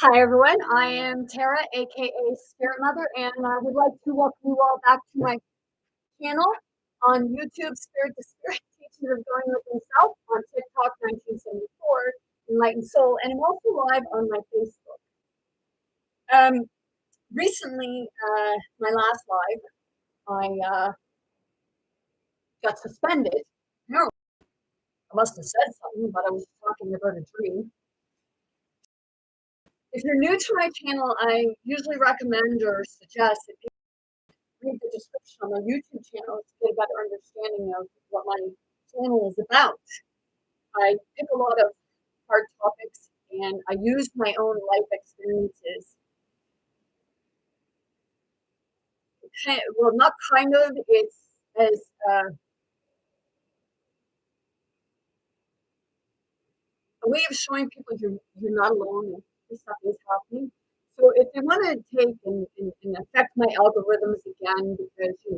Hi everyone, I am Tara, aka Spirit Mother, and I would like to welcome you all back to my channel on YouTube, Spirit to Spirit, Teachings of Going Within Self, on TikTok 1974, Enlightened Soul, and I'm also live on my Facebook. Recently, my last live, I got suspended. No, I must have said something, but I was talking about a dream. If you're new to my channel, I usually recommend or suggest that read the description on my YouTube channel to get a better understanding of what my channel is about. I pick a lot of hard topics and I use my own life experiences. Not kind of, it's as a way of showing people you're not alone and this stuff is happening. So if they want to take and affect my algorithms again because, you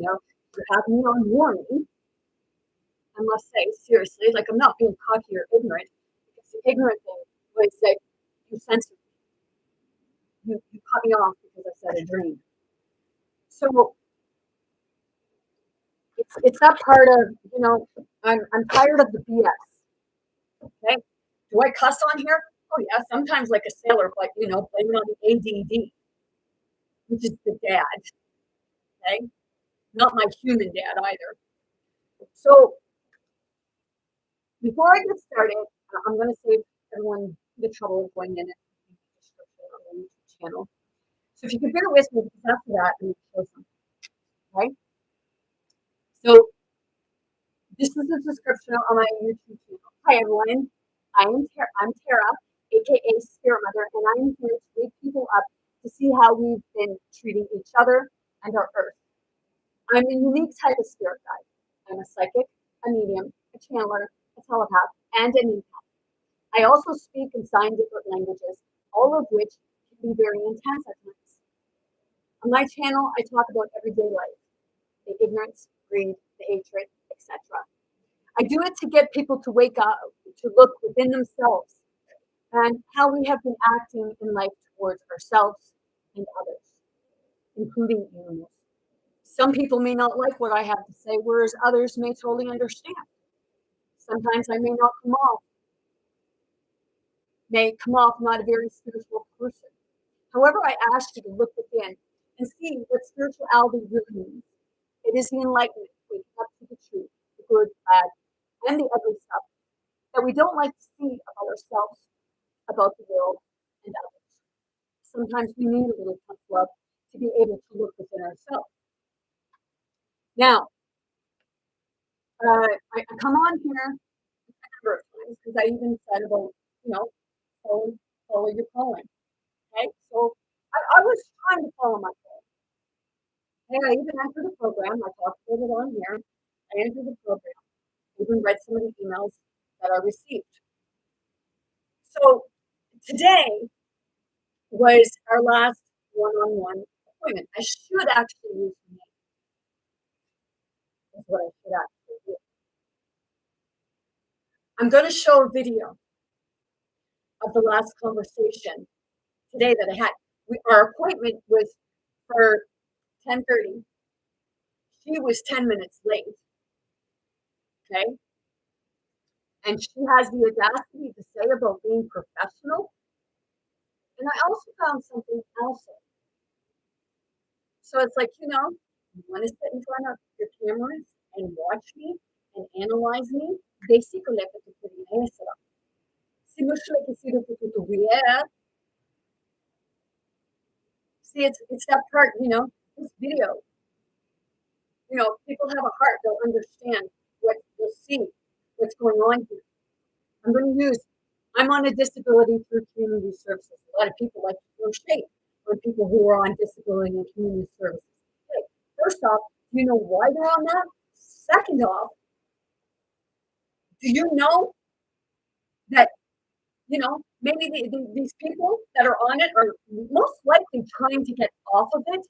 have me on warning, I must say, seriously, like I'm not being cocky or ignorant. It's the ignorant thing was that you censored me. You cut me off because I said a dream. So it's that part of, I'm tired of the BS. Okay. Do I cuss on here? Oh yeah, sometimes like a sailor, but blame it on the ADD, which is the dad. Okay. Not my human dad either. So before I get started, I'm gonna save everyone the trouble of going in and reading the description on the YouTube channel. So if you could bear with me, because after that, I'm going to show something, right? So this is the description on my YouTube channel. Hi, everyone. I'm Tara, aka Spirit Mother, and I'm here to wake people up to see how we've been treating each other and our earth. I'm a unique type of spirit guide. I'm a psychic, a medium, a channeler, a telepath, and an empath. I also speak and sign different languages, all of which can be very intense at times. On my channel, I talk about everyday life, the ignorance, greed, the hatred, etc. I do it to get people to wake up, to look within themselves and how we have been acting in life towards ourselves and others, including animals. Some people may not like what I have to say, whereas others may totally understand. Sometimes I may come off not a very spiritual person. However, I ask you to look within and see what spirituality really means. It is the enlightenment, waking up to the truth, the good, bad, and the ugly stuff that we don't like to see about ourselves, about the world, and others. Sometimes we need a little tough love to be able to look within ourselves. Now, I come on here a number of times because I even said about, follow your calling. Okay, so I was trying to follow my calling. Hey, I even entered the program. I talked about it on here. I entered the program. I even read some of the emails that I received. So today was our last one-on-one appointment. I should actually use the name. That's what I should actually do. I'm going to show a video of the last conversation today that I had. Our appointment was for 10:30. She was 10 minutes late. Okay. And she has the audacity to say about being professional. And I also found something else. So it's like, you want to sit in front of your cameras and watch me and analyze me. Basically, see, it's that part, this video. People have a heart, they'll understand what you'll see, what's going on here. I'm on a disability through community services. A lot of people like to throw shade on people who are on disability and community services. Hey, first off, do you know why they're on that? Second off, do you know that, maybe these people that are on it are most likely trying to get off of it,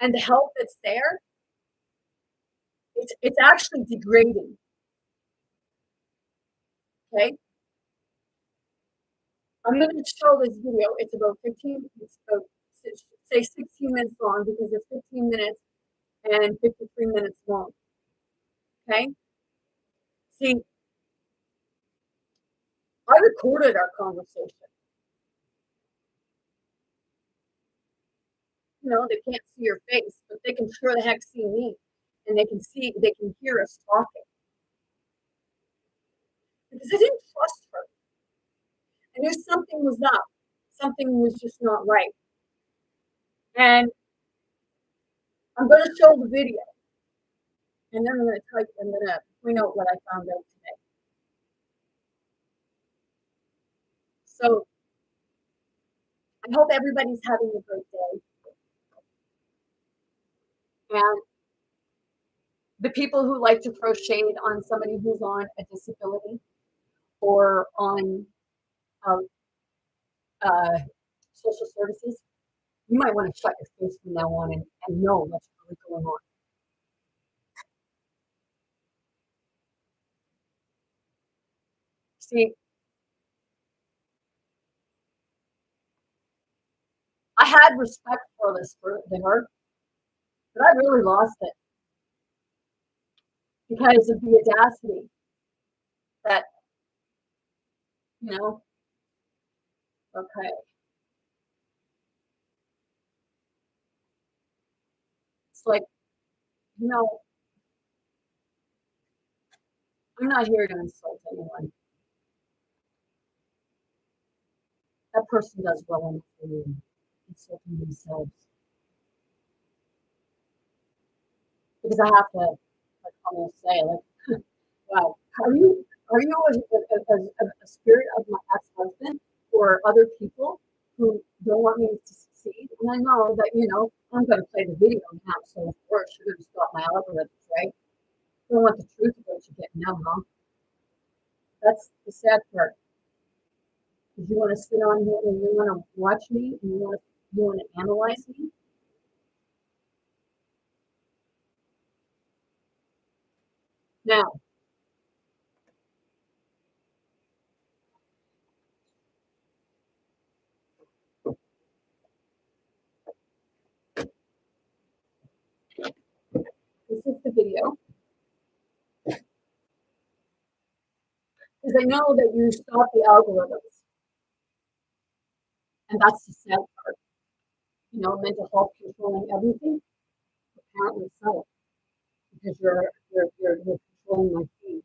and the help that's there, it's actually degrading. Okay. I'm going to show this video. It's about say 16 minutes long because it's 15 minutes and 53 minutes long. Okay? See, I recorded our conversation. You know, they can't see your face, but they can sure the heck see me. And they can hear us talking. Because I didn't trust her. I knew something was up. Something was just not right. And I'm going to show the video. And then I'm going to point out what I found out today. So I hope everybody's having a great day. And the people who like to throw shade on somebody who's on a disability or on um, social services, you might want to shut your face from now on and know what's really going on. See, I had respect for her, but I really lost it because of the audacity that, okay. It's like, you know, I'm not here to insult anyone. That person does well enough for you insulting themselves. Because I have to, like, almost say, like, wow, are you a spirit of my ex-husband or other people who don't want me to succeed? And I know that, I'm going to play the video now, so of course you're going to stop my algorithms, right? You don't want the truth of what you're getting now, huh? That's the sad part. Because you want to sit on here and you want to watch me and you want to analyze me. Now, this is the video. Because I know that you stop the algorithms. And that's the sad part. Mental health controlling everything. Apparently so. Because you're controlling my feed.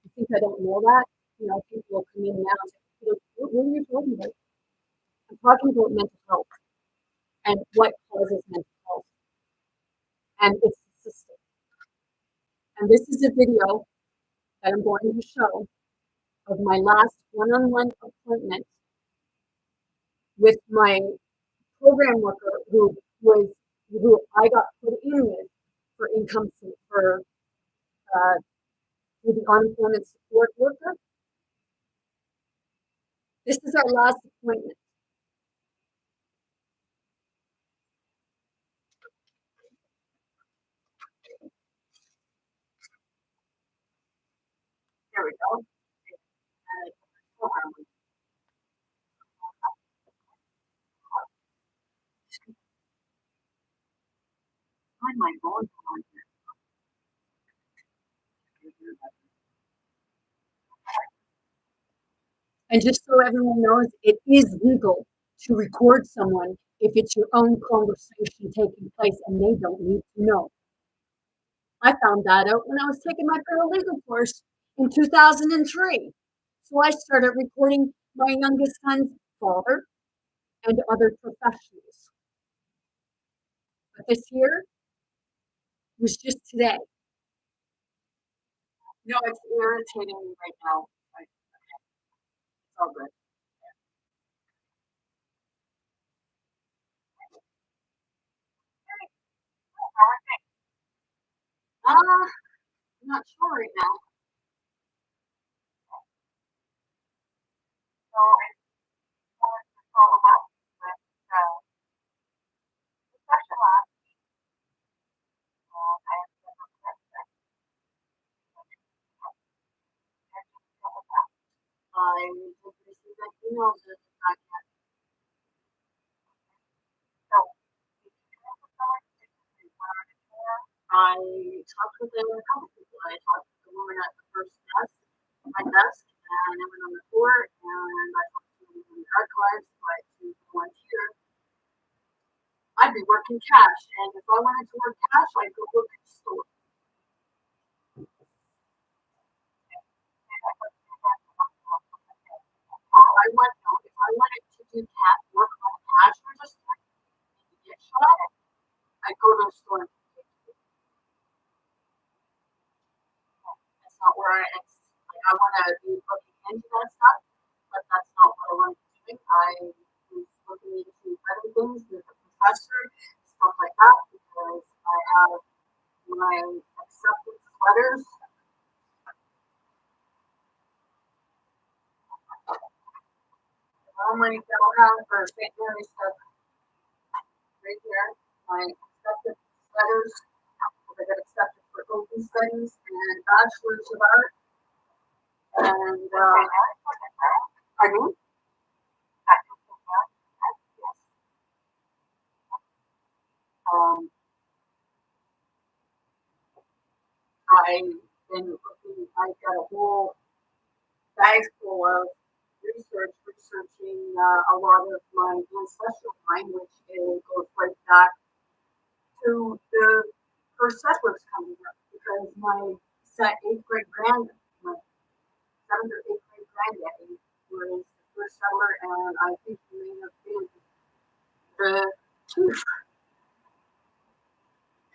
You think I don't know that? People will come in now and say, what are you talking about? I'm talking about mental health and what causes mental health. And it's the system. And this is a video that I'm going to show of my last one-on-one appointment with my program worker who I got put in with for income for the unemployment support worker. This is our last appointment. There we go. Find my phone. And just so everyone knows, it is legal to record someone if it's your own conversation taking place and they don't need to know. I found that out when I was taking my paralegal course in 2003. So I started recording my youngest son's father and other professionals. But this here was just today. No, it's irritating me right now. It's all good. I'm not sure right now. So I wanted to follow up with the special ask. I have several questions. I did receive that emails is not yet. So I talked with a couple people. I talked with the woman at the first desk, my desk, and I went on the floor, and I talked to the woman in the archives, but to volunteer. I'd be working cash, and if I wanted to work cash, I'd go work at the store. If I wanted to do work on a cash register and get shot, I'd go to the store. That's not where it's like I want to be looking into that stuff, but that's not what I want to be doing. I was looking into other things with a professor, stuff like that, because I have my acceptance letters. All my dental health for St. Mary's stuff right here. My acceptance letters. I got accepted for open studies and bachelor's of art. And I mean, I've been looking. I got a whole bag full of researching a lot of my ancestral line, which goes right back to the first settlers coming up, because my eighth grade granddad, my seventh or eighth grade granddaddy, was the first settler, and I think he may have been the chief.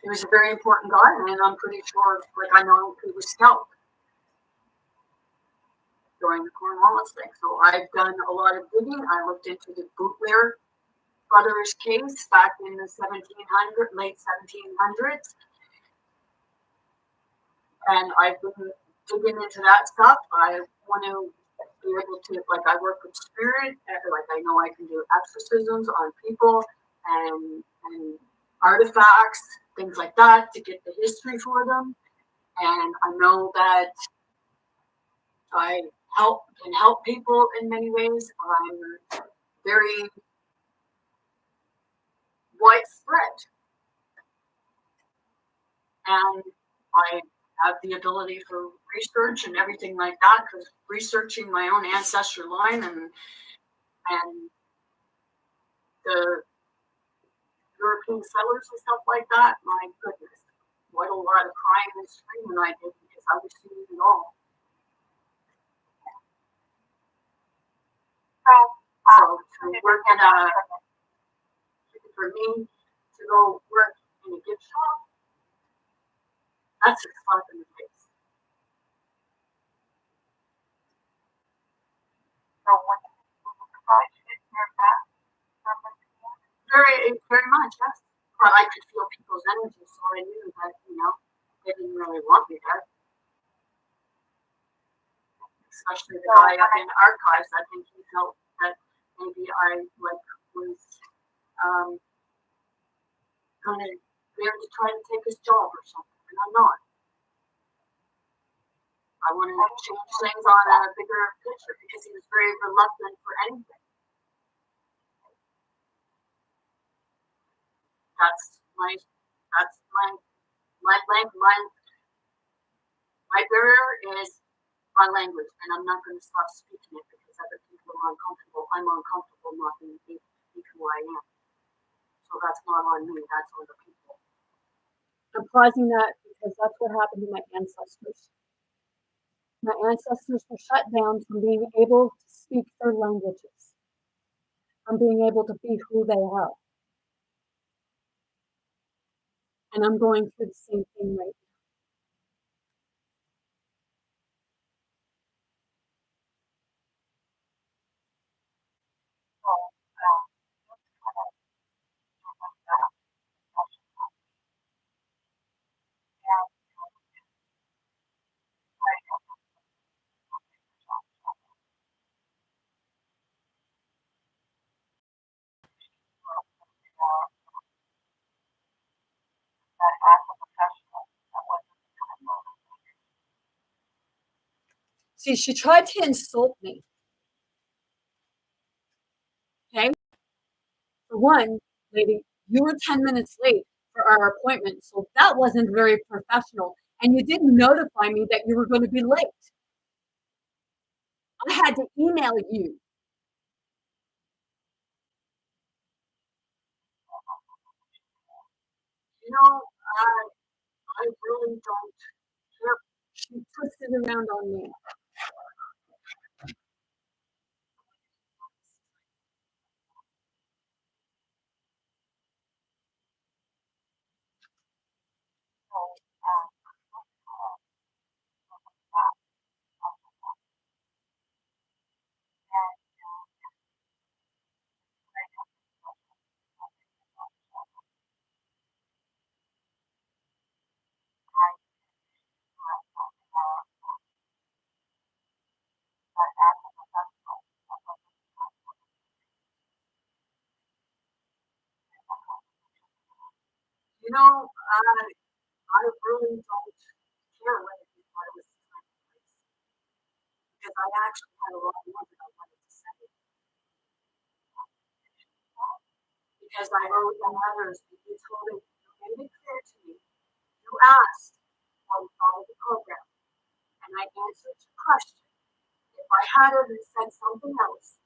He was a very important guy, and I'm pretty sure, like I know he was scalped during the Cornwallis thing. So I've done a lot of digging. I looked into the Bootler brothers case back in the late 1700s. And I've been digging into that stuff. I want to be able to, like, I work with spirit, like I know I can do exorcisms on people and artifacts, things like that, to get the history for them. And I know that I can help people in many ways. I'm very widespread, and I have the ability for research and everything like that, because researching my own ancestral line and the European settlers and stuff like that, my goodness, what a lot of crying and screaming I did, because I was seeing it all. So to work for me to go work in a gift shop, that's a slap in the face. Very much, yes. But I could feel people's energy, so I knew that, they didn't really want me there. Especially the guy up in archives. I think he felt that maybe I was kind of there to try to take his job or something, and I'm not. I wanted to change things on a bigger picture, because he was very reluctant for anything. That's my barrier is my language, and I'm not going to stop speaking it because other people are uncomfortable. I'm uncomfortable not being able to speak who I am. So that's not on me, that's on the people. I'm pausing that because that's what happened to my ancestors. My ancestors were shut down from being able to speak their languages, from being able to be who they are. And I'm going through the same thing right now. See, she tried to insult me. one, lady, you were 10 minutes late for our appointment, so that wasn't very professional. And you didn't notify me that you were going to be late. I had to email you. I really don't care. She twisted around on me. I really don't care whether you thought it was time and place because I actually had a lot more that I wanted to say because I wrote the letters and you told me, you made it clear to me. You asked how we followed the program, and I answered your question. If I had said something else,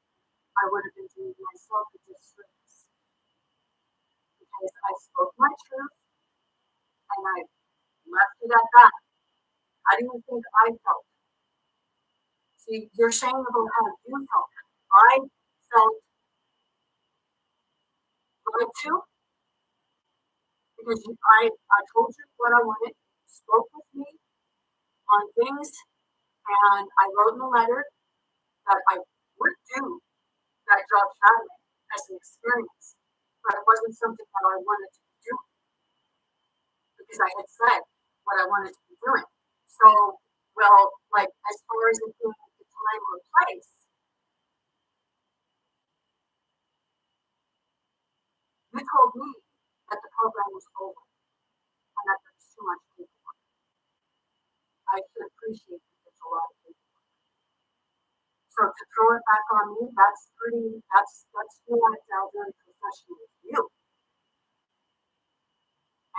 I would have been doing myself a disservice because I spoke my truth and I left it at that. How do you think I felt? See, you're saying about how you felt. I felt lied to because I told you what I wanted, spoke with me on things, and I wrote in the letter that I would do that job shadowing as an experience, but it wasn't something that I wanted to do because I had said what I wanted to be doing. So, well, like as far as it being the time or place, you told me that the program was over and that there was too much paperwork. I should appreciate that there's a lot of paperwork. So to throw it back on me, that's not very professional of you.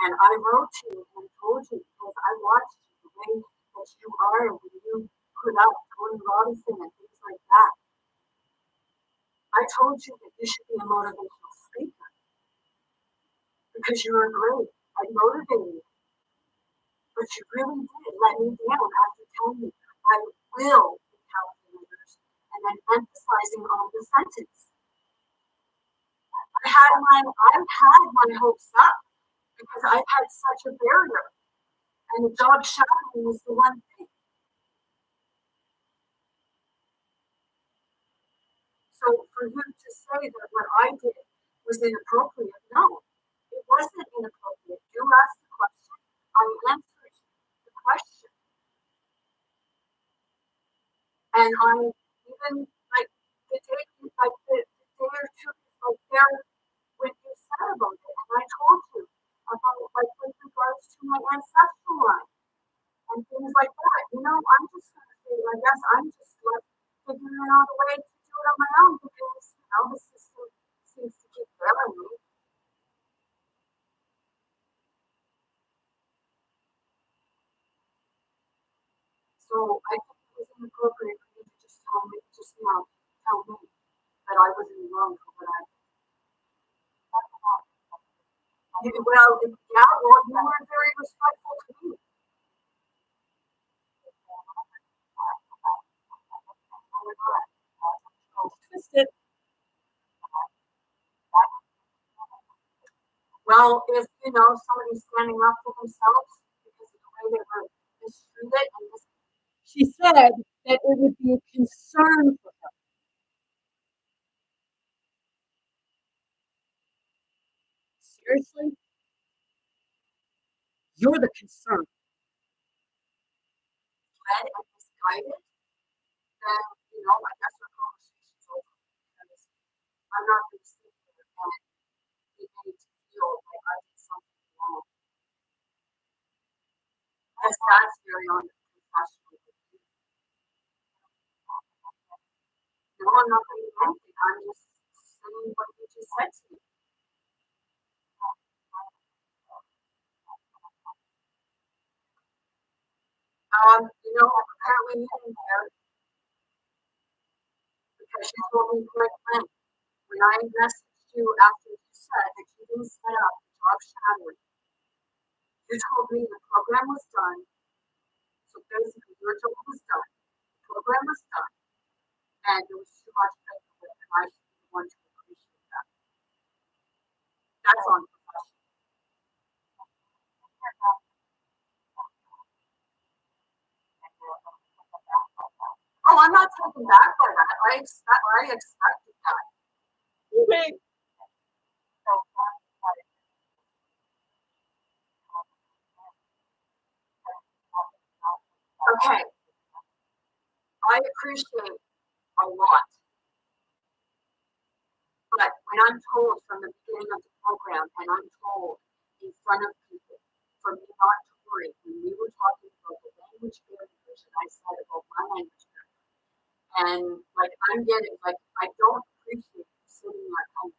And I wrote to you and told you because I watched you the way that you are when you put out Tony Robinson and things like that. I told you that you should be a motivational speaker because you were great. I motivated you, but you really did let me down after telling me I will encounter leaders and then emphasizing on the sentence. I've had my hopes up because I've had such a barrier, and the job shadowing was the one thing. So for you to say that what I did was inappropriate, no, it wasn't inappropriate. You asked the question, I answered the question, and I even like the day, like the day or two, like there when you said about it, and I told you about like with regards to my ancestral line and things like that. I'm just gonna say, I guess I'm just like figuring out a way to do it on my own because the system seems to keep failing me. So I think it was inappropriate for you to just tell me that I was in the wrong for what I did. Well, yeah, well, you were very respectful to me. Twisted. Well, if somebody's standing up for themselves because of the way they were mistreated and she said that it would be a concern for her. Seriously? You're the concern. Led and misguided, then, I guess our conversation's over because I'm not going to sit here and be made to feel like I did something wrong. Because that's very unprofessional with you. No, I'm not going to do anything. I'm just saying what you just said to me. You know, apparently you didn't care because you told me point blank when I messaged you after you said that you didn't set up the job shadowing. You told me the program was done, so basically your job was done, the program was done, and there was too much paperwork, and I should be the one to appreciate that. That's on professional. Oh, I'm not taken back by that. I expected that. Okay. Okay. I appreciate a lot. But when I'm told from the beginning of the program, and I'm told in front of people, for me not to worry, when we were talking about the language barriers, and I said about my language barrier, and like I'm getting, like I don't appreciate sitting at home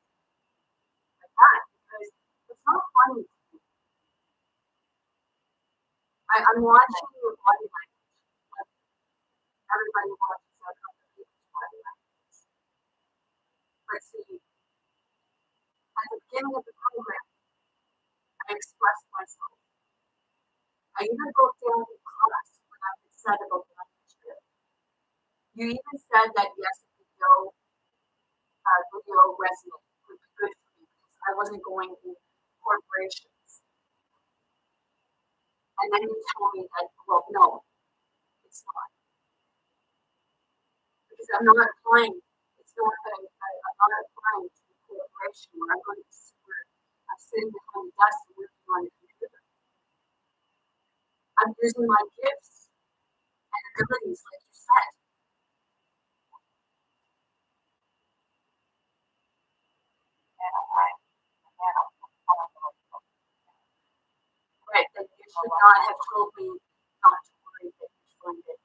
like that because it's not funny to me. I'm watching your body language. Like everybody watches other people's body language. But see, at the beginning of the program, I expressed myself. I even broke down in class when I had said about language barrier. You even said that yes, video resume would be good for me because I wasn't going in corporations. And then you tell me that, well, no, it's not. Because I'm not applying. It's not that I'm not applying to a corporation where I'm going to be where I'm sitting behind the desk and working on a computer. I'm using my gifts and abilities, like you said. Right, that you should not have told me not to worry that you funded.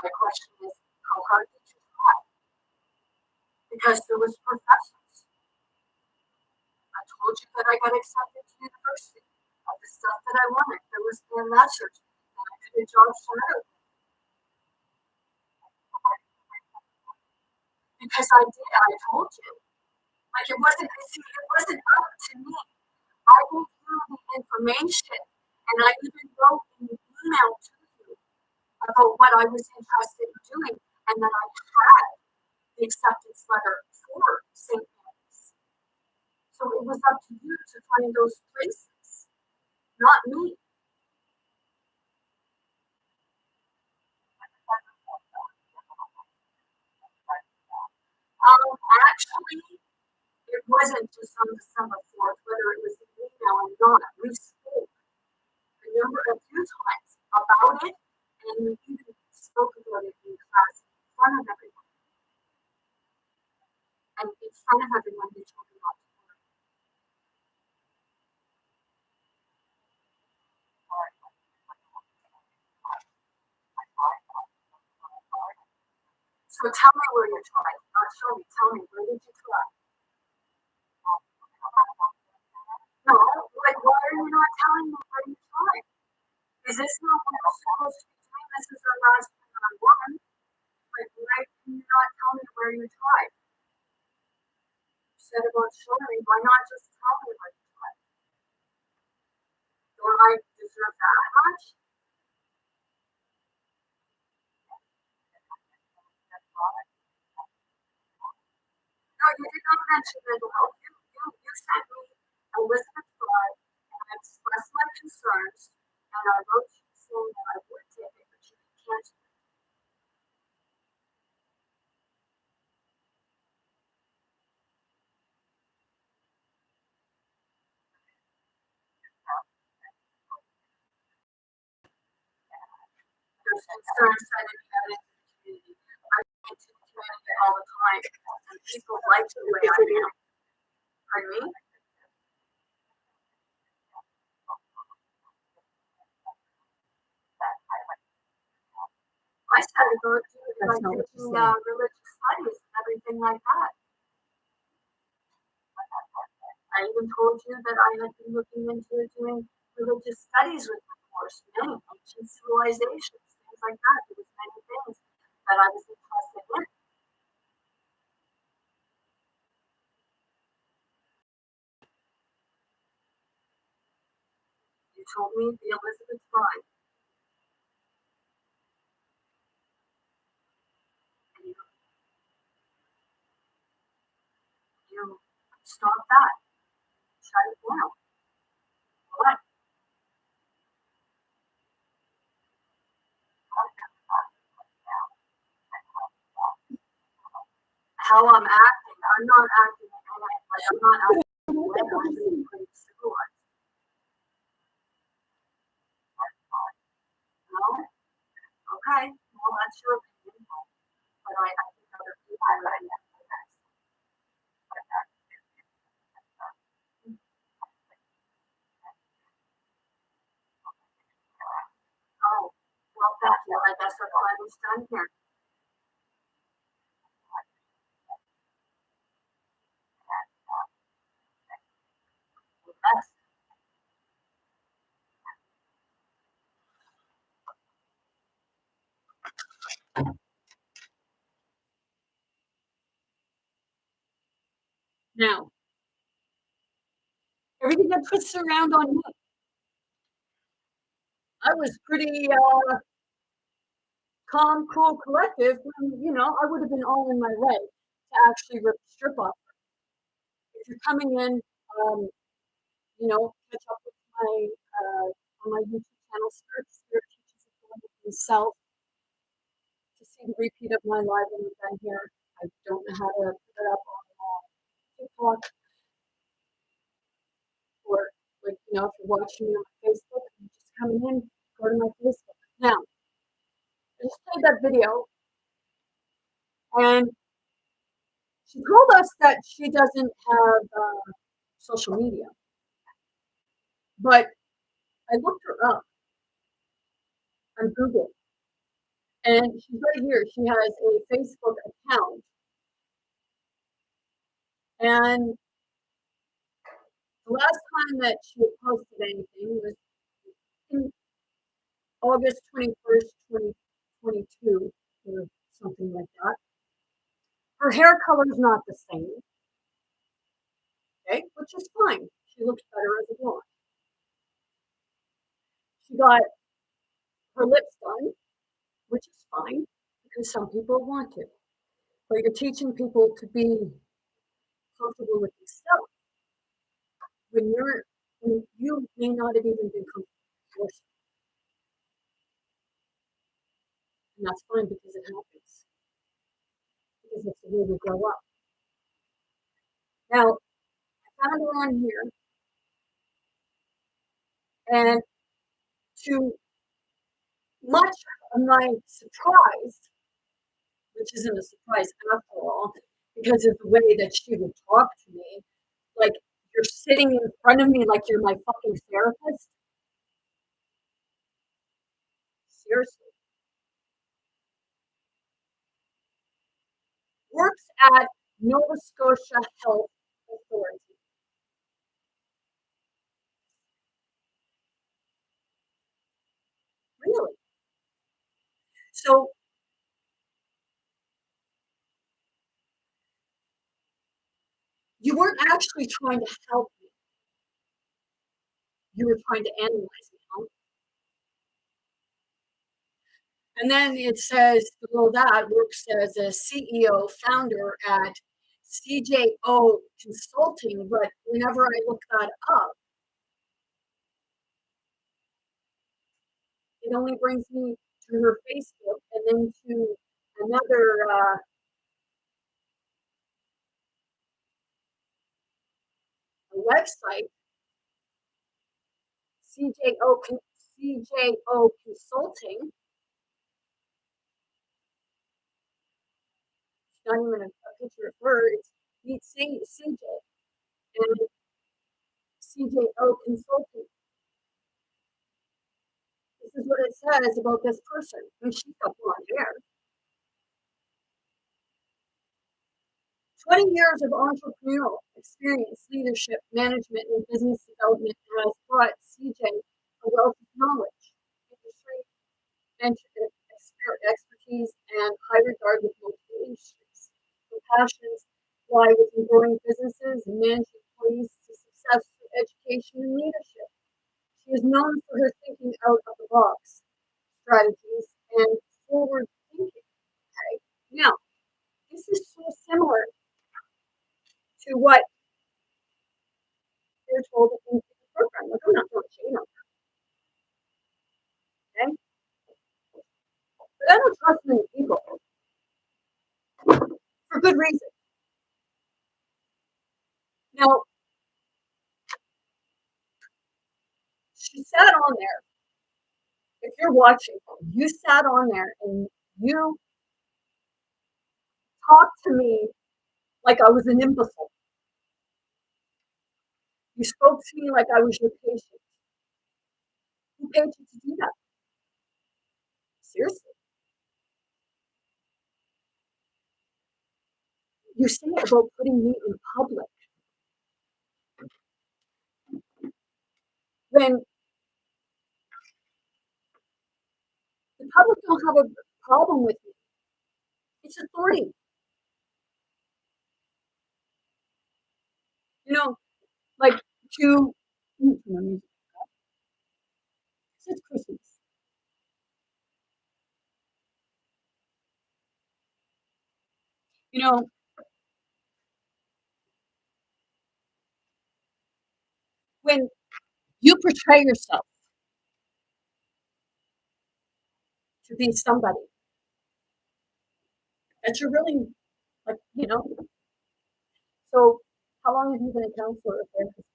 My question is, how hard did you try? Because there was professors. I told you that I got accepted to university of the stuff that I wanted. There was the master's that I could have job shadowed because I did. I told you. Like it wasn't. See, it wasn't up to me. I gave you the information, and I even wrote in the email to you about what I was interested in doing, and that I had the acceptance letter for St. Mary's. So it was up to you to find those places, not me. Actually, it wasn't just on December 4th, whether it was an email or not. We spoke a few times about it, and we even spoke about it in class in front of everyone. And in front of everyone, you told me not to worry. So tell me where you tried. Show me. Tell me where did you try? No, like why are you not telling me where you tried? Is this not what we're supposed to be doing? This is our last one-on-one. Like why can you not tell me where you tried? You said about showing me. Why not just tell me where you tried? Do I deserve that much? No, you did not mention mental health. You sent me a list of five, and I expressed my concerns, and I wrote to you saying that I would take it, but you could cancel it. There's concerns that if you had into the community. I get to the community all the time, and people like the way I am. Pardon me? I started going to like taking religious studies and everything like that. I even told you that I had been looking into doing religious studies with my course, many ancient civilizations, things like that. There was many things that I was interested in. You told me the Elizabeth Fine. And you stop that. Shut it down. What? How I'm acting. I'm not acting like I'm not acting like I'm being pretty civilized. No? Okay. Well, that's your opinion. But I think other people are right. Oh, well, thank you. I guess our time is done here. Yes. Now, everything that twists around on me, I was pretty calm, cool, collective. I would have been all in my way to actually rip the strip off. If you're coming in, um, catch up with my on my YouTube channel, Spirit Teaches Authority Himself, to see the repeat of my live event here. I don't know how to put it up on TikTok, or like if you're watching me on Facebook and you're just coming in, go to my Facebook. Now, I just played that video, and she told us that she doesn't have social media, but I looked her up on Google, and she's right here. She has a Facebook account, and the last time that she had posted anything was in August 21st, 2022, or something like that. Her hair color is not the same, okay, which is fine. She looks better as a blonde. She got her lips done, which is fine because some people want to. But you're teaching people to be comfortable with yourself when you may not have even been comfortable with yourself. And that's fine because it happens. Because it's the way we grow up. Now, I found her on here, and to much of my surprise, which isn't a surprise after all, because of the way that she would talk to me, like you're sitting in front of me like you're my fucking therapist. Seriously. Works at Nova Scotia Health Authority. Really? So you weren't actually trying to help me. You were trying to analyze me, huh? And then it says below that works as a CEO founder at CJO Consulting, but whenever I look that up, it only brings me to her Facebook and then to another website, CJO Consulting. It's not even a picture of her. It's Meet CJ and CJO Consulting. This is what it says about this person. And she's got blonde hair. 20 years of entrepreneurial experience, leadership, management, and business development has brought CJ a wealth of knowledge. expertise and high regard with multiple industries. Her passions lie within growing businesses and managing employees to success through education and leadership. She is known for her thinking out of the box strategies and forward thinking. Okay, now this is so similar to what they're told in the program. Like, I'm not throwing shade on her, okay? But I don't trust many people for good reason. Now, she sat on there. If you're watching, you sat on there and you talked to me like I was an imbecile. You spoke to me like I was your patient. Who paid you to do that? Seriously. You say it about putting me in public. When the public don't have a problem with me. It's authority. You know, like to it's Christmas. You know, when you portray yourself to be somebody that you're really like, so how long have you been a counselor or therapist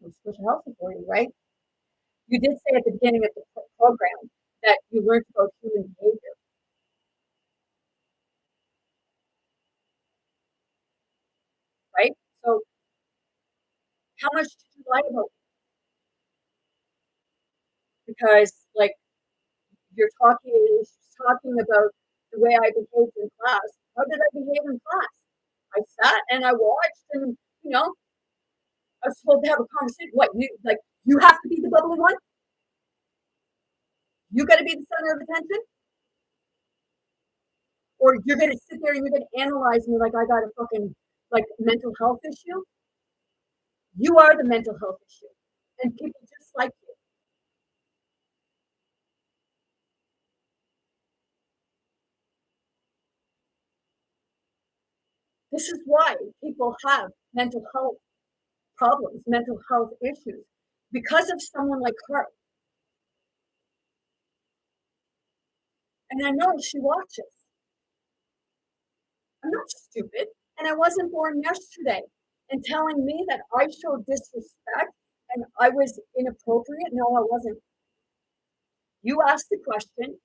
for? Special health authority, right? You did say at the beginning of the program that you learned about human behavior, right? So how much did you lie about it? Because like you're talking about the way I behaved in class. How did I behave in class? I sat and I watched, and I was supposed to have a conversation. What you have to be the bubbly one? You got to be the center of attention, or you're gonna sit there and you're gonna analyze me like I got a fucking like mental health issue? You are the mental health issue, and people just like you. This is why people have mental health problems, mental health issues, because of someone like her. And I know she watches. I'm not stupid, and I wasn't born yesterday. And telling me that I showed disrespect and I was inappropriate, no, I wasn't. You asked the question,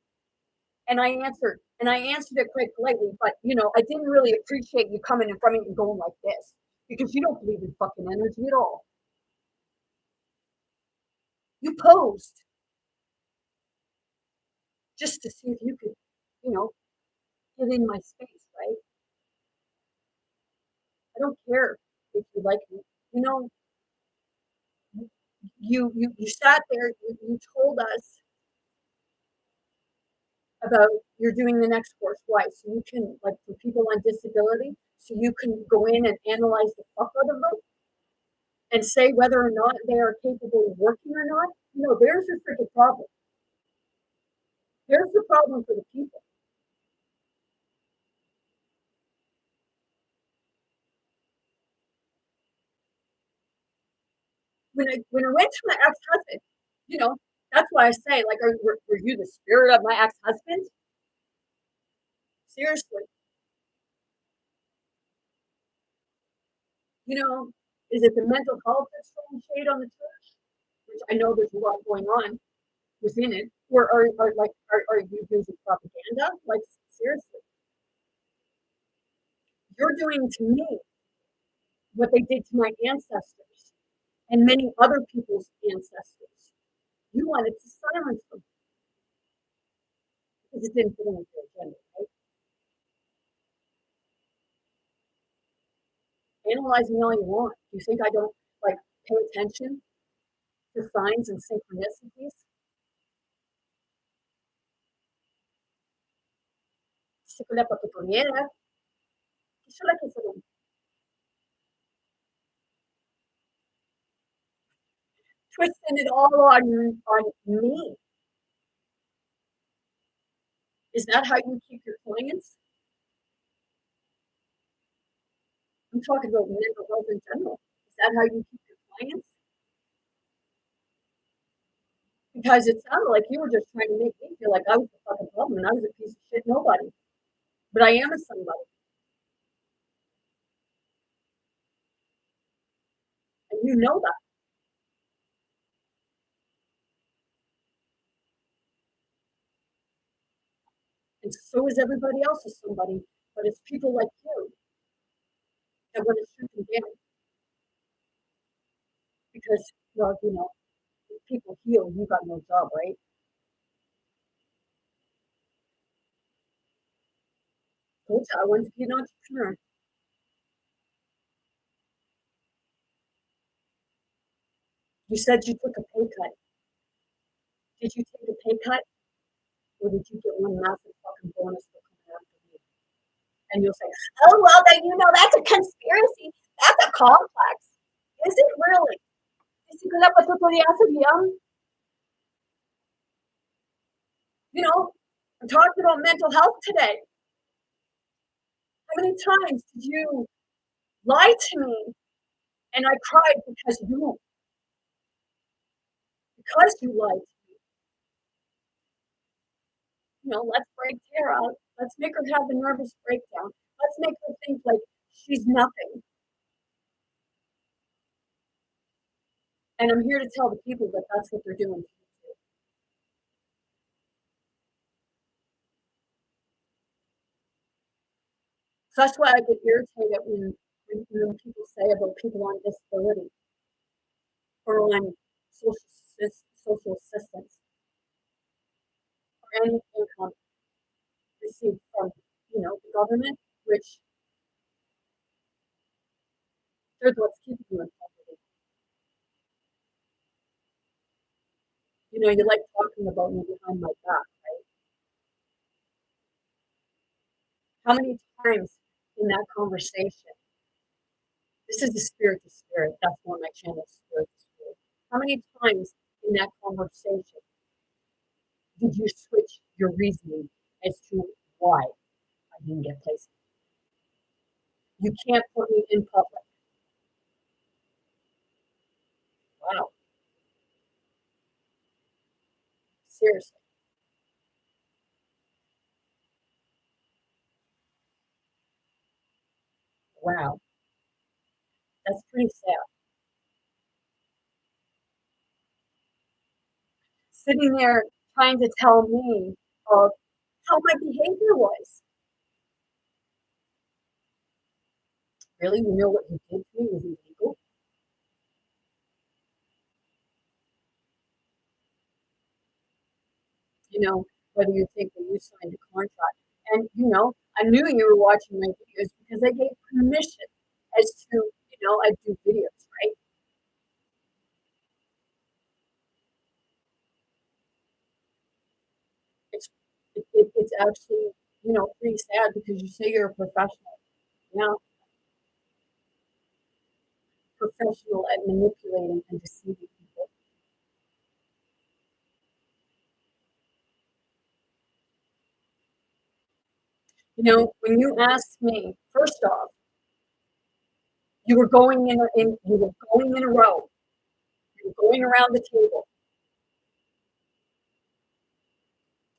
and I answered, and I answered it quite politely. But I didn't really appreciate you coming in front of me and going like this because you don't believe in fucking energy at all. You posed just to see if you could, you know, get in my space, right? I don't care if you like me. You know, you sat there, you told us about you're doing the next course. Why? So you can, like, for people on disability, so you can go in and analyze the fuck out of them and say whether or not they are capable of working or not. There's your freaking problem. There's the problem for the people. When I went to my ex-husband, you know, that's why I say, like, were you the spirit of my ex-husband? Seriously, you know, is it the mental health that's throwing shade on the church? Which I know there's a lot going on within it. Or are you using propaganda? Like, seriously, you're doing to me what they did to my ancestors and many other people's ancestors. You wanted to silence them because it didn't fit in with your agenda, right? Analyze me all you want. You think I don't like pay attention to signs and synchronicities? Secondo la petroliera, chi sono che sono twisting it all on me. Is that how you keep your clients? I'm talking about mental health in general. Is that how you keep your clients? Because it sounded like you were just trying to make me feel like I was the fucking problem and I was a piece of shit nobody. But I am a somebody. And you know that. And so is everybody else is somebody. But it's people like you that want to shoot them down. Because, well, if people heal, you got no job, right? Told you I wanted to be an entrepreneur. You said you took a pay cut. Did you take a pay cut? Or did you get one massive fucking bonus for coming after me? And you'll say, oh, well, then that's a conspiracy. That's a complex. Is it really? You know, I'm talking about mental health today. How many times did you lie to me and I cried because you lied to me? Let's break Tara out. Let's make her have a nervous breakdown. Let's make her think like she's nothing. And I'm here to tell the people that that's what they're doing. So that's why I get irritated when people say about people on disability or on social assistance or any income received from the government, which they're what's keeping you in poverty. You like talking about me behind my back, right? How many times in that conversation, this is the spirit to spirit, that's one of my channels, spirit to spirit. How many times in that conversation did you switch your reasoning as to why I didn't get placement? You can't put me in public. Wow. Seriously. Wow. That's pretty sad. Sitting there trying to tell me of how my behavior was. Really? You know what you did to me was illegal? Whether you think that you signed a contract. And, I knew you were watching my videos because I gave permission as to, I do videos, right? It's it's actually, pretty sad because you say you're a professional. Yeah, professional at manipulating and deceiving people. When you asked me, first off, you were going in a row. You were going around the table.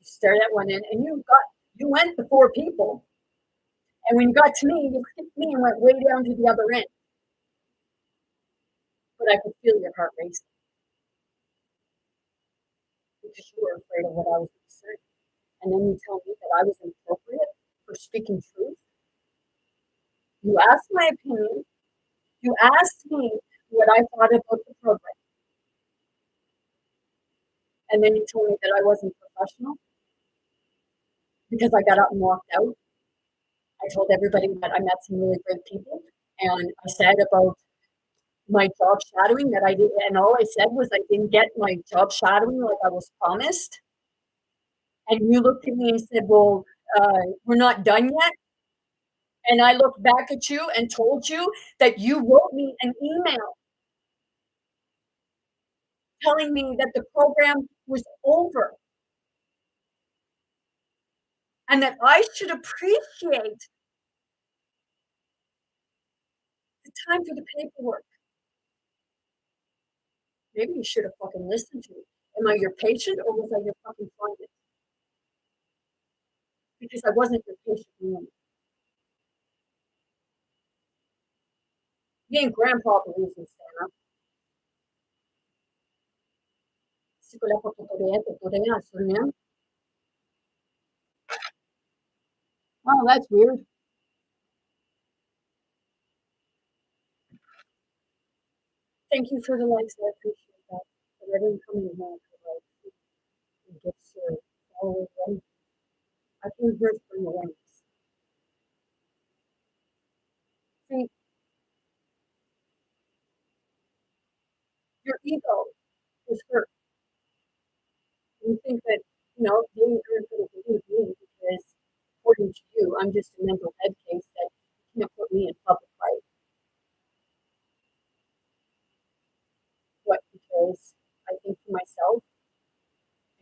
You stared at one end, and you went to four people. And when you got to me, you skipped me and went way down to the other end. But I could feel your heart racing because you were afraid of what I was going to say. And then you tell me that I was inappropriate for speaking truth. You asked my opinion. You asked me what I thought about the program. And then you told me that I wasn't professional because I got up and walked out. I told everybody that I met some really great people. And I said about my job shadowing that I did, and all I said was I didn't get my job shadowing like I was promised. And you looked at me and said, well, we're not done yet. And I looked back at you and told you that you wrote me an email telling me that the program was over and that I should appreciate the time for the paperwork. Maybe you should have fucking listened to me. Am I your patient or was I your fucking client? Because I wasn't your patient anymore. You ain't grandpa for reasons, Sarah. Oh, that's weird. Thank you for the likes. I appreciate that. But I didn't come in here for like and get served. All right. I came here to bring awareness. See, your ego is hurt. You think that, they aren't going to believe me because, according to you, I'm just a mental head case that you can't put me in public, right? What? Because I think for myself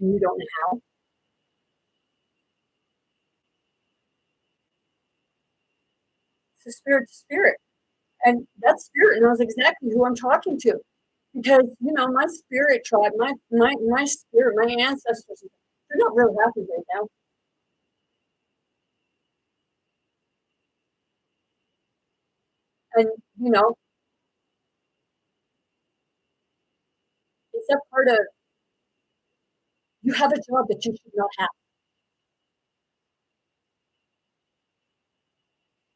and you don't know how? It's a spirit to spirit. And that spirit knows exactly who I'm talking to. Because, my spirit tribe, my spirit, my ancestors, they're not real happy right now. And, it's that part of you have a job that you should not have.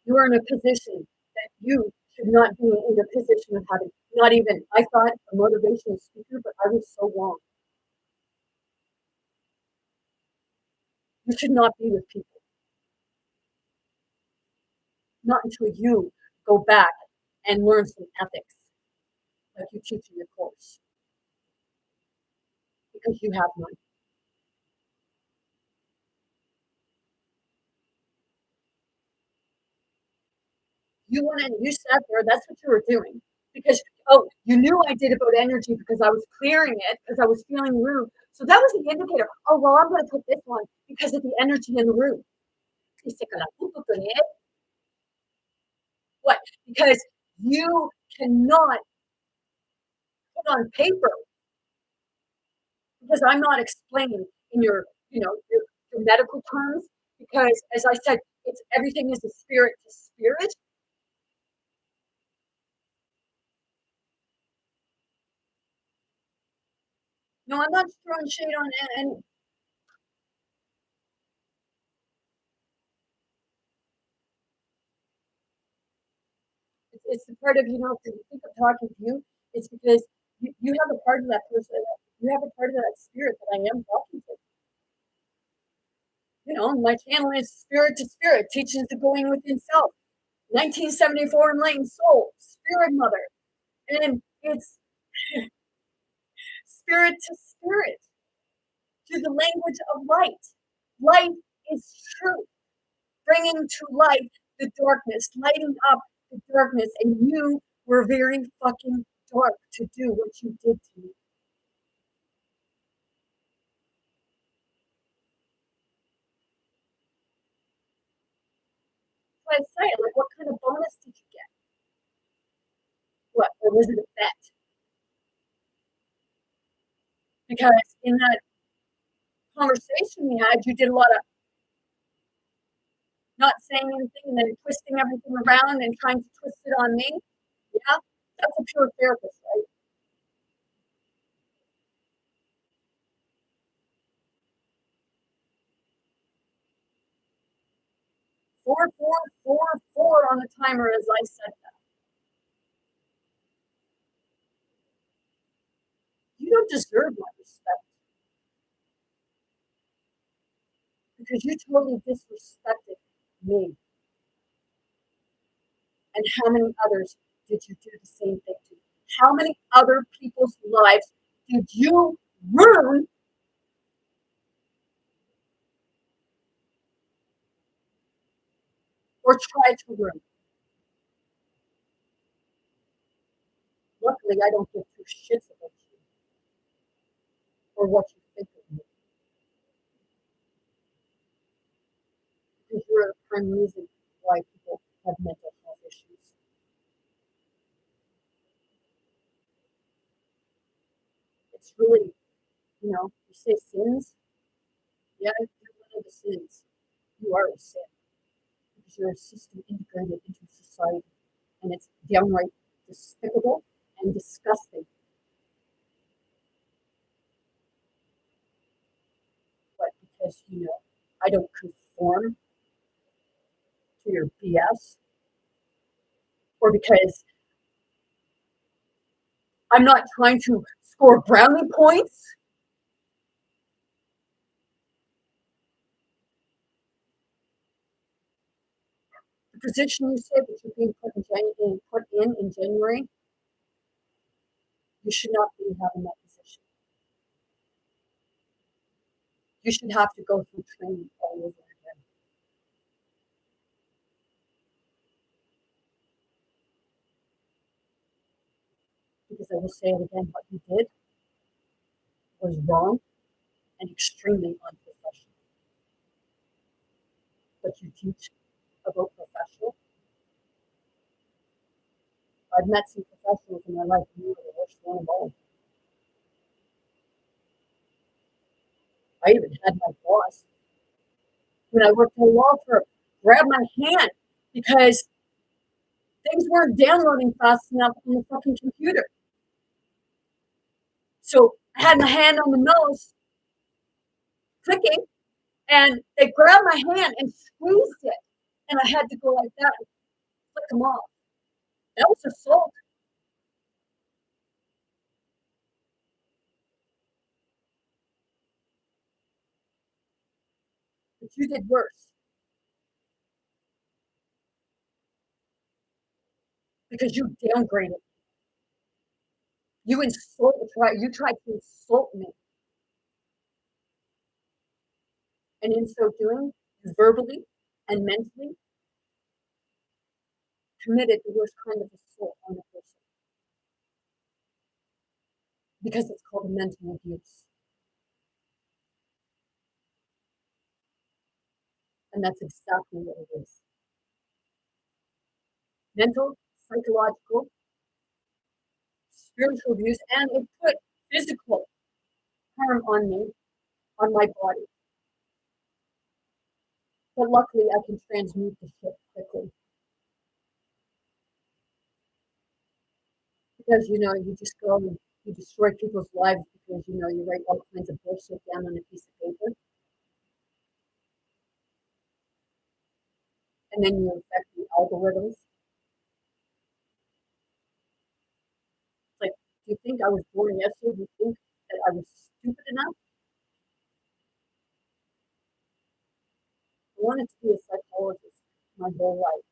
You are in a position that you should not be in the position of having, not even, I thought a motivational speaker, but I was so wrong. You should not be with people. Not until you go back and learn some ethics like you teach in your course. Because you have none. You sat there, that's what you were doing. Because, oh, you knew I did about energy because I was clearing it, because I was feeling rude. So that was the indicator. Oh, well, I'm going to put this one because of the energy in the room. What? Because you cannot put on paper, because I'm not explaining in your medical terms, because as I said, it's everything is a spirit to spirit. No, I'm not throwing shade on it, and it's the part of, if you think of talking to you, it's because you have a part of that person, you have a part of that spirit that I am talking to. My channel is Spirit to Spirit, Teachings of Going Within Self, 1974 Enlightened Soul, Spirit Mother. And it's spirit to spirit, through the language of light. Light is truth, bringing to light the darkness, lighting up the darkness. And you were very fucking dark to do what you did to me. So I say, like, what kind of bonus did you get? What, or was it a bet? Because in that conversation we had, you did a lot of not saying anything and then twisting everything around and trying to twist it on me. Yeah, that's a pure therapist, right? 4444 on the timer as I said that. You don't deserve my respect because you totally disrespected me. And how many others did you do the same thing to? How many other people's lives did you ruin or try to learn. Luckily, I don't give two shits about you or what you think of me because you're the prime reason why people have mental health issues. It's really, you say sins. Yeah, you're one of the sins. You are a sin because you're a system integrated into society, and it's downright despicable and disgusting. But because I don't conform to your BS, or because I'm not trying to score brownie points. The position you say that you're being put in January, you should not be having that position. You should have to go through training all over again. Because I will say it again, what you did was wrong and extremely unprofessional. But you teach about professional. I've met some professionals in my life, and you were the worst one of all. I even had my boss, when I worked in a law firm, grab my hand because things weren't downloading fast enough on the fucking computer. So I had my hand on the mouse, clicking, and they grabbed my hand and squeezed it. And I had to go like that and flick them off. That was assault. But you did worse because you downgraded. You tried to insult me. And in so doing, you verbally and mentally committed the worst kind of assault on a person because it's called mental abuse. And that's exactly what it is. Mental, psychological, spiritual abuse, and it put physical harm on me, on my body. But luckily, I can transmute the shit quickly because you just go and you destroy people's lives because you write all kinds of bullshit down on a piece of paper, and then you affect the algorithms. It's like, do you think I was born yesterday? Do you think that I was stupid enough? I wanted to be a psychologist my whole life.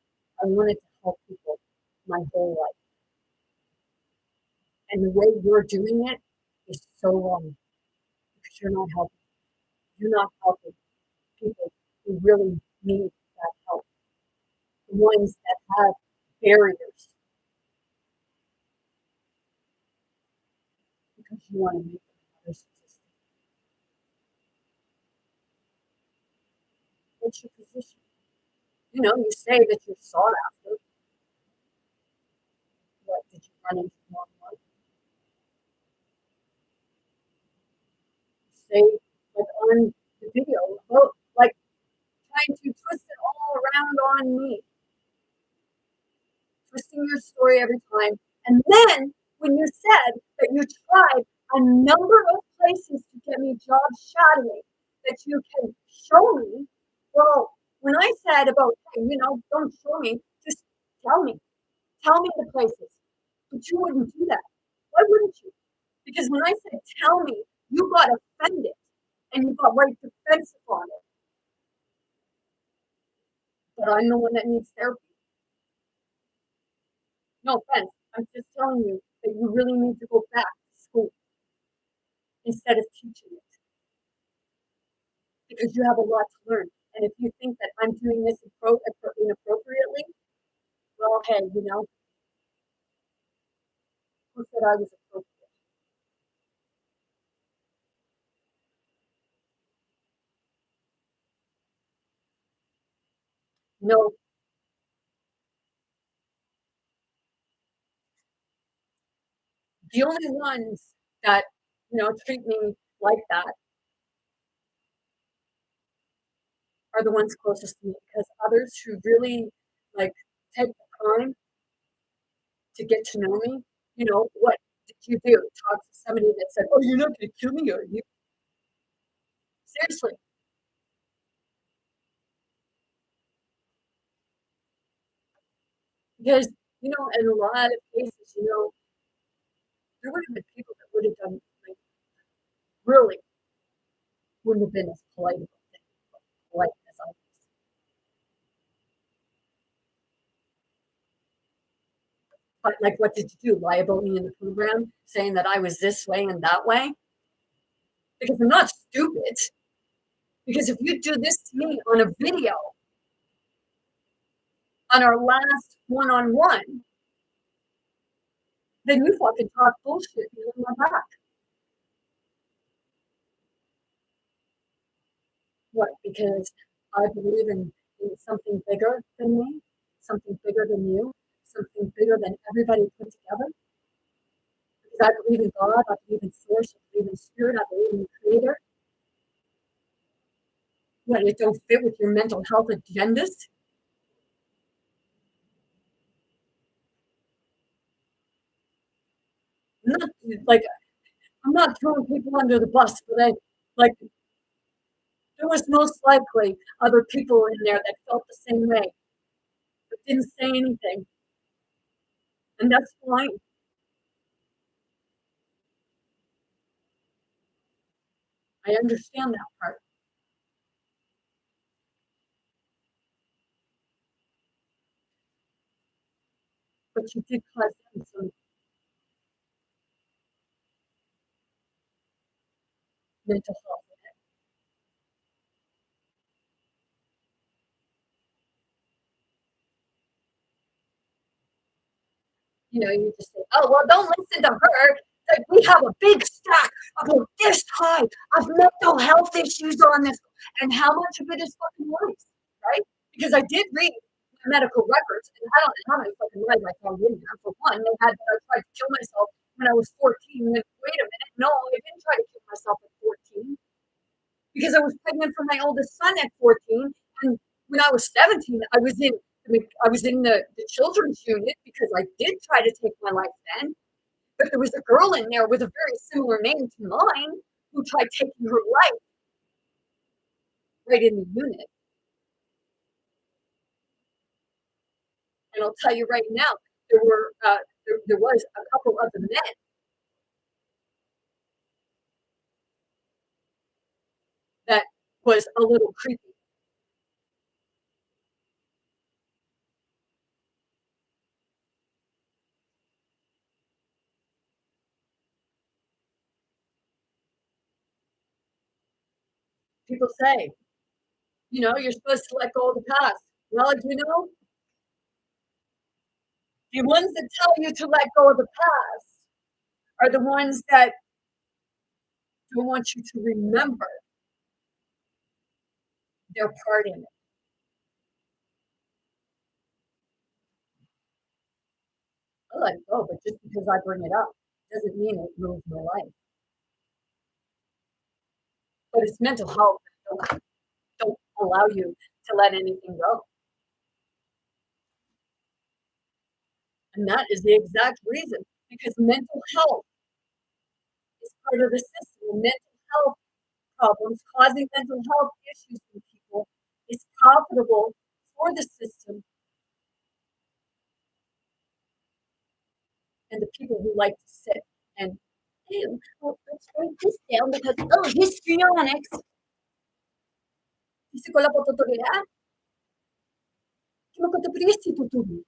I wanted to help people my whole life. And the way you're doing it is so wrong because you're not helping. You're not helping people who really need that help. The ones that have barriers because you want to make them another statistic. What's your position? You say that you're sought after. What did you run into wrong one? Say like on the video, like trying to twist it all around on me, twisting your story every time. And then when you said that you tried a number of places to get me job shadowing that you can show me, well, when I said about, hey, don't show me, just tell me. Tell me the places. But you wouldn't do that. Why wouldn't you? Because when I said tell me, you got offended and you got right defensive on it. But I'm the one that needs therapy. No offense. I'm just telling you that you really need to go back to school instead of teaching it because you have a lot to learn. And if you think that I'm doing this inappropriately, well, hey, who said I was appropriate? No, the only ones that, treat me like that are the ones closest to me because others who really like take the time to get to know me, what did you do? Talk to somebody that said, "Oh, you're not gonna kill me, are you?" Seriously, because in a lot of cases, there would have been people that would have done like really wouldn't have been as polite as I was. But like, what did you do? Lie about me in the program, saying that I was this way and that way? Because I'm not stupid. Because if you do this to me on a video, on our last one-on-one, then you fucking talk bullshit behind my back. What? Because I believe in something bigger than me, something bigger than you, something bigger than everybody put together. Because I believe in God, I believe in source, I believe in spirit, I believe in the creator. What, it don't fit with your mental health agendas? I'm not like I'm not throwing people under the bus, but like there was most likely other people in there that felt the same way, but didn't say anything. And that's fine. I understand that part. But you did cause them some mental health. You just say, "Oh, well, don't listen to her. Like, we have a big stack about this high of mental health issues on this." And how much of it is fucking lies, right? Because I did read my medical records, and I don't know how many fucking lies I found in there. For one, they had that I tried to kill myself when I was 14. Wait a minute. No, I didn't try to kill myself at 14 because I was pregnant for my oldest son at 14. And when I was 17, I was in the children's unit because I did try to take my life then. But there was a girl in there with a very similar name to mine who tried taking her life right in the unit. And I'll tell you right now, there was a couple of the men that was a little creepy. People say, you're supposed to let go of the past. Well, the ones that tell you to let go of the past are the ones that don't want you to remember their part in it. I let it go, but just because I bring it up doesn't mean it ruins my life. But it's mental health that don't allow you to let anything go. And that is the exact reason because mental health is part of the system. And mental health problems causing mental health issues in people is profitable for the system and the people who like to sit and, hey, well, let's write this down because, oh, histrionics. Dice con la potatoria, come con the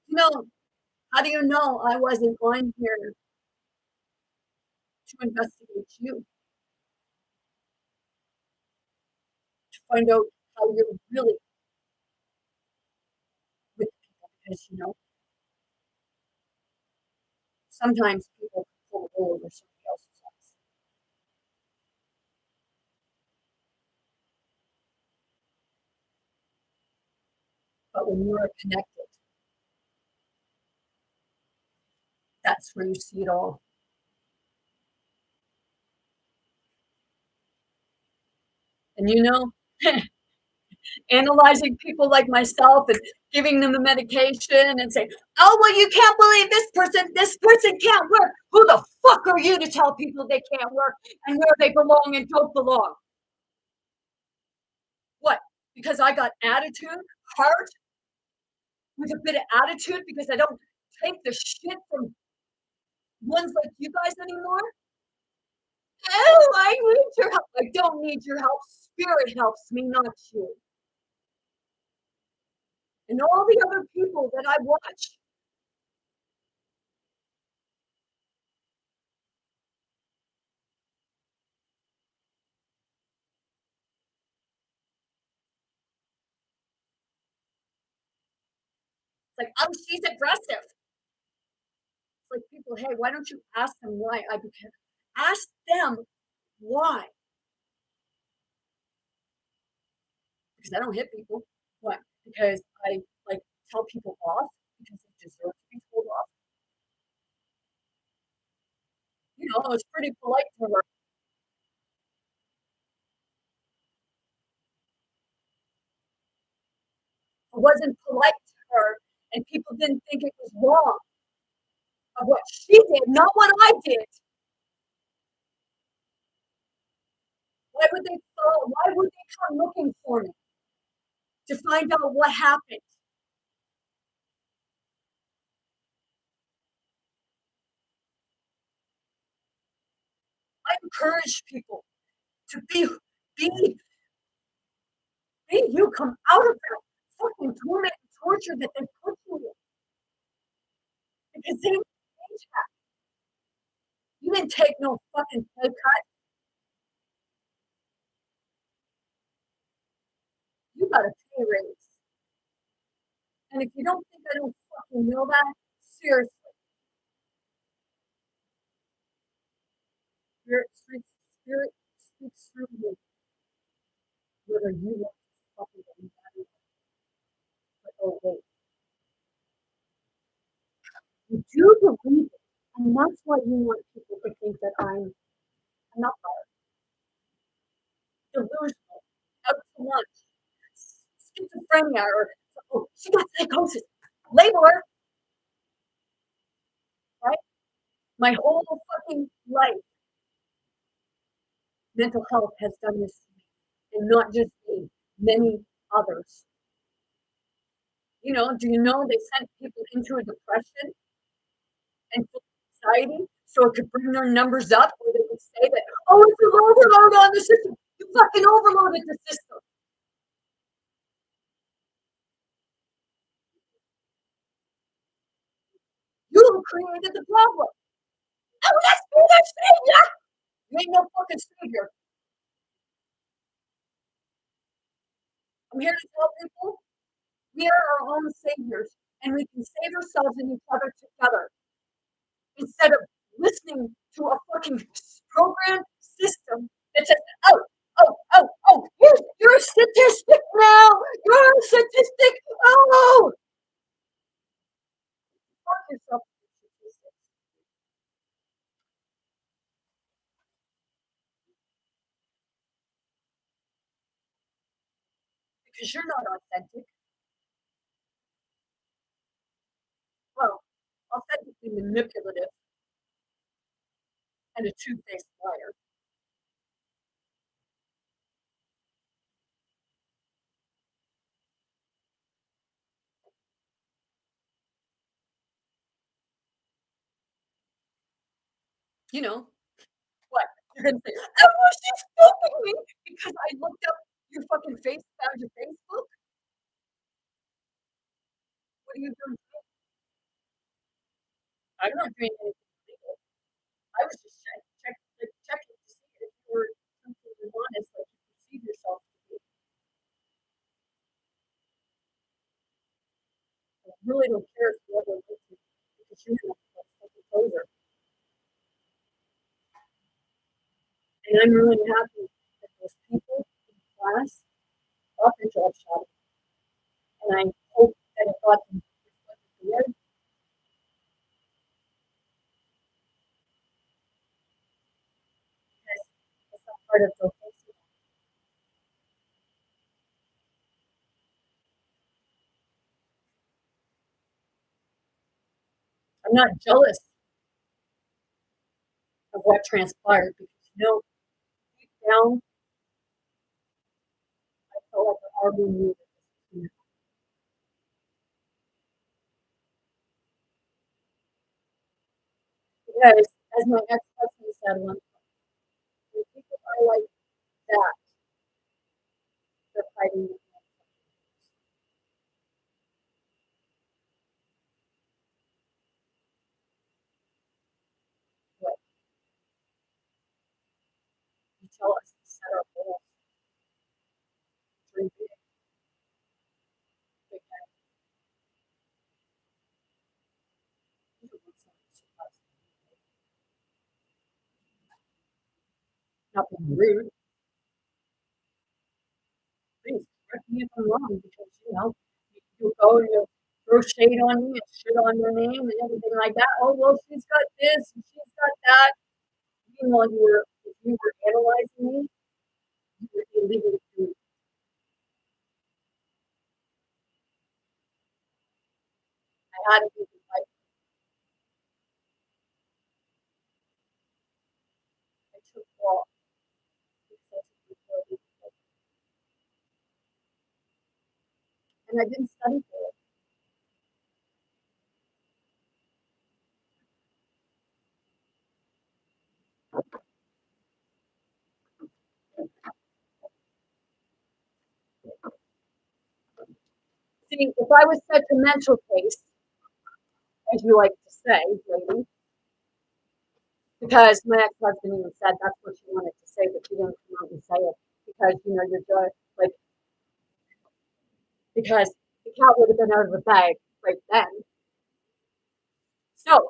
You know, how do you know I wasn't on here to investigate you to find out how you're really with people because sometimes people pull the wool over somebody else's eyes. But when you're connected, that's where you see it all. And analyzing people like myself and giving them the medication and saying, oh, well, you can't believe this person can't work. Who the fuck are you to tell people they can't work and where they belong and don't belong? What? Because I got attitude, heart, with a bit of attitude because I don't take the shit from ones like you guys anymore? Oh, I need your help. I don't need your help. Spirit helps me, not you. And all the other people that I watch. It's like, oh, she's aggressive. It's like people, hey, why don't you ask them why I became? Ask them why. Because I don't hit people. What? Because I like tell people off because they deserve to be told off. It's pretty polite to her. It wasn't polite to her, and people didn't think it was wrong of what she did, not what I did. Why would they come looking for me to find out what happened? I encourage people to be be you. Come out of that fucking torment and torture that they put you in. Because they didn't change that. You didn't take no fucking pay cut. You got a pay raise. And if you don't think I don't fucking know that, seriously, spirit, spirit speaks through you, whether you want to fucking get mad but oh wait, you do believe it. And that's why you want people to think that I'm not delusional, out to lunch, schizophrenia, or oh, she got psychosis. Label her, right? My whole fucking life, mental health has done this to me, and not just me, many others. Do you know they sent people into a depression and anxiety so it could bring their numbers up, or they would say that, oh, it's an overload on the system. You fucking overloaded the system. You created the problem. Oh, let's be their savior. You ain't no fucking savior. I'm here to tell people we are our own saviors and we can save ourselves and each other together instead of listening to a fucking program system that says, oh, oh, oh, oh, you're a statistic now. You're a statistic. Oh, fuck yourself. Because you're not authentic. Well, authentically manipulative and a two-faced liar. You know what? You're gonna say, "Oh, well, she's stalking me because I looked up your fucking face, found your Facebook." What are you doing? I'm not doing anything illegal. I was just checking. really don't care if you ever listen because you're not a composer. And I'm really happy that those people in class got the job shot. And I hope that it got them reflected because it's not part of the whole. I'm not jealous of what transpired because deep down I felt like I already knew that this was because as my ex-husband said once, when people are like that, they're fighting with me. What you tell us to set our goals, dream big, big head. You don't want someone to surprise you. Not being rude, please correct me if I'm wrong because you go and you throw shade on me and shit on your name and everything like that. Oh well, she's got this and she's got that. Meanwhile, if you were analyzing me, you were illegally doing. I had to be like I took off excessively and I didn't study for it. See, if I was such a mental case, as you like to say, lady, because my ex-husband even said that's what she wanted to say, but she didn't come out and say it because you're just like because the cat would have been out of the bag right then. So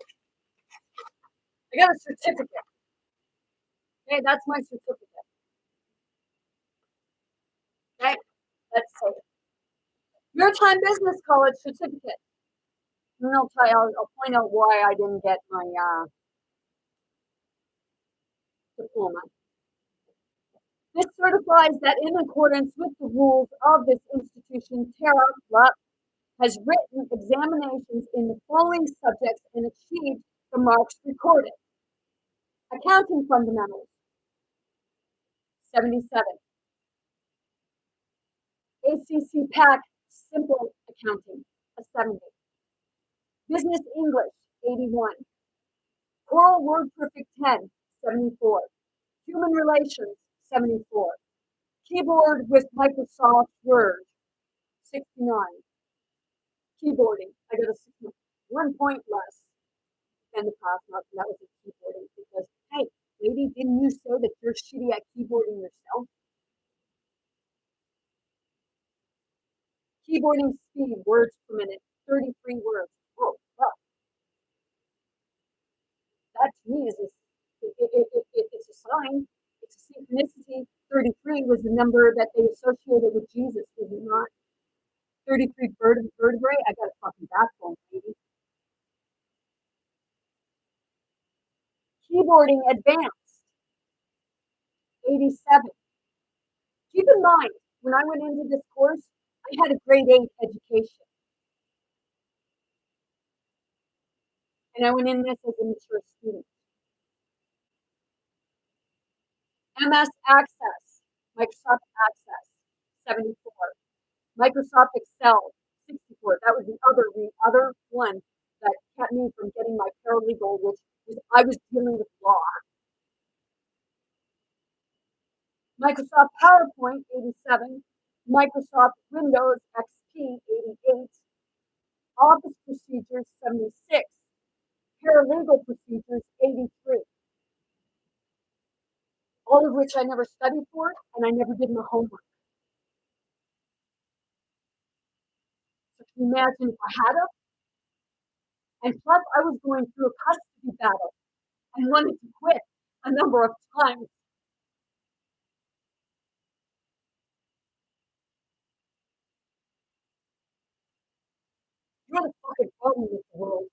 I got a certificate. Okay, that's my certificate. Okay, let's say Maritime Business College certificate. And I'll point out why I didn't get my diploma. This certifies that in accordance with the rules of this institution, Tara Luck has written examinations in the following subjects and achieved the marks recorded. Accounting fundamentals, 77. ACC PAC simple accounting, a 70. Business English, 81. Oral Word Perfect 10, 74. Human Relations, 74. Keyboard with Microsoft Word, 69. Keyboarding, I got a 69. 1 point less than the pass mark, and that was a keyboarding because, hey, lady, didn't you say that you're shitty at keyboarding yourself? Keyboarding speed, words per minute, 33 words. Oh, well, that to me is it's a sign. It's a synchronicity. 33 was the number that they associated with Jesus, was it not? 33 vertebrae. I got a fucking backbone, baby. Keyboarding advanced, 87. Keep in mind, when I went into this course, I had a grade 8 education. And I went in this as a mature student. MS Access, Microsoft Access, 74. Microsoft Excel, 64. That was the other one that kept me from getting my paralegal, which was I was dealing with law. Microsoft PowerPoint, 87. Microsoft Windows XP, 88. Office Procedures, 76. Paralegal Procedures, 83. All of which I never studied for, and I never did my homework. So can you imagine if I had And plus, I was going through a custody battle and wanted to quit a number of times. You're the fucking problem with the world,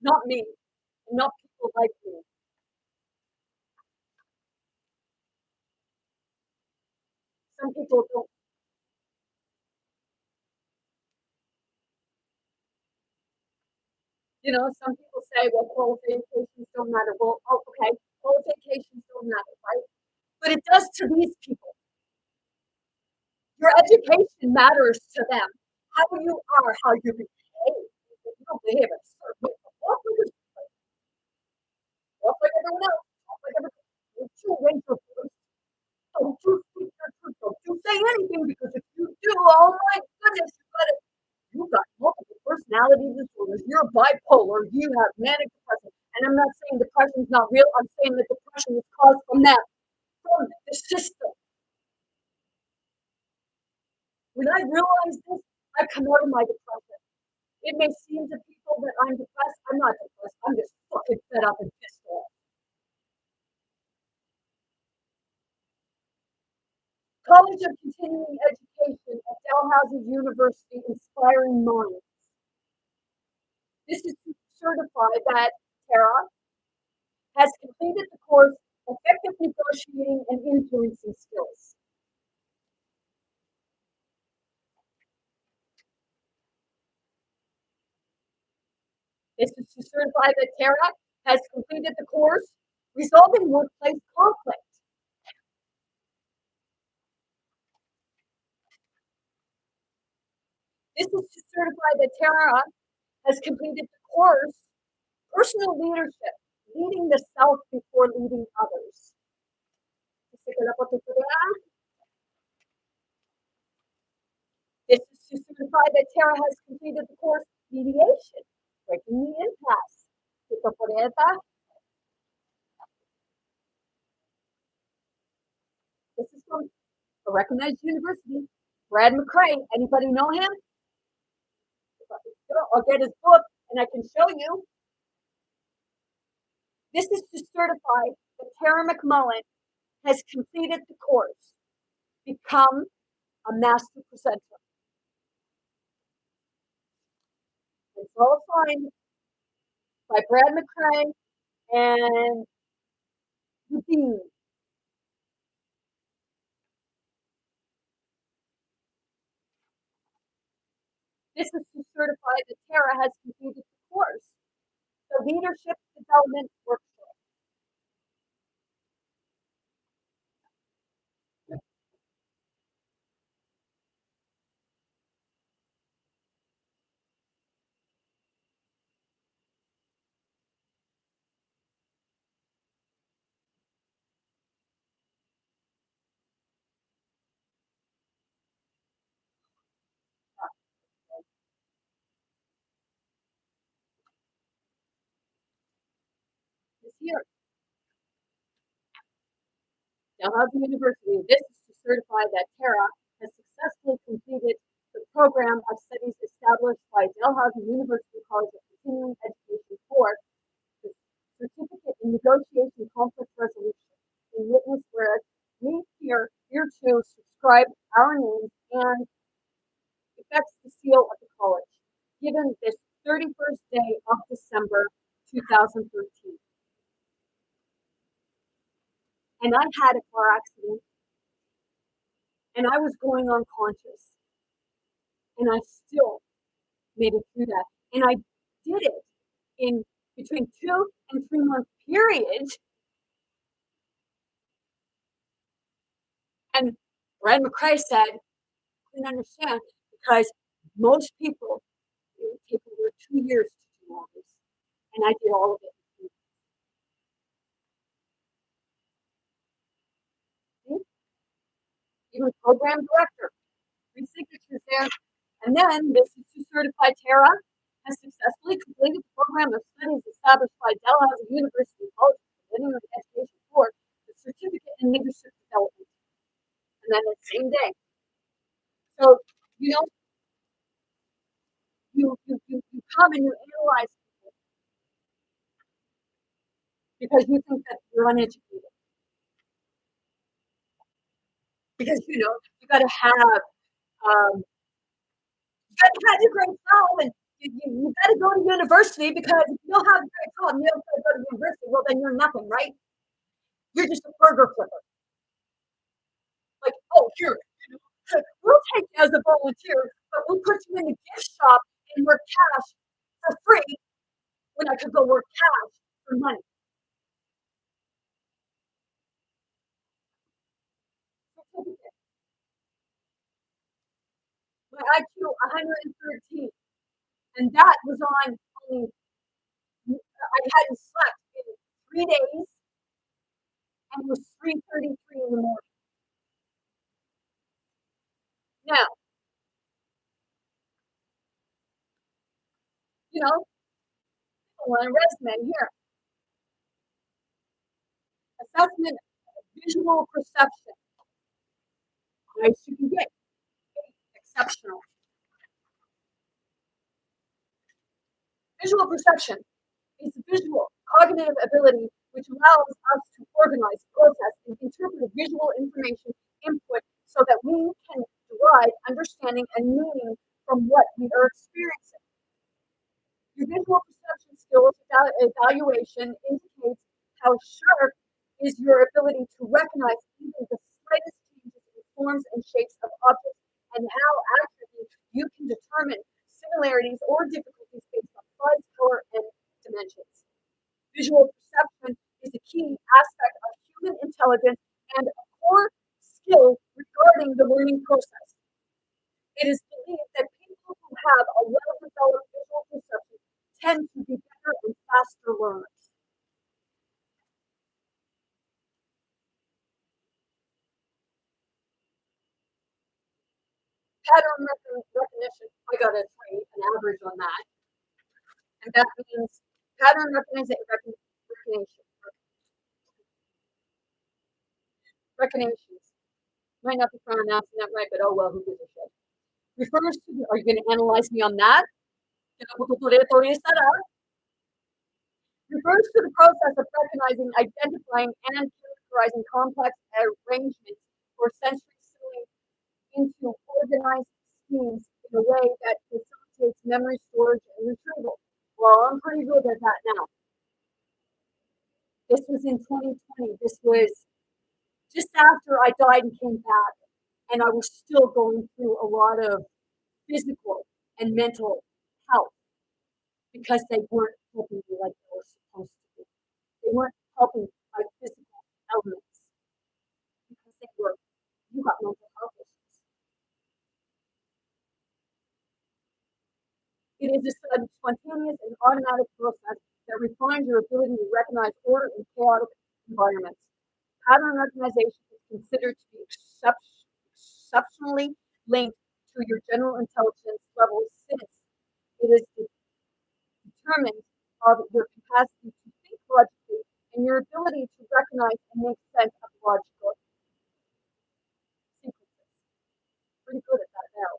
not me, and not people like me. Some people don't, some people say, well, qualifications don't matter. Well, oh, okay, qualifications don't matter, right? But it does to these people. Your education matters to them. How you are, how you behave. If you don't behave a certain way, walk like everyone else. Walk like everyone else. Don't you raise your voice. Don't you speak your truth. Don't you say anything because if you do, oh my goodness, you got multiple personality disorders. You're bipolar. You have manic depression. And I'm not saying depression is not real. I'm saying that depression is caused from them, from the system. When I realized this, I come out of my depression. It may seem to people that I'm depressed. I'm not depressed. I'm just fucking fed up and pissed off. College of Continuing Education at Dalhousie University Inspiring Minds. This is to certify that Tara has completed the course Effective Negotiating and Influencing Skills. This is to certify that Tara has completed the course Resolving Workplace Conflict. This is to certify that Tara has completed the course Personal Leadership, Leading the Self Before Leading Others. This is to certify that Tara has completed the course Mediation, Breaking the Impasse. This is from a recognized university, Brad McCrae. Anybody know him? I'll get his book and I can show you. This is to certify that Tara McMullen has completed the course, Become a Master Presenter. It's all signed by Brad McCrae and the dean. This is to certify that Tara has completed the course, the Leadership Development Workshop. This year, Dalhousie University. This is to certify that Tara has successfully completed the program of studies established by Dalhousie University College of Continuing Education for the Certificate in Negotiation Conflict Resolution. In witness whereas we here to subscribe our names and affects the seal of the college, given this 31st day of December 2013. And I had a car accident and I was going unconscious and I still made it through that. And I did it in between 2 and 3 month period. And Brad McCrae said, I couldn't understand because most people it would take over 2 years to do all this. And I did all of it. Even program director, 3 signatures there. And then this is to certify Tara has successfully completed the program of studies established by Dalhousie University College of Continuing Education for the Certificate in Leadership Development. And then the same day. So, you know, you come and you analyze because you think that you're uneducated. Because you got to have um, you got to have your great job, and you got to go to university because if you don't have a great job, you don't go to university. Well, then you're nothing, right? You're just a burger flipper. Like, oh, here, we'll take you as a volunteer, but we'll put you in the gift shop and work cash for free when I could go work cash for money. My IQ 113, and that was on only I hadn't slept in 3 days, and it was 3:33 in the morning. Now, you know, on a resume here, assessment of visual perception. I should get exceptional. Visual perception is a visual cognitive ability which allows us to organize, process, and interpret visual information input so that we can derive understanding and meaning from what we are experiencing. Your visual perception skills evaluation indicates how sharp is your ability to recognize even the slightest changes in forms and shapes of objects and how accurately you can determine similarities or difficulties based on size, color, and dimensions. Visual perception is a key aspect of human intelligence and a core skill regarding the learning process. It is believed that people who have a well-developed visual perception tend to be better and faster learners. Pattern recognition, I got a 3, an average on that. And that means pattern recognitions. Might not be pronouncing that right, but oh well, who gives a shit? Refers to, are you going to analyze me on that? Refers to the process of recognizing, identifying, and characterizing complex arrangements or sensory simile into organized schemes in a way that facilitates memory storage and retrieval. Well, I'm pretty good at that now. This was in 2020. This was just after I died and came back, and I was still going through a lot of physical and mental health because they weren't helping me like they were supposed to be. They weren't helping my physical elements because they were, you got mental health issues. It is a spontaneous and automatic process that refines your ability to recognize order in chaotic environments. Pattern recognition is considered to be exceptionally linked to your general intelligence level since it is determined of your capacity to think logically and your ability to recognize and make sense of logical sequences. Pretty good at that now.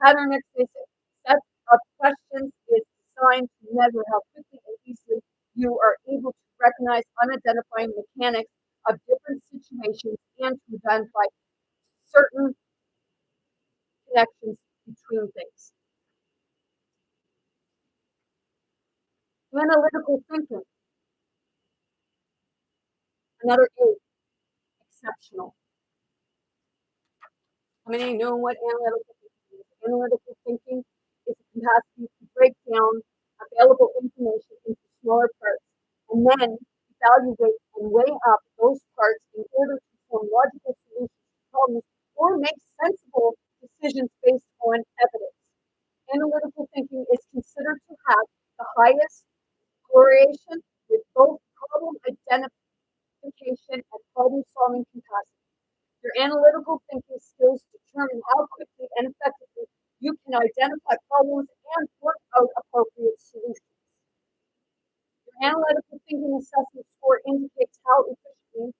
Pattern recognition set of questions is designed to measure how quickly and easily you are able to recognize unidentifying mechanics of different situations and to identify certain connections between things. Analytical thinking, another A, exceptional. How many know what analytical thinking is? Analytical thinking is the capacity to break down available information into smaller parts and then evaluate and weigh up those parts in order to form logical solutions to problems or make sensible decisions based on evidence. Analytical thinking is considered to have the highest correlation with both problem identification and problem solving capacity. Your analytical thinking skills determine how quickly and effectively you can identify problems and work out appropriate solutions. Your analytical thinking assessment score indicates how efficiently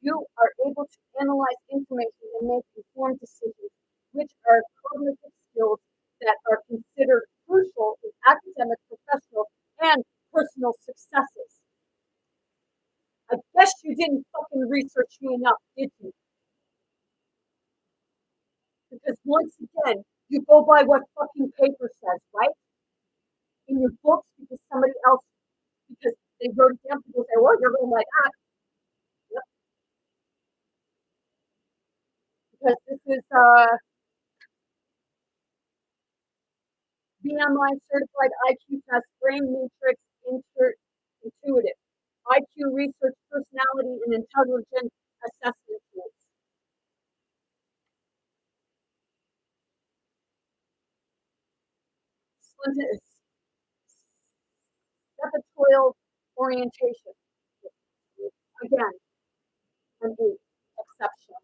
you are able to analyze information and make informed decisions, which are cognitive skills that are considered crucial in academic, professional, and personal successes. guess you didn't fucking research me enough, did you? Because once again, you go by what fucking paper says, right? In your books, because somebody else, because they wrote it down, people say, well, you're going like that. Yep. Because this is BMI certified IQ test, brain matrix intuitive, IQ research, personality, and intelligence assessment tools. Cephaloid orientation. Again, an 8, exceptional.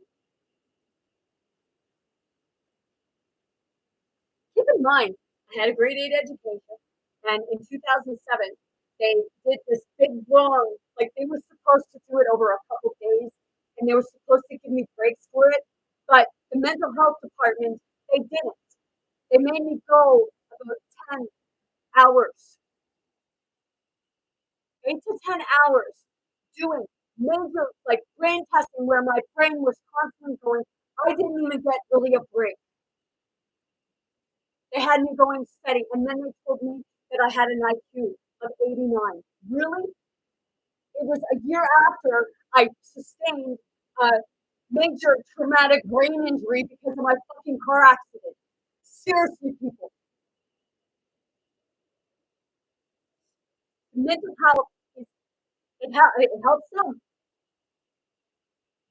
Keep in mind, I had a grade 8 education, and in 2007, they did this big wrong. Like they were supposed to do it over a couple days, and they were supposed to give me breaks for it. But the mental health department, they didn't. They made me go about 10 hours, 8 to 10 hours, doing major like brain testing where my brain was constantly going. I didn't even get really a break. They had me going steady, and then they told me that I had an IQ of 89. Really? It was a year after I sustained a major traumatic brain injury because of my fucking car accident. Seriously, people. Mental health is it helps them,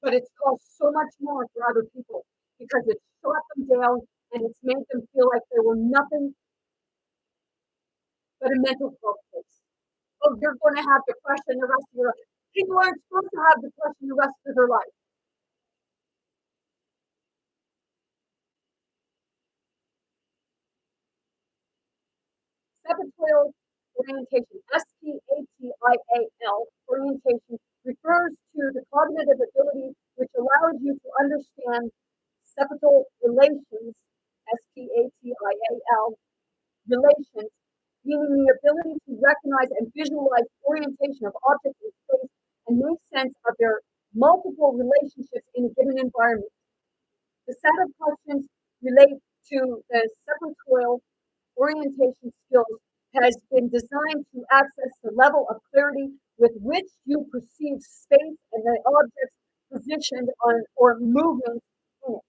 but it's caused so much more for other people because it's shut them down and it's made them feel like they were nothing but a mental health case. Oh, you're going to have depression the rest of your life. People aren't supposed to have depression the rest of their life. Sapatil orientation, SPATIAL orientation, refers to the cognitive ability which allows you to understand septal relations, SPATIAL relations, meaning the ability to recognize and visualize orientation of objects in space and make sense of their multiple relationships in a given environment. The set of questions relate to the separatorial orientation skills has been designed to access the level of clarity with which you perceive space and the objects positioned on or moving in it.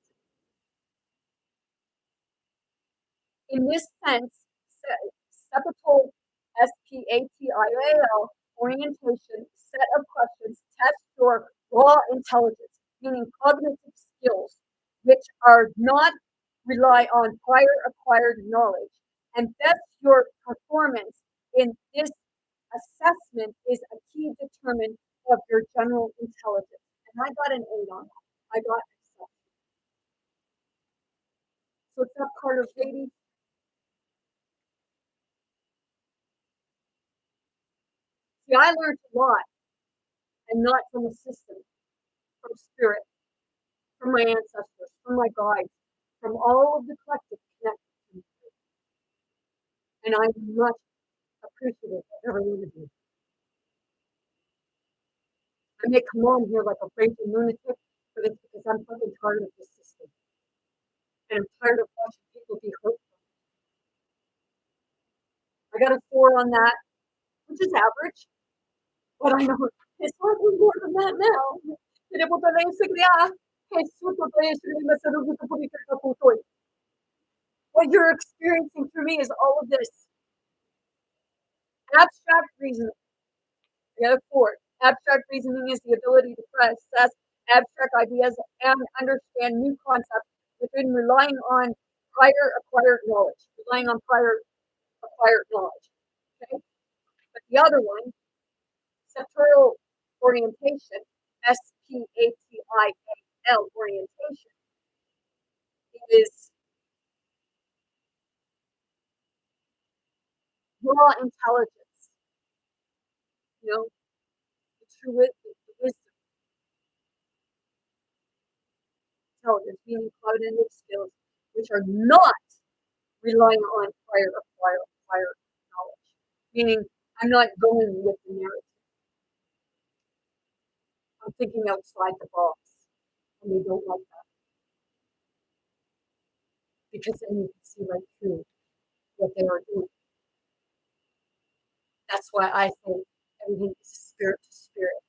In this sense, separatorial SPATIAL orientation set of questions test your raw intelligence, meaning cognitive skills, which are not rely on prior acquired knowledge. And that's your performance in this assessment is a key determinant of your general intelligence. And I got an 8 on that. I got exceptional. So it's not part of Katie. See, I learned a lot and not from a system, from spirit, from my ancestors, from my guides, from all of the collective connections. And I'm much appreciative of every one of you. I may come on here like a crazy lunatic, but it's because I'm fucking tired of this system. And I'm tired of watching people be hurt. I got a 4 on that, which is average, but I know it's slightly more than that now. What you're experiencing through me is all of this abstract reasoning. I got a 4. Abstract reasoning is the ability to process abstract ideas and understand new concepts within relying on prior acquired knowledge. Relying on prior acquired knowledge. Okay? But the other one, sectorial orientation, SPATIAL orientation, is raw intelligence. You know, the true wisdom, intelligence, meaning cognitive skills, which are not relying on prior knowledge. Meaning, I'm not going with the narrative. thinking outside the box, and they don't like that because then you can see right through what they are doing. That's why I think everything is spirit to spirit.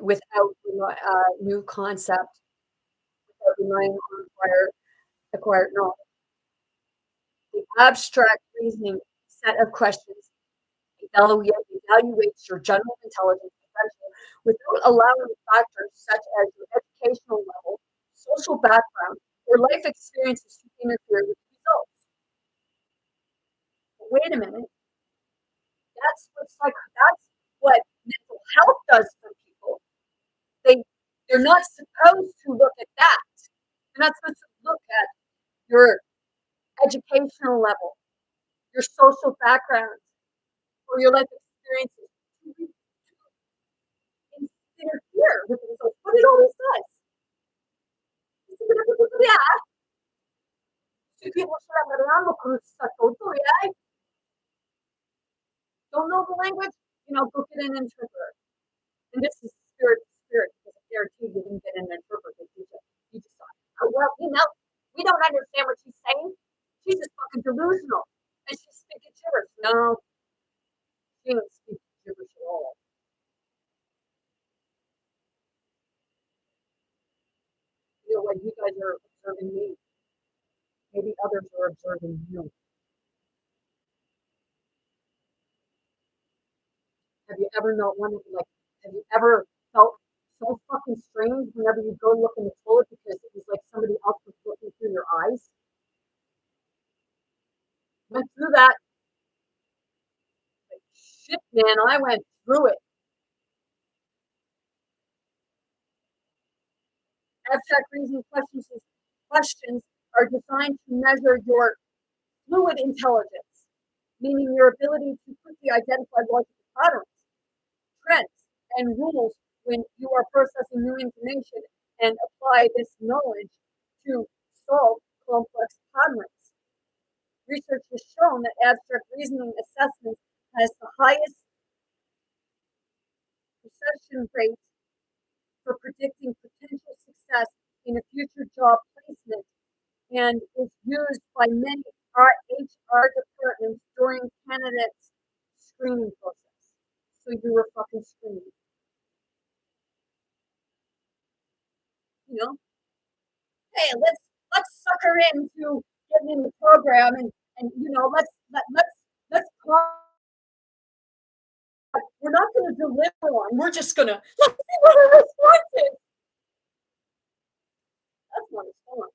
Without new concept, without relying on acquired knowledge. The abstract reasoning set of questions evaluates your general intelligence potential without allowing factors such as your educational level, social background, or life experiences to interfere with results. But wait a minute, that's what mental health does for people. They they're not supposed to look at that. They're not supposed to look at your educational level, your social background, or your life experiences to interfere with the results. But it always does. Yeah. Don't know the language? Go get an interpreter. And this is spirit to spirit because I guarantee you didn't get an interpreter. You just thought, oh, well, we don't understand what she's saying. She's just fucking delusional. And she's speaking gibberish. No, she ain't speaking gibberish at all. Like you guys are observing me. Maybe others are observing you. Have you ever not wanted have you ever felt so fucking strange whenever you go look in the toilet because it was like somebody else was looking through your eyes? Went through that. Like, shit, man, I went through it. Abstract reasoning questions are designed to measure your fluid intelligence, meaning your ability to quickly identify logical patterns, trends, and rules when you are processing new information and apply this knowledge to solve complex patterns. Research has shown that abstract reasoning assessment has the highest succession rate for predicting potential success in a future job placement and is used by many HR departments during candidates' screening process. So you were fucking screened. Hey, let's suck her into getting in the program and let's we're not going to deliver one. We're just going to let's see what her response is. That's not a response.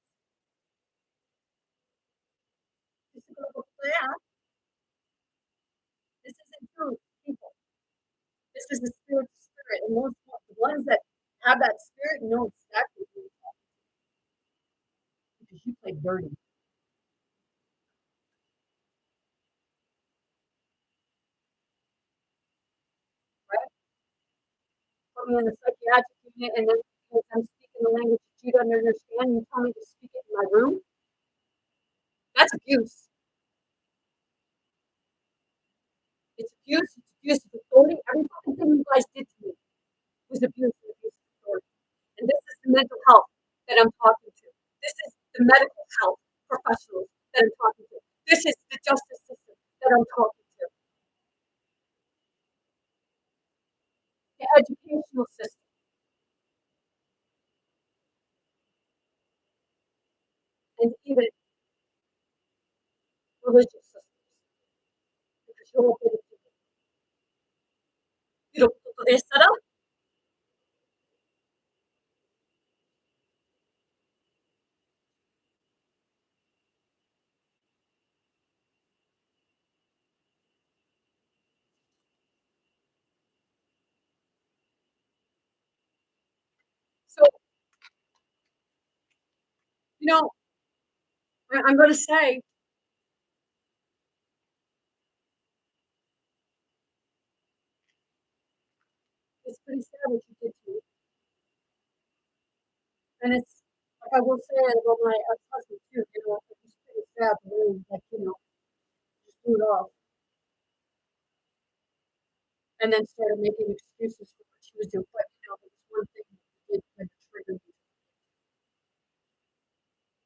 This isn't true, people. This is the spirit to spirit. And most the ones that have that spirit know exactly who you're talking to because you play dirty. Right? Put me in a psychiatric unit and then because I'm speaking the language that you don't understand, you tell me to speak it in my room. That's abuse. It's abuse. It's abuse of authority. Every fucking thing you guys did to me was abuse and abuse of authority. And this is the mental health that I'm talking to. This is the medical health professionals that I'm talking to. This is the justice system that I'm talking to. The educational system. And even religious systems. Because you're all good people. You don't put this set up. So, you know, I'm going to say it's pretty sad what you did to me. And it's like I will say it about my ex-husband too. It's pretty sad, really, like food off and then started making excuses for what she was doing. But you know, there was one thing that did kind of trigger me.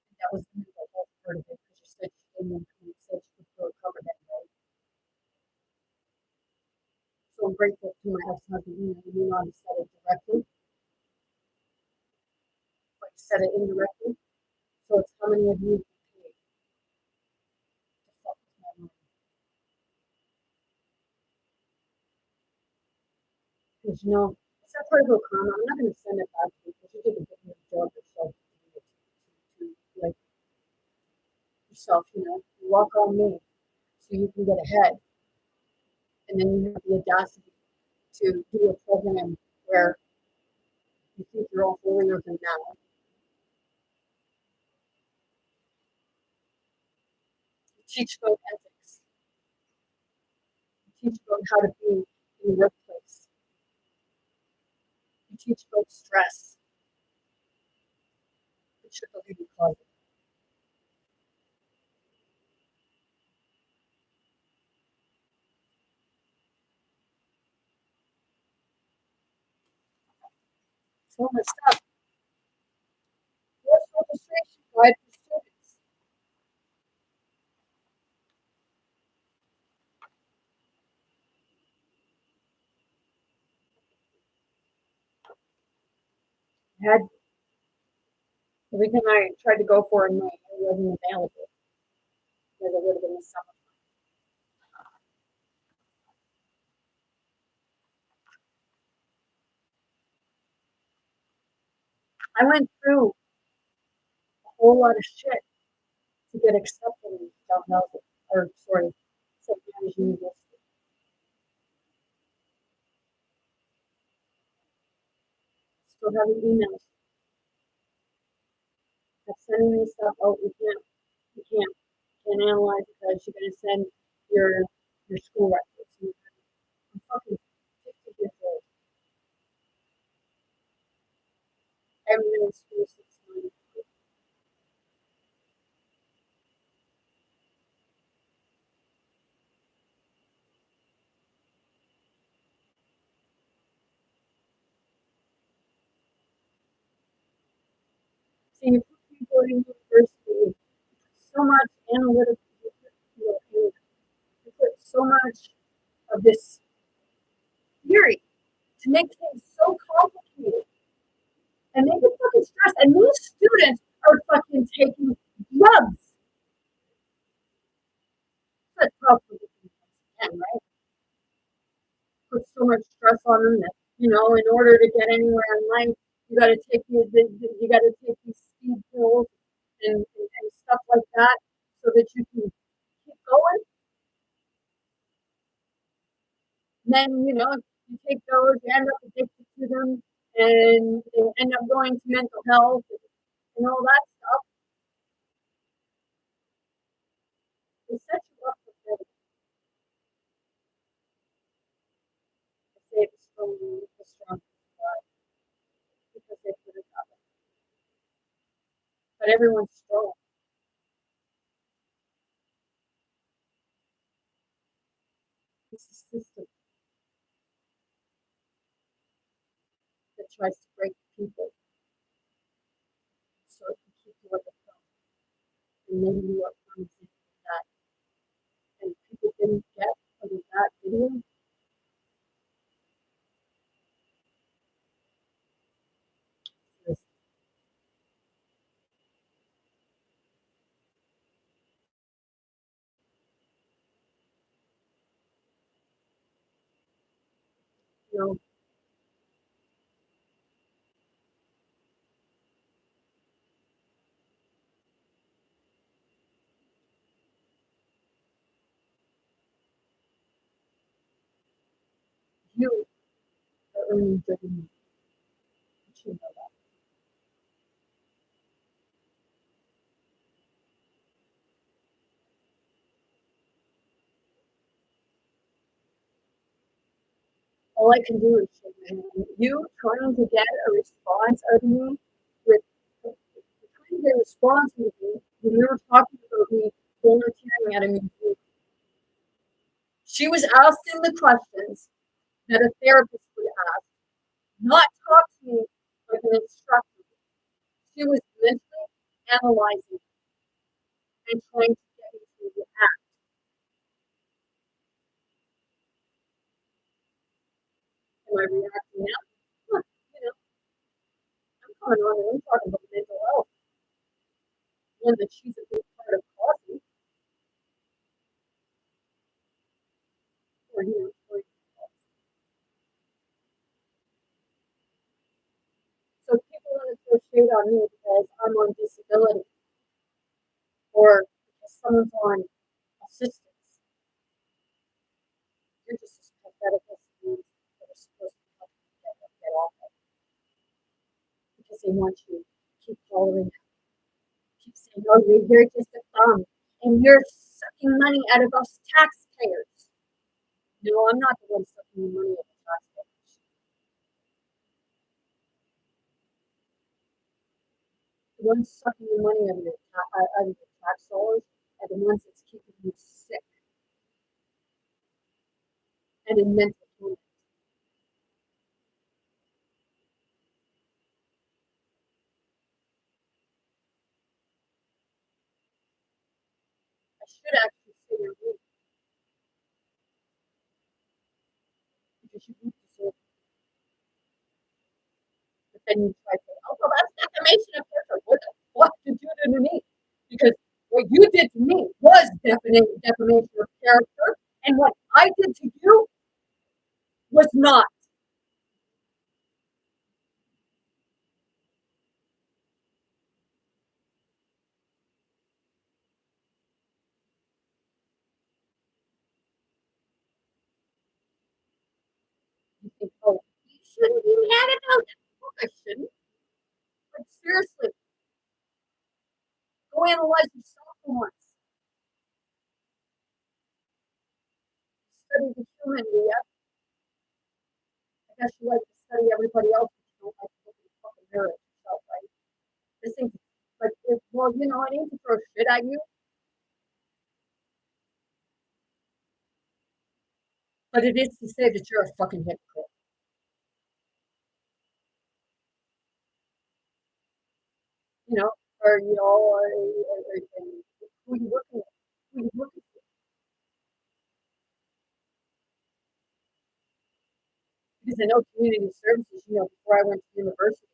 And that was the mental health part of it because she said she didn't want to said she could feel recovered that day. So I'm grateful to my ex-husband, you know, he said it directly, but he said it indirectly. So it's how many of you can pay to fuck with my money? Because you know, it's that part of karma. I'm not going to send it back to you because you did a good enough job yourself to like yourself. You know, you walk on me so you can get ahead, and then you have the audacity to do a program where you think you're all holier than thou. You teach about ethics. You teach about how to be in the workplace. You teach about stress. It should believe you cause it. So much stuff. What's registration guide for students? I had everything I tried to go for in May, it wasn't available because it would have been the summer. I went through a whole lot of shit to get accepted in Dalhousie, or sorry, St. Mary's University. Still having emails that's sending me stuff. Oh, you can't analyze because you're gonna send your your school records. I'm fucking 50 years old. I haven't been in school since 93. So you put people in university, so much analytical, you put so much of this theory to make things so complicated and make it fucking stress. And these students are fucking taking drugs. That's probably again, right? Put so much stress on them that in order to get anywhere in life, you got to take you got to take these speed pills and stuff like that so that you can keep going. And then you take those, you end up addicted to them, and you end up going to mental health and all that stuff. They set you up for failure. They say it's from the strong because they put it up. But everyone's strong. It's a system that tries to break people so it can keep you at the top. And maybe you are promising that. And people didn't get out of that video is, you know, you are earning good money. You should know that. All I can do is shake my hand. You trying to get a response out of me with trying to get a response out of me when you were talking about me volunteering at a museum. She was asking the questions that a therapist would ask, not talk to me like an instructor. She was mentally analyzing and trying to get me to react. Am I reacting now? Huh, I'm coming on and I'm talking about mental health, one that she's a big part of causing, or or so people want to throw shade on me because I'm on disability or because someone's on assistance. You're just as pathetic as the ones that are supposed to help you get off it because they want you to keep following, keep saying, oh, you're just a thumb and you're sucking money out of us taxpayers. No, I'm not the one sucking the money out of the taxpayers. The ones sucking the money out of your tax dollars are the ones that's keeping you sick and in mental illness. I should actually say your name because you do deserve it. But then you try to say, oh, well, that's defamation of character. What the fuck did you do to me? Because what you did to me was defamation of character, and what I did to you was not. You think, oh, you shouldn't be mad about it. Well, I shouldn't. But seriously, go analyze yourself for once. Study the human, Leah. I guess you like to study everybody else, but you don't like to look in the fucking mirror at yourself, right? This thing, like, well, I need to throw shit at you, but it is to say that you're a fucking hypocrite. You know, or who you working with, who you working with. Because I know community services, before I went to university,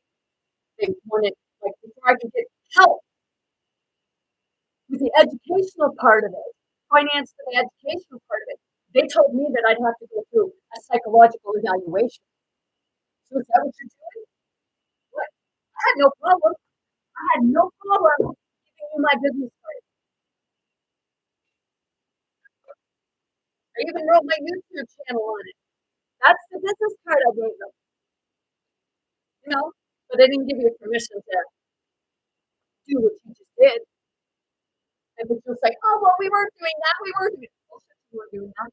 they wanted, like, before I could get help with the educational part of it, finance for the educational part of it, they told me that I'd have to go through a psychological evaluation. So is that what you're doing? What? I had no problem. I had no problem giving you my business card. I even wrote my YouTube channel on it. That's the business card I gave them, but they didn't give you permission to do what you just did. And it's just like, oh, well, we weren't doing that. We weren't doing bullshit. We weren't doing that.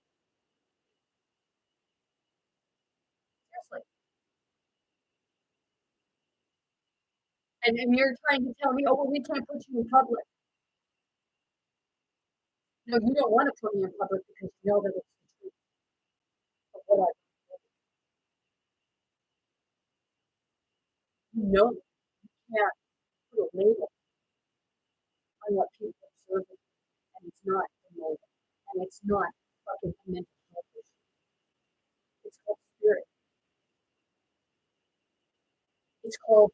Seriously. And you're trying to tell me, oh, well, we can't put you in public. No, you don't want to put me in public because you know that it's the truth of what I know. You can't put a label on what people observe, and it's not a label, and it's not fucking a mental health issue. It's called spirit. It's called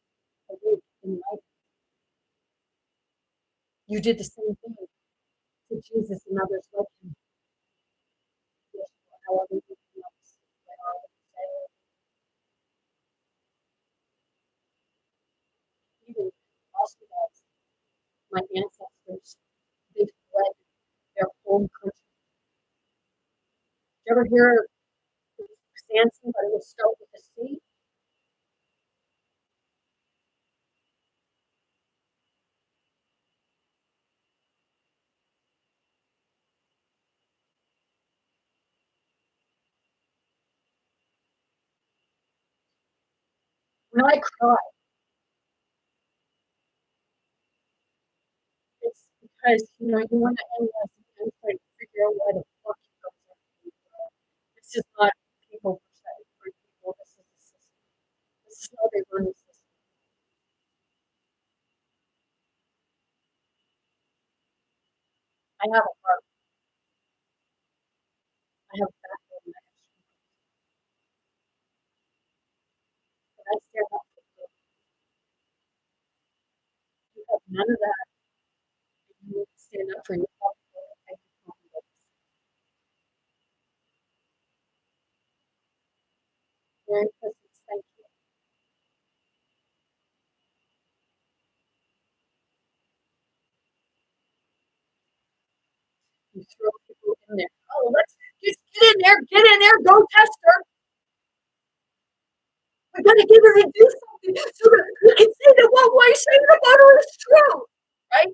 awake in life. You did the same thing to Jesus and others like him. However you can say even ostracized my ancestors. They fled their home country. Did you ever hear of Samson, but it was start with a C? When I cry, it's because you want to analyze and try to figure out why the fuck you got there. I have a backbone and I have strength. But I stand up for you. You have none of that. And you stand up for yourself. I do confidence. Very presence. Thank you. You throw people in there. Oh, let's just get in there, go test her. We gotta get her to do something so that we can say that what we're saying about her is true, right?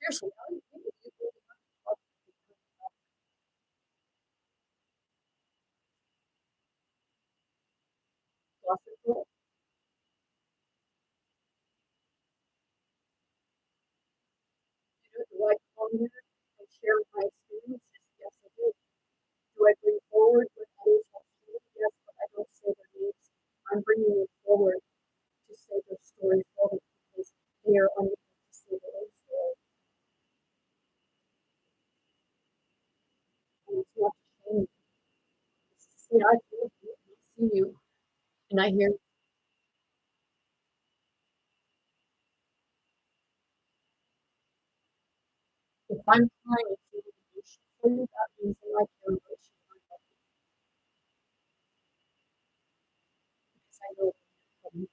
Seriously, how many people do you really have to talk to? Gossip girl? Do I come here and share my experiences? Yes, I do. Do I bring forward what others have seen? Yes, but I don't say their names. I'm bringing it forward to say their story forward because they are unable to say their own story. And it's not to shame you. It's to say, I feel you, and I see you, and I hear you. If I'm trying to feel emotion for you, that means that I care about you because I know that you're from me.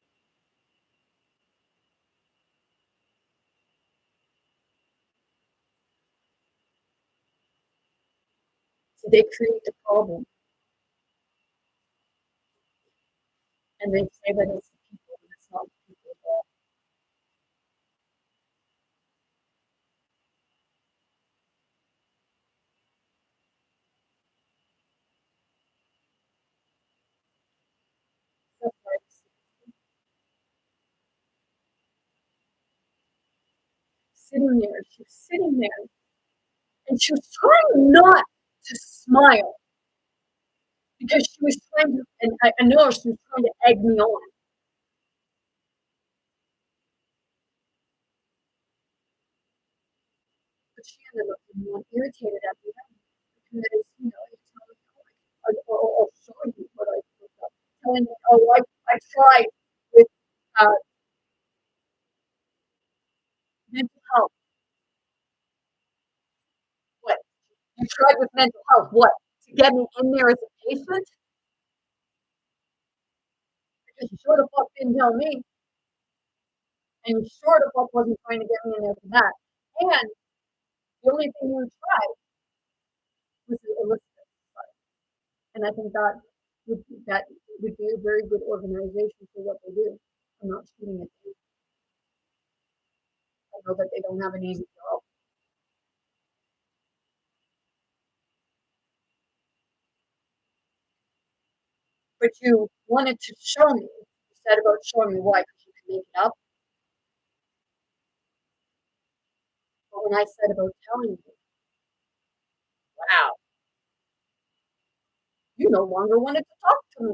So they create the problem and they say that it's the people and it's not the people at all. That's why I was sitting there, she was sitting there and she was trying not to smile because she was trying to, and I know she was trying to egg me on, but she ended up being more irritated at me because, you know, you tell me, oh, I'll show you what I looked up. Telling me, oh, I tried with uh, mental health. What? You tried with mental health. What? To get me in there as a patient? Because you sure the fuck didn't tell me. And you sure the fuck wasn't trying to get me in there for that. And the only thing you tried was to elicit it. And I think that would be a very good organization for what they do. I'm not shooting at them. I know that they don't have an easy job. But you wanted to show me. You said about showing me why, because you can make it up. But when I said about telling you, wow, you no longer wanted to talk to me.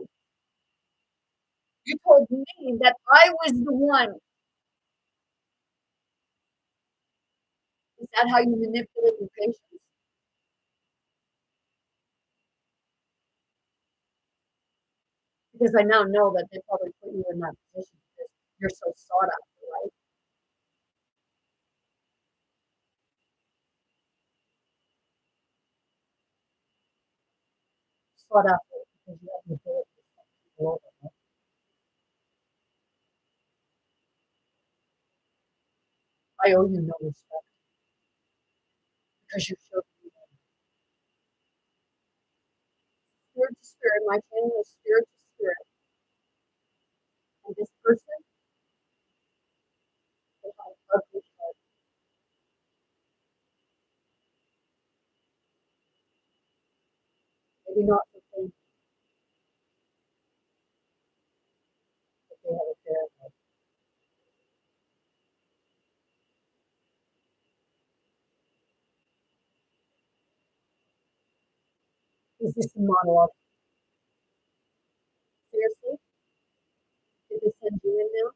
You told me that I was the one. Is that how you manipulate your patients? Because I now know that they probably put you in that position because you're so sought after, right? Sought after because you have the ability to fuck people over, right? I owe you no respect because you showed me that. Spirit to spirit, my channel is spirit to spirit. And this person, they have ugly heart. Maybe not the thing, but they have a fair heart. Is this a monologue? Seriously? Did they send you in now?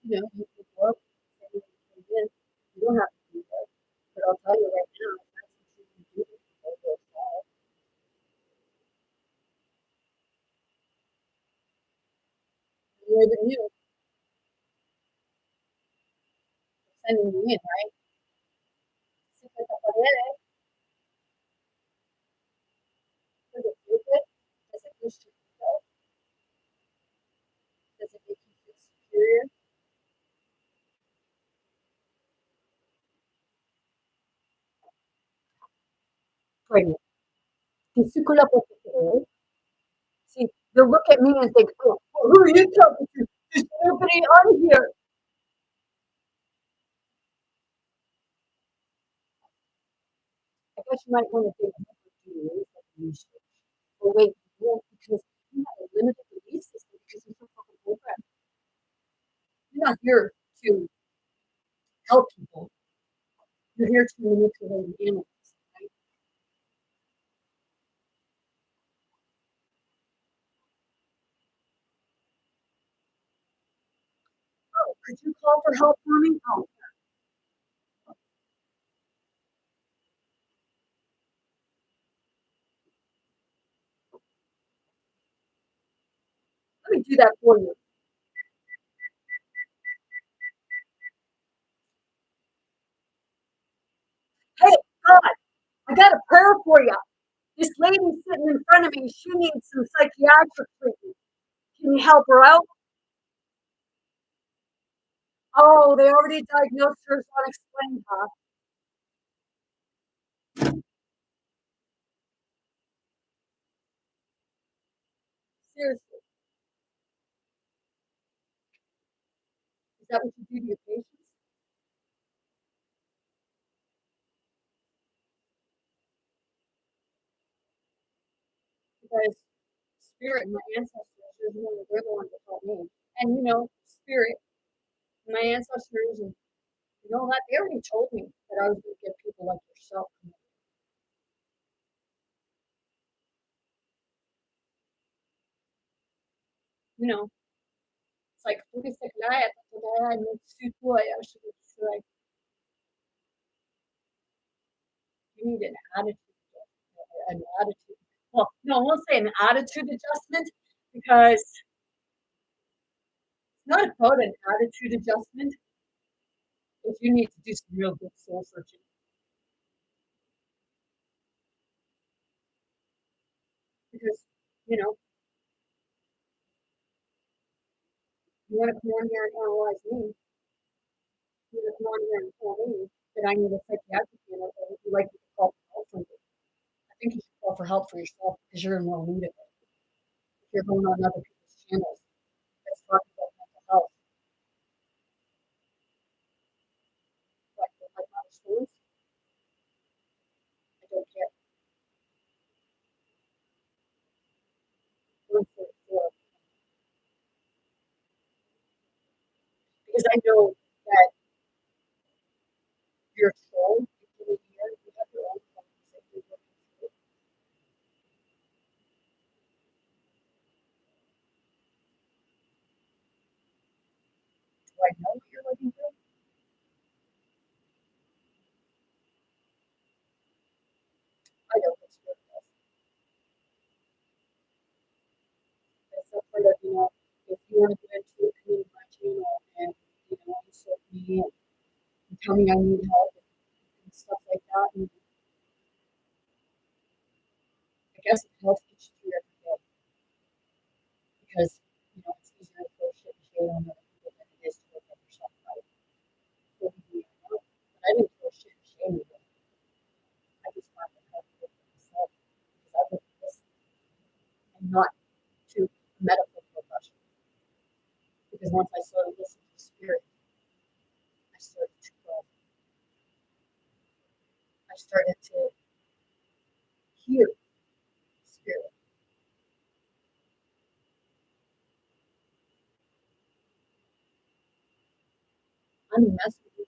You know, you can go up and say you can in. You don't have to do that. But I'll tell you right now, if that's what you can do, go try it. More than you sending you in, right? Secret of Paredes, does it feel good? Does it boost your ego? Does it make you feel superior? Pregnant. Testicular potato. See, they'll look at me and think, oh, well, who are you talking to? There's nobody on here. I guess you might want to think research. But wait, you won't because you have a limited belief system because you're so fucking programmed. You're not here to help people. You're here to manipulate animals. Right? Oh, could you call for help for me? Oh, let me do that for you. Hey, God, I got a prayer for you. This lady sitting in front of me, she needs some psychiatric treatment. Can you help her out? Oh, they already diagnosed her as unexplained, huh? Seriously, is that what you do to your patients? Because spirit and my ancestors are they're the ones that helped me. And spirit, my ancestors, and that they already told me that I was going to get people like yourself. It's like, you need an attitude. Well, no, I won't say an attitude adjustment because it's not about an attitude adjustment. If you need to do some real good soul searching, because you know you want to come on here and analyze me. You want to come on here and tell me that I need a psychiatric unit, or would you like me to call for help from you? I think you should call for help for yourself because you're in more need of it. If you're going on other people's channels that's talking about mental health, like my schools, I don't care. 144, because I know that you're trolled. You have your own problems that you're working through. Do I know what you're working through? I know what's good. That's a part of, if you want to get into my channel and, insult me and tell me I need help and stuff like that. And I guess it helps get you through every day because, it's easier to throw shit and shade on other people than it is to look at yourself right. Believe me, I know. But I didn't throw shit and shame on them. I just found it helpful for myself because I would listen and not to a medical professional. Because once I started listening to spirit, I started to grow. I started to hear spirit. I'm a messenger.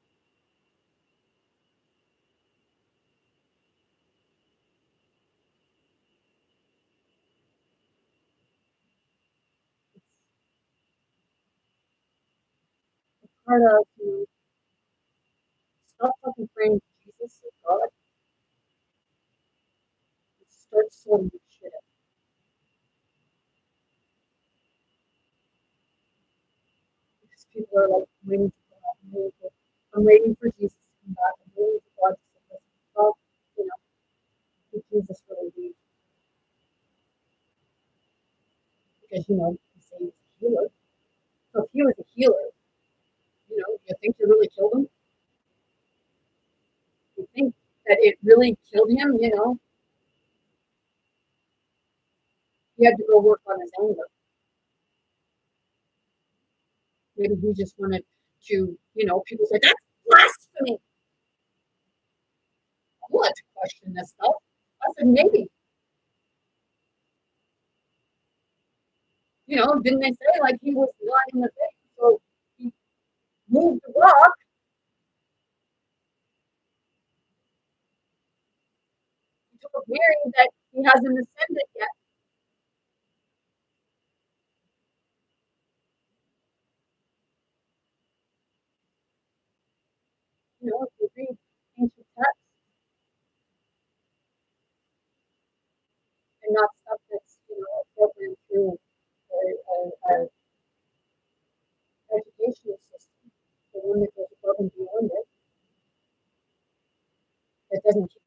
part of, stop fucking praying to Jesus or God and start sorting your shit out. Because people are like, waiting for God, I'm waiting for Jesus to come back, I'm waiting for God to say this. Well, you know, did Jesus really leave? Because, he say he's a healer. So if he was a healer, you think you really killed him? You think that it really killed him? He had to go work on his anger. Maybe he just wanted to, people say, that's blasphemy. I want to question this stuff. I said, maybe. Didn't they say, like, he was not in the thing? So he moved the rock. He told Mary that he hasn't ascended yet. If you read ancient texts and not stuff that's, programmed through our educational system, the one that goes above and beyond it, that doesn't keep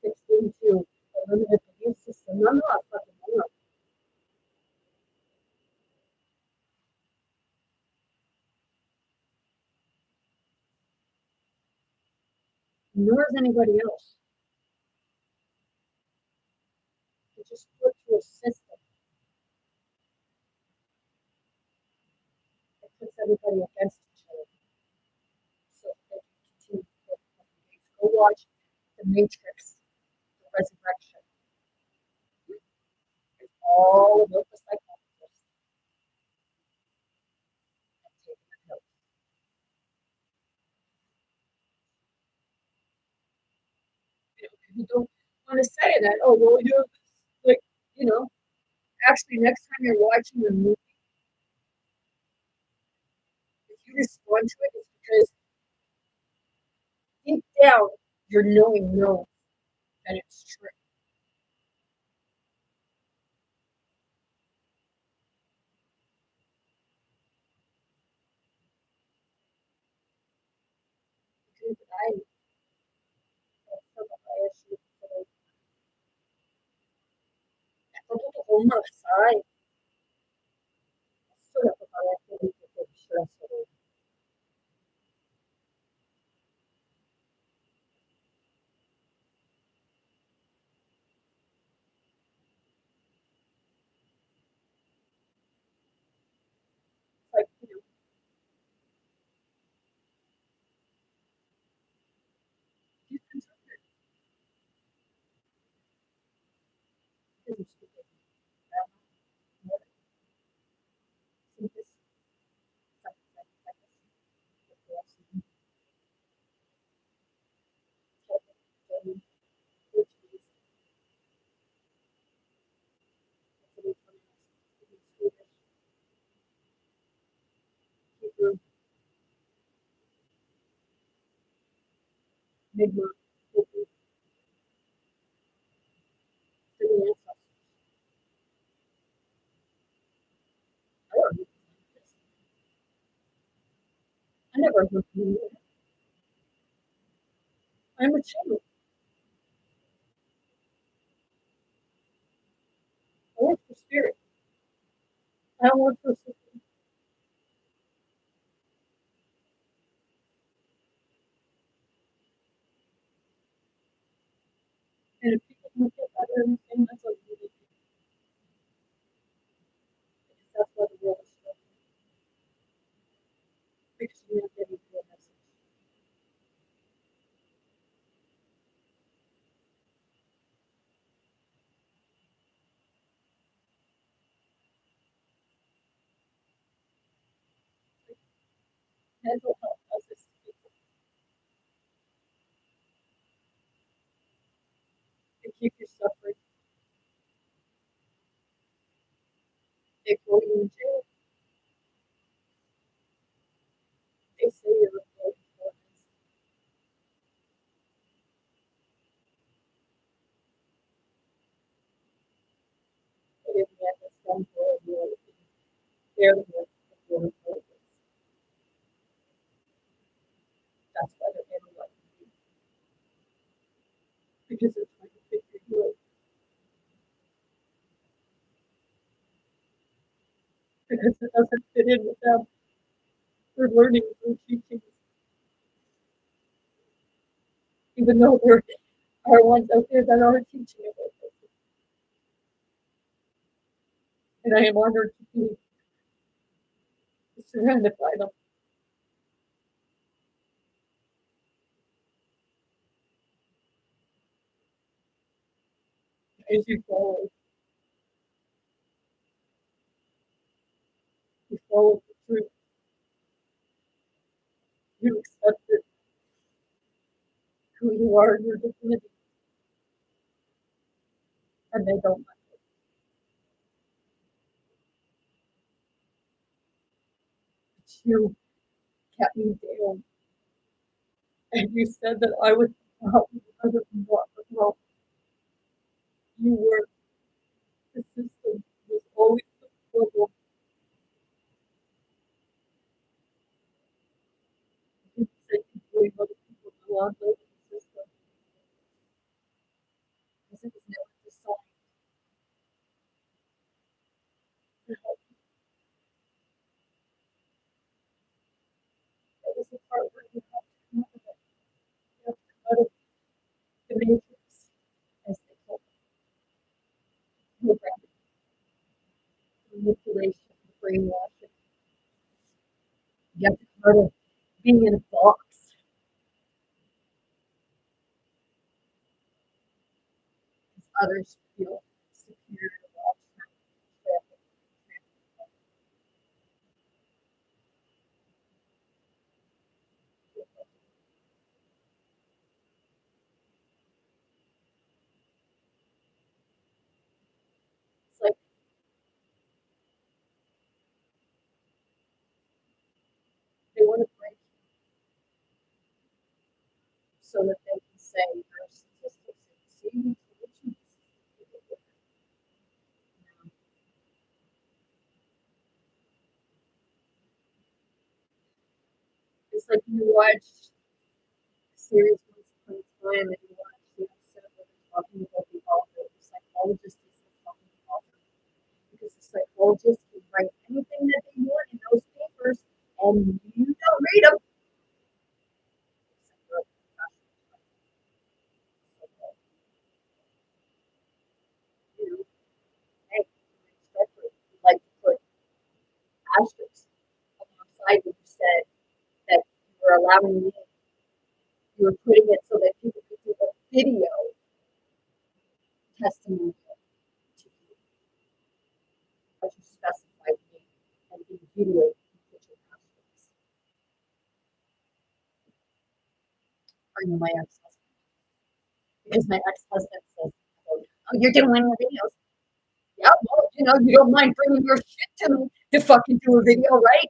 fixed into a limited belief system. I'm not fucking moron. Nor is anybody else. You just put through a system that puts everybody against each other. So they can continue to play fucking games. Go watch The Matrix, The Resurrection. It's all about the psychologist and taking the notes. People don't want to say that, oh, well, like, you know, actually, next time you're watching the movie, if you respond to it, it's because deep down, your knowing knows that it's true. Because I sai, solo preparare il stress. Like, you can Midnight, I never heard from you. I'm a channel. I work for spirit. I don't work for system. And if people can get better and that's what you do. Because that's why the world is struggling. Because you're not getting to a message. Mental health causes people to keep you suffering. They throw you in jail. They they say you're a low intelligence. But in the end, it's some sort of reality. They're the ones with low intelligence. That's why they're analyzing you. Because they're trying to figure you out. Because it doesn't fit in with them. They're learning through teachings. Even though there are ones out there that are teaching about this. And I am honored to be surrounded by them. As you follow the truth, you accept it, who you are in your divinity, and they don't let it. But you kept me down, and you said that I was help you other than what well, you were the system was always the problem. You said you believe other people go on living the system because it was never designed to help. That was the part where you have to come out of it. You have to come out of the matrix, as they call it, programming, manipulation, brainwashing. You have to come out of being in a box. Others feel superior to us. It's like they want to break you so that they can say your statistics and see you told you it's like you watch series once upon a time and you watch the episode where they're talking about the author. The psychologist is the fucking author. Because the psychologist can write anything that they want in those papers and you don't read them. You know, hey, like to put asterisks alongside what you said that you were allowing me, you were putting it so that people could do a video testimonial to you as you specified me and in video you put your asterisks. Are you my ex-husband? Because my ex-husband says, oh, you're doing one of the videos. Yeah, well, you don't mind bringing your shit to me to fucking do a video, right?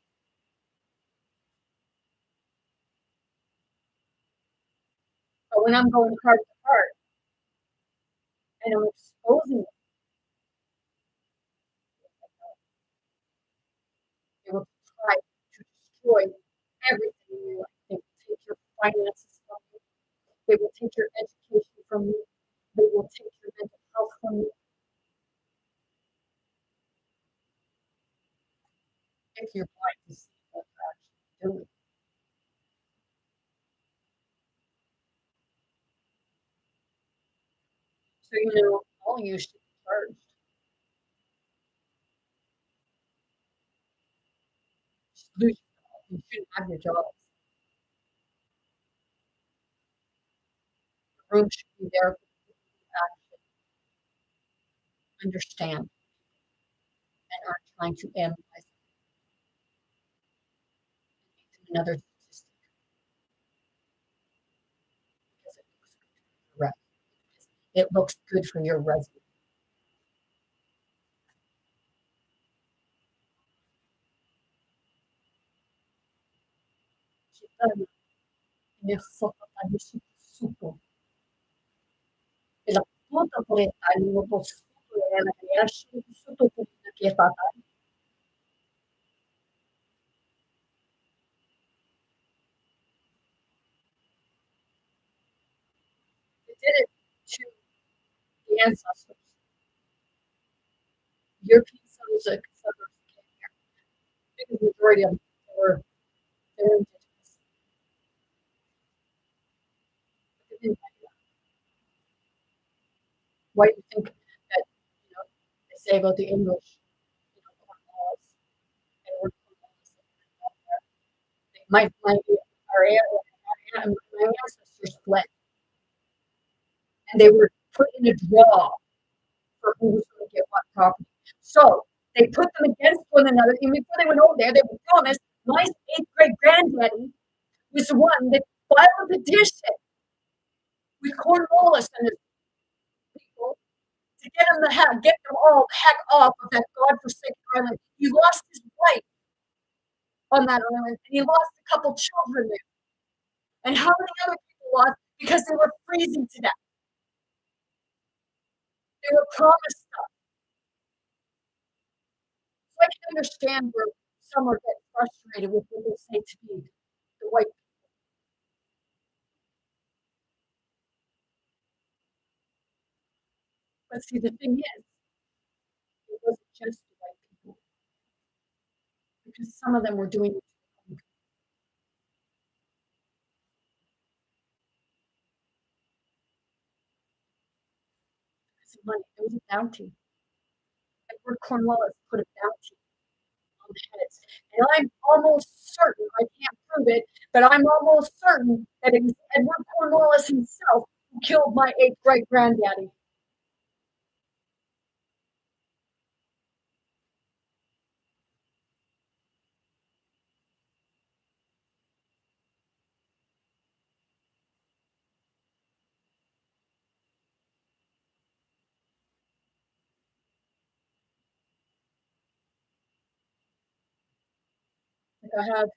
But when I'm going heart to heart and I'm exposing it, they will try to destroy everything in your life. They will take your finances from you. They will take your education from you. They will take your mental health from you. If you're blind to see what they're actually doing. So, all you should be charged. Just lose your job. You shouldn't have your jobs. The room should be there for people to actually understand and aren't trying to analyze another statistic because it looks good for your resume. gitana, inersokotanishi suko, ela toda preta, no possuto ela reache suto ketata. They did it to the ancestors. European settlers came here. I think the majority of them were indigenous. But they didn't like that. Why do you think that, you know, they say about the English, Cornwallis, Edward Cornwallis, they my ancestors fled, and they were put in a draw for who was going to get what property. So they put them against one another. And before they went over there, they were promised my eighth great granddaddy was the one that filed a petition with Cornwallis and his people to get them all the heck off of that godforsaken island. He lost his wife on that island, and he lost a couple children there. And how many other people lost because they were freezing to death? They were promised stuff. So I can understand where some are getting frustrated with what they say to be the white. But see, the thing is, it wasn't just the white people, because some of them were doing it because of money. It was a bounty. Edward Cornwallis put a bounty on the heads. And I'm almost certain, I can't prove it, but I'm almost certain that it was Edward Cornwallis himself who killed my eighth great granddaddy. Like I have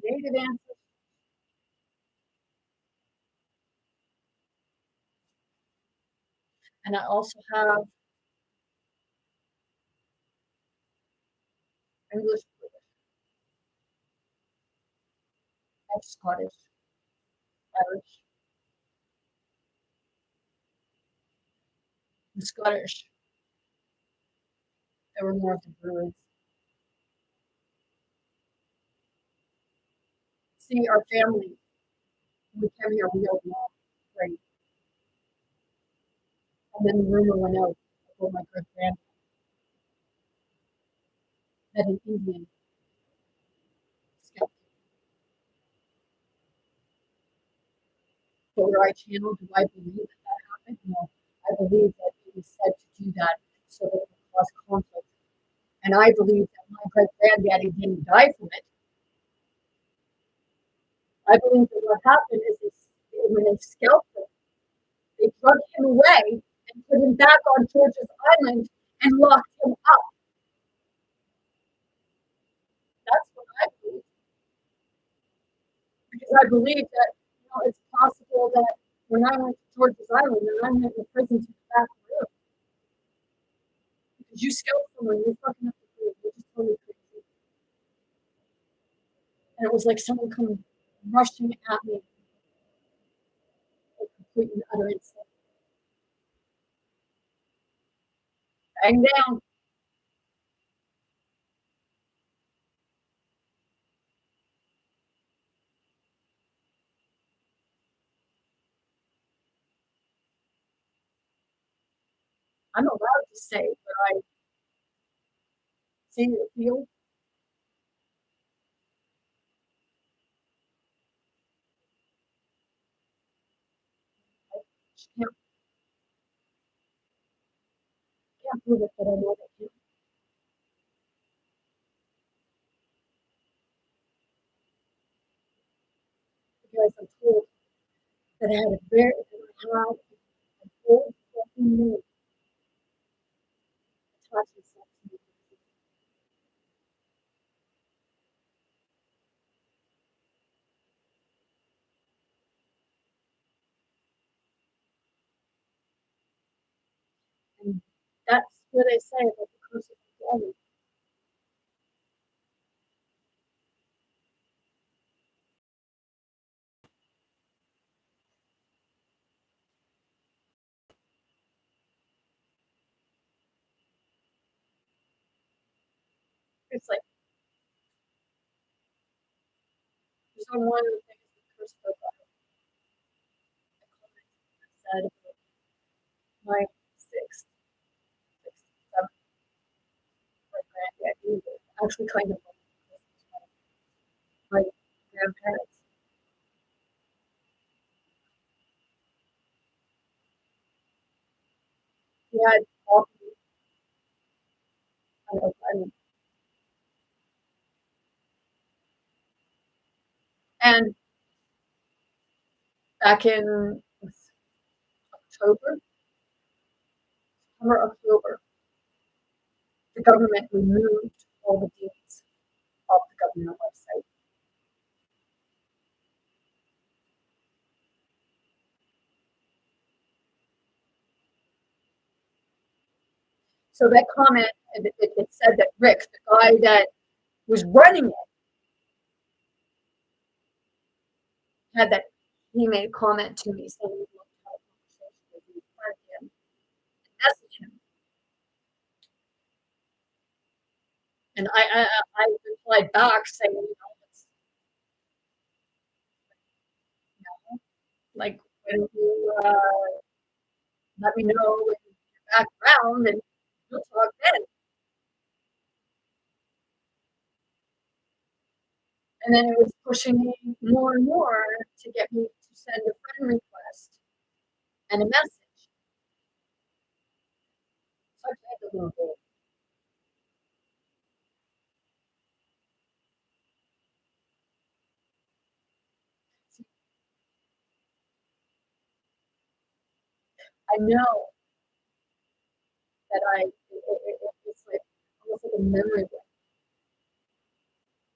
native ancestors, and I also have English, I have Scottish, Irish. The Scottish, they were more of the Druids. See, our family, when we came here, we all belonged, right? And then the rumor went out about my great grandpa that an Indian scalped him. So where I channel, do I believe that that happened? No. I believe that it was said to do that so that it would cause conflict. And I believe that my great granddaddy didn't die from it. I believe that what happened is when they scalped him, they drug him away and put him back on George's Island and locked him up. That's what I believe. Because I believe that it's possible that when I went to George's Island and I went to prison to the back room, because you scalp someone, you're fucking up the food. You're just totally crazy. And it was like someone coming rushing at me, like complete and utter insult. Bang down. I'm allowed to say what I see or feel. I can't prove it, but I know that you, because I'm told that I had a very, that I had an old fucking name attach himself to me. And that's what I say about the curse of fidelity. It's like there's no one of the things the curse of fidelity. I said my sixth, seventh great granddad, actually kind of my grandparents. He had all kind of, I mean, and back in October, September, October, the government removed all the deeds off the government website. So that comment, it said that Rick, the guy that was running it, had that he made a comment to me saying he wanted to have a conversation with me, friend him, and message him. And I replied back saying, it's, like, when you let me know when you're back around and we'll talk then. And then it was pushing me more and more to get me to send a friend request and a message. So I played a little bit. I know that it's like almost like a memory bank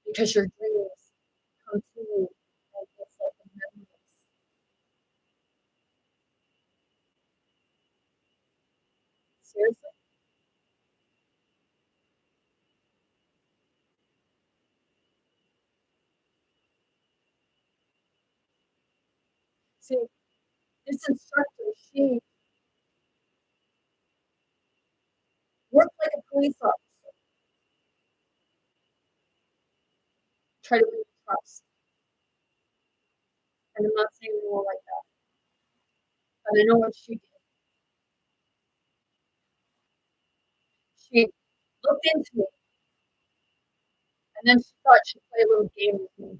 because your dreams come true and it's like a memory. Seriously. See, this instructor, she worked like a police officer, try to win trust. And I'm not saying anyone like that, but I know what she did. She looked into me and then she thought she'd play a little game with me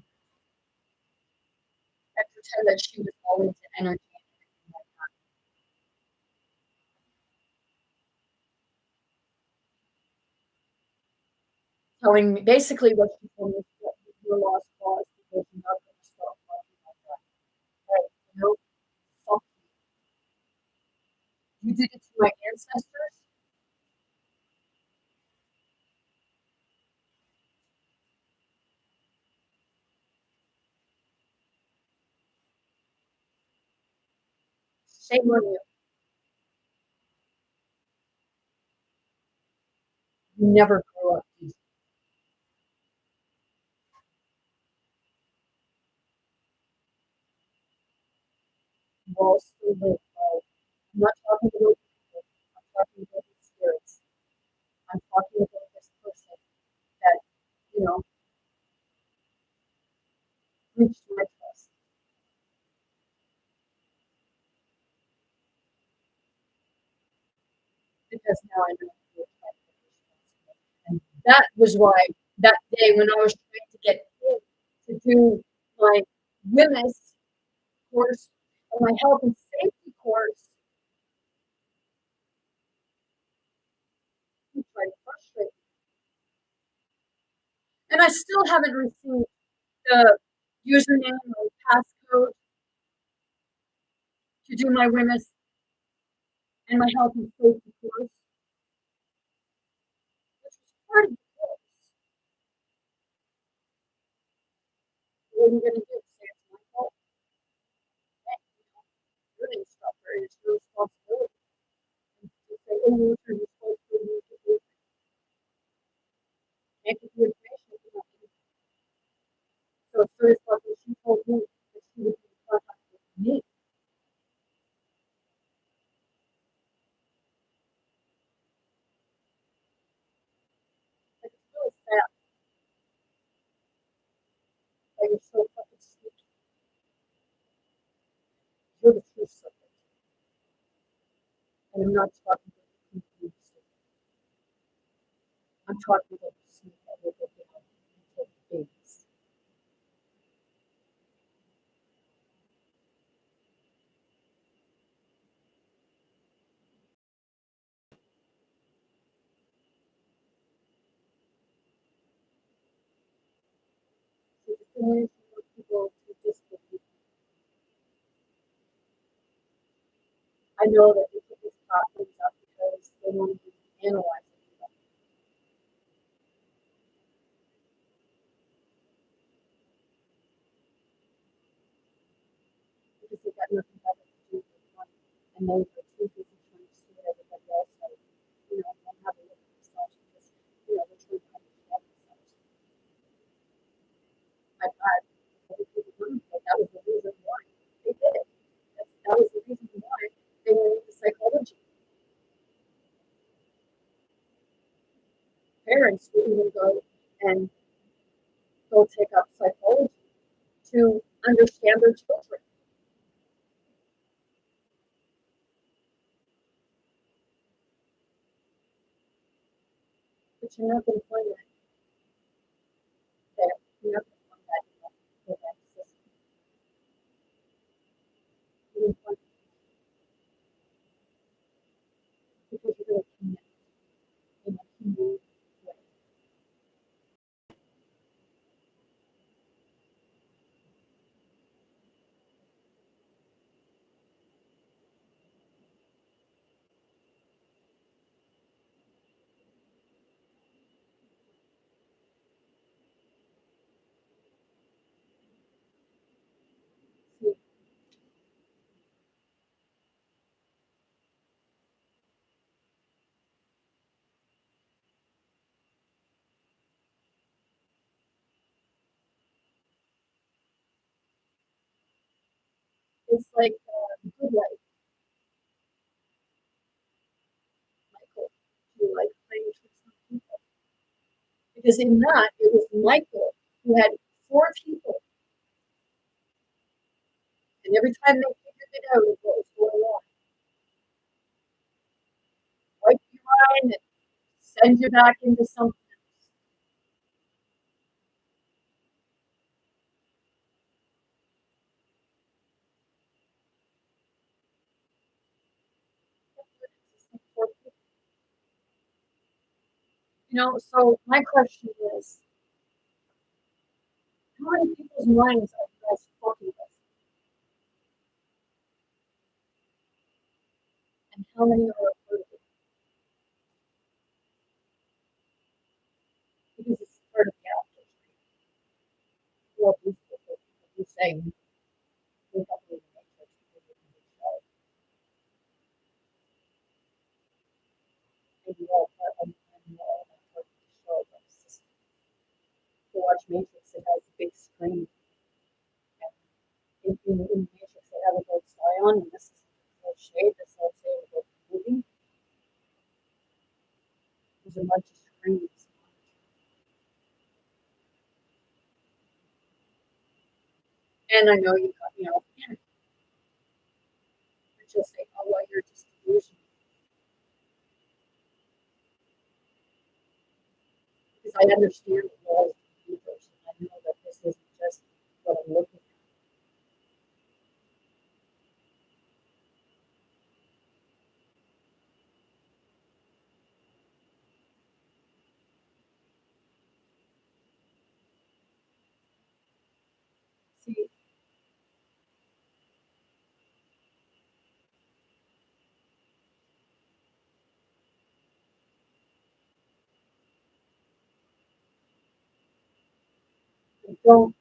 and pretend that she was all into energy and everything like that. Telling me basically what she told me is that you're lost cause because you're not going to stop talking like that. Right? Fuck you. You did it to my ancestors. Shame on you. You never grew up. You all still live. Right? I'm not talking about people. I'm talking about the spirits. I'm talking about this person that, you know, reached my trust because now I know who is responsible. And that was why that day when I was trying to get in to do my WHMIS course and my health and safety course, he tried to frustrate me. And I still haven't received the username or passcode to do my WHMIS and my health and safety course. already close. What are you going to do? Say it's my fault? Hey, you're an instructor and it's your responsibility. And to say, oh, you're supposed to do this. Can't give you information if you're not giving it. So it's her responsibility. She told me that she would be in contact with me. Like, it's really sad that you're so fucking sneaky. You're the true serpent. And I'm not talking about the complete serpent. I'm talking about the snake that will go down and take babies. So the thing is, you want people to disbelieve. I know that they put these top things up because they want to analyze it. Because they've got nothing better to do with money. And they are too busy trying to sue everybody else out. Don't have a look at themselves because, they're trying to understand themselves. Other people wouldn't, but that was the reason why they did it. That was the reason why they went into psychology. Parents would even and go take up psychology to understand their children. But you're not going to find that there. You're not going to find that in that system. You're going to find it because you're going to connect in a human way. See, it's like Good Life, Michael. You like playing tricks on people. Because in that, it was Michael who had four people, and every time they figured it out of what was going on, wipe your mind and send you back into something else. So my question is, how many people's minds are you guys fucking with? And how many are approved? Because it's part of the actors. Well, you say we have to matrix show. And you all part of and you all part of the show. To watch Matrix, it has a big screen. In Matrix, they have a gold scion, and this is a shade that's all say about the movie. There's a bunch of screens. And I know you'll say, oh, well, you're just delusional. Because I understand the laws of the universe, and I know that this isn't just what I'm looking at. See, don't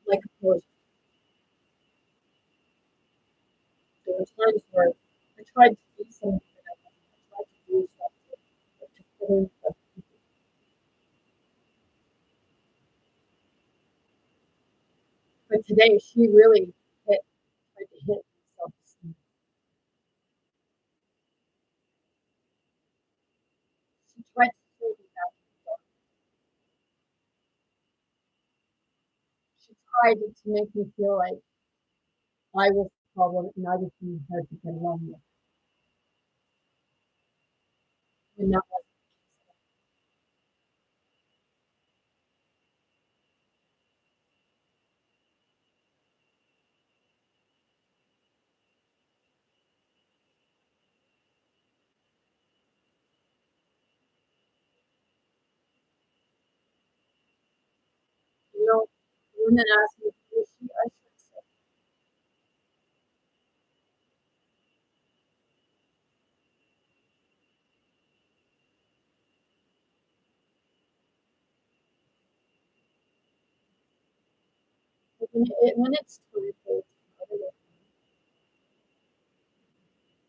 like apologies. There were times where I tried to be something that I wasn't. I tried to do stuff to fit in with other people. But today she really tried to hit myself. She tried to pull me back. She tried to make me feel like I was the problem and I was being hard to get along with. And that was, you know, women ask me, is she, I should say, when it's time for it to come out,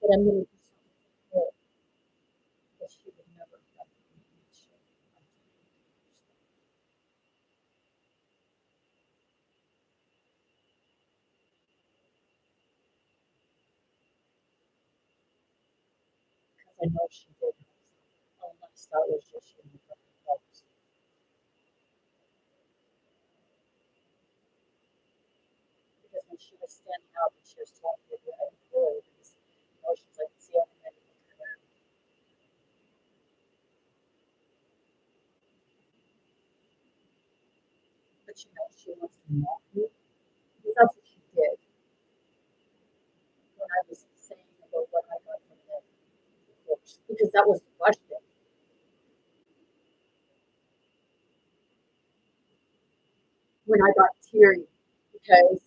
but I'm going to do something for her that she would never have done. Because I know she did have some lifestyle issues she never helped. Because when she was standing up and she was talking to me, I didn't feel it because emotions I could see on her head and her. But you know, she wants to mock me because that's what she did when I was saying about what I got from the books. Because that was the question. When I got teary because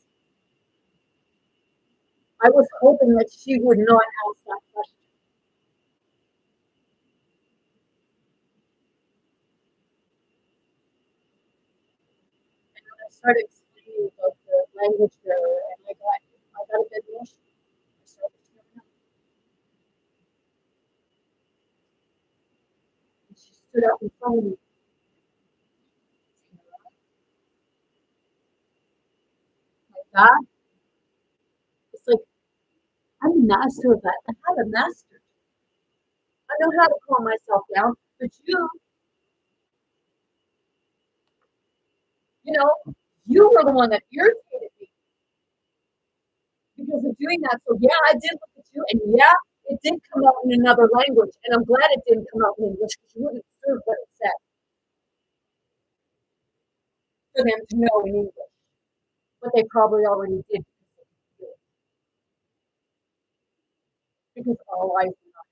I was hoping that she would not ask that question. And when I started explaining about the language barrier, and I got a bit emotional. I started tearing up, and she stood up in front of me like that. It's like I'm a master of that. I have a master. I know how to calm myself down, but you know, you were the one that irritated me because of doing that. So yeah, I did look at you, and yeah, it did come out in another language, and I'm glad it didn't come out in English because you wouldn't heard what it said for them to know in English, but they probably already did because all eyes were on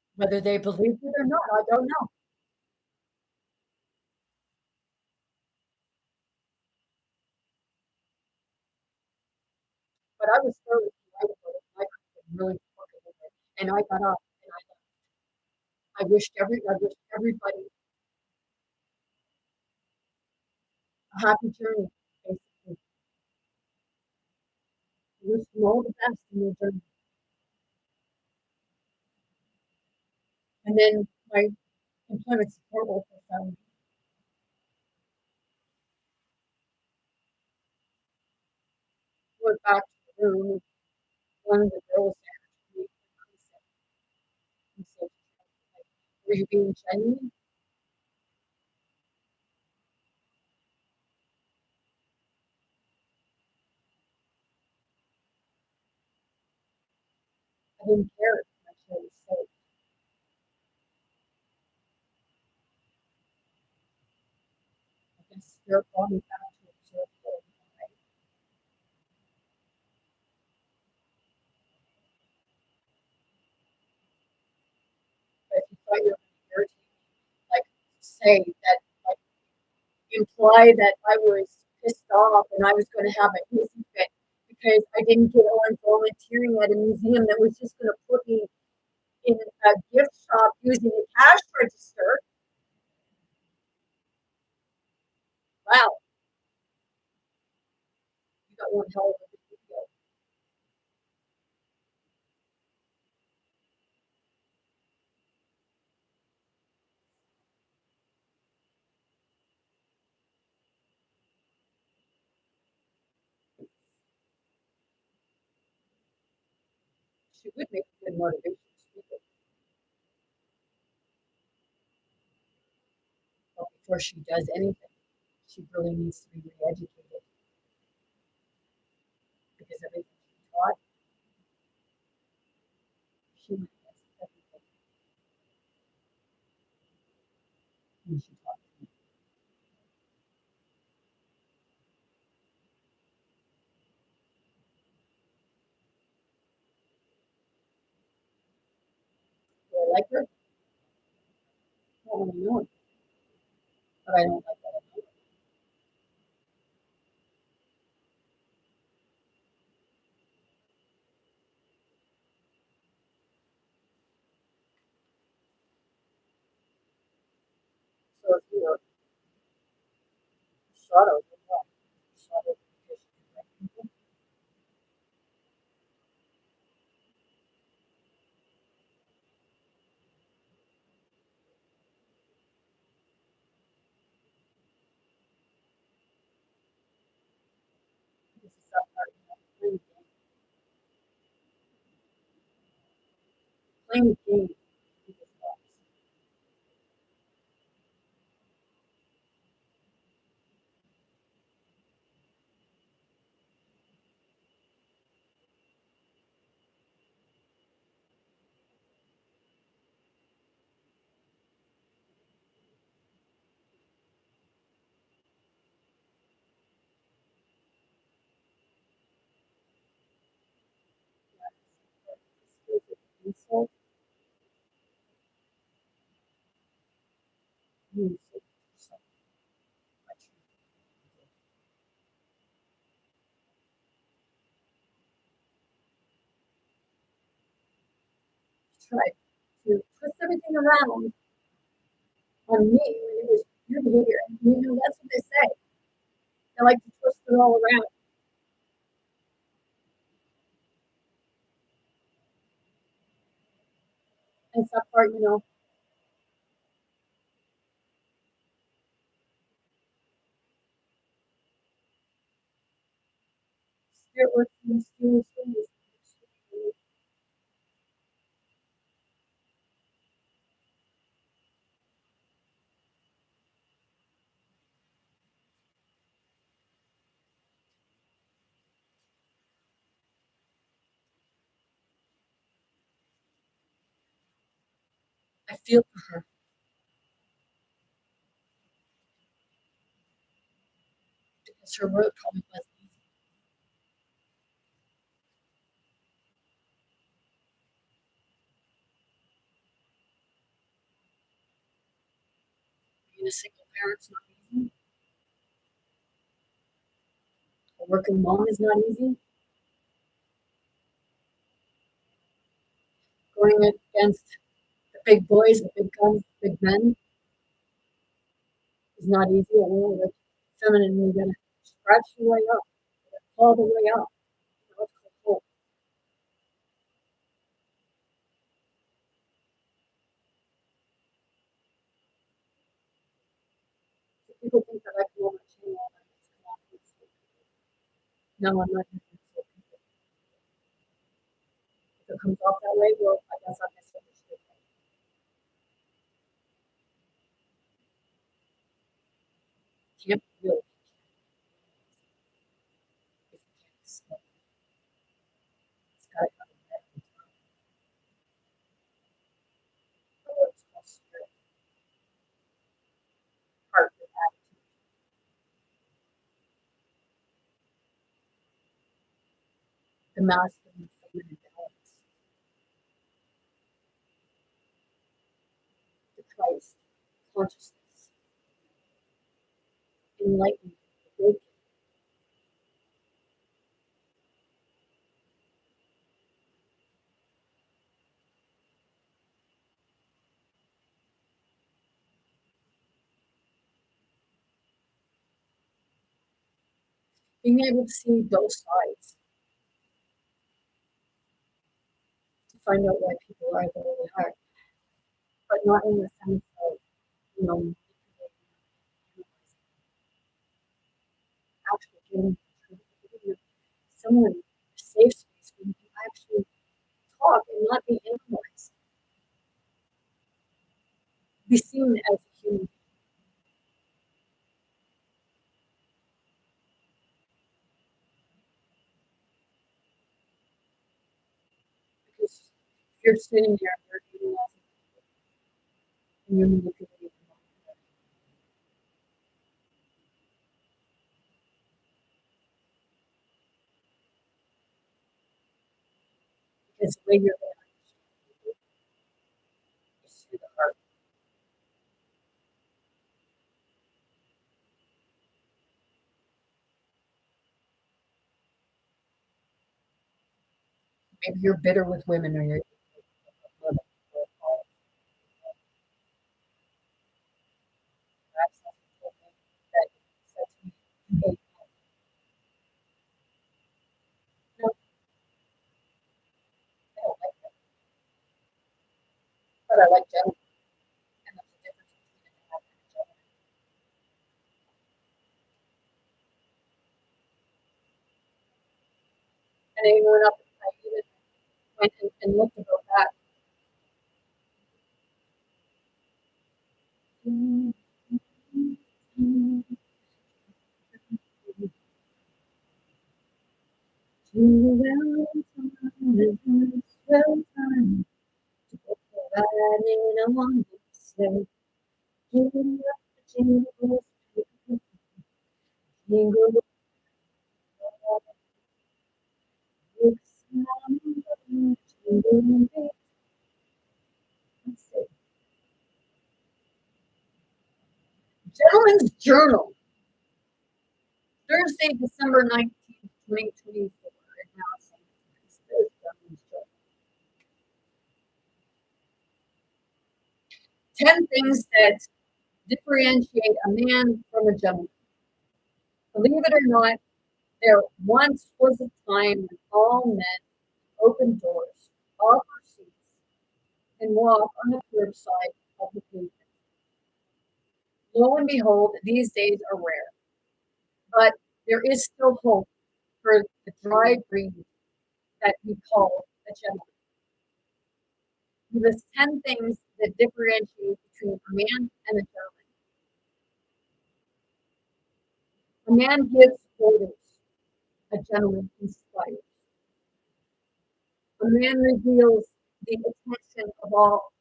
it. Whether they believed it or not, I don't know. But I was fairly polite about it. I couldn't really fucking with it, and I got up and I wished everybody a happy journey. Basically, I wish them all the best in their journey. And then my employment support worker found went back to the room. One of the girls asked me, he said, "Were you being genuine?" I didn't care if my child was safe. I guess spirit brought me back to observe what I. But if you thought you were going to irritate me, like say that, like imply that I was pissed off and I was going to have a hissy fit because I didn't get on volunteering at a museum that was just going to put me in a gift shop using a cash register. that one hell of a good video. She would make a good motivation speaker. But before she does anything, she really needs to be re-educated because everything she taught, she went against everything when she taught me. Do I like her? I don't really know her, but I don't like that I know her. So if you were shot over, what? Shot over because she didn't like people? This is that part, playing the game. People's lives. Is it insult? You insult yourself by trying to try to twist everything around on me when it was your behavior. And you know, that's what they say. They like to twist it all around. And it's that part, you know, spirit works in mysterious ways. I feel for her because her road probably wasn't easy. Being a single parent's not easy. A working mom is not easy. Going against the big boys, the big guns, the big men is not easy. I know, like feminine, you gotta scratch your way up, all the way up. You know, it's called hope. So people think that I come on my channel and I just come on and insult people. No, I'm not going to insult people. If it comes off that way, well, I guess I misunderstood. Can't be real if you can't explain. It's got to come in that what's called spirit, heart, and attitude, the masculine and feminine balance, the Christ consciousness, enlightenment, awakening. being able to see both sides, to find out why people are the way they are, but not in the sense of, you know, actually giving someone a safe space where you can actually talk and not be analyzed, be seen as a human. Because if you're sitting there and you're analyzing and you're manipulating them, because the way you're going to understand people is through the heart. Maybe you're bitter with women, or you're that's something that said to me, you hate men. No, I don't like them, but I like gentlemen, and there's a difference between a man and a gentleman. And I even went up and I even went and looked about that. Riding along the sleigh, giving up the jingles, jingle all the sound of jingle bells. Let's see. Gentleman's Journal, Thursday, December 19th, 2024. And now it's Gentleman's Journal. 10 things that differentiate a man from a gentleman. Believe it or not, there once was a time when all men opened doors, offer seats, and walk on the curbside of the pavement. Lo and behold, these days are rare, but there is still hope for the dry breed that we call a gentleman. He lists 10 things that differentiate between a man and a gentleman. A man gives orders, a gentleman inspires. A man reveals the attention of all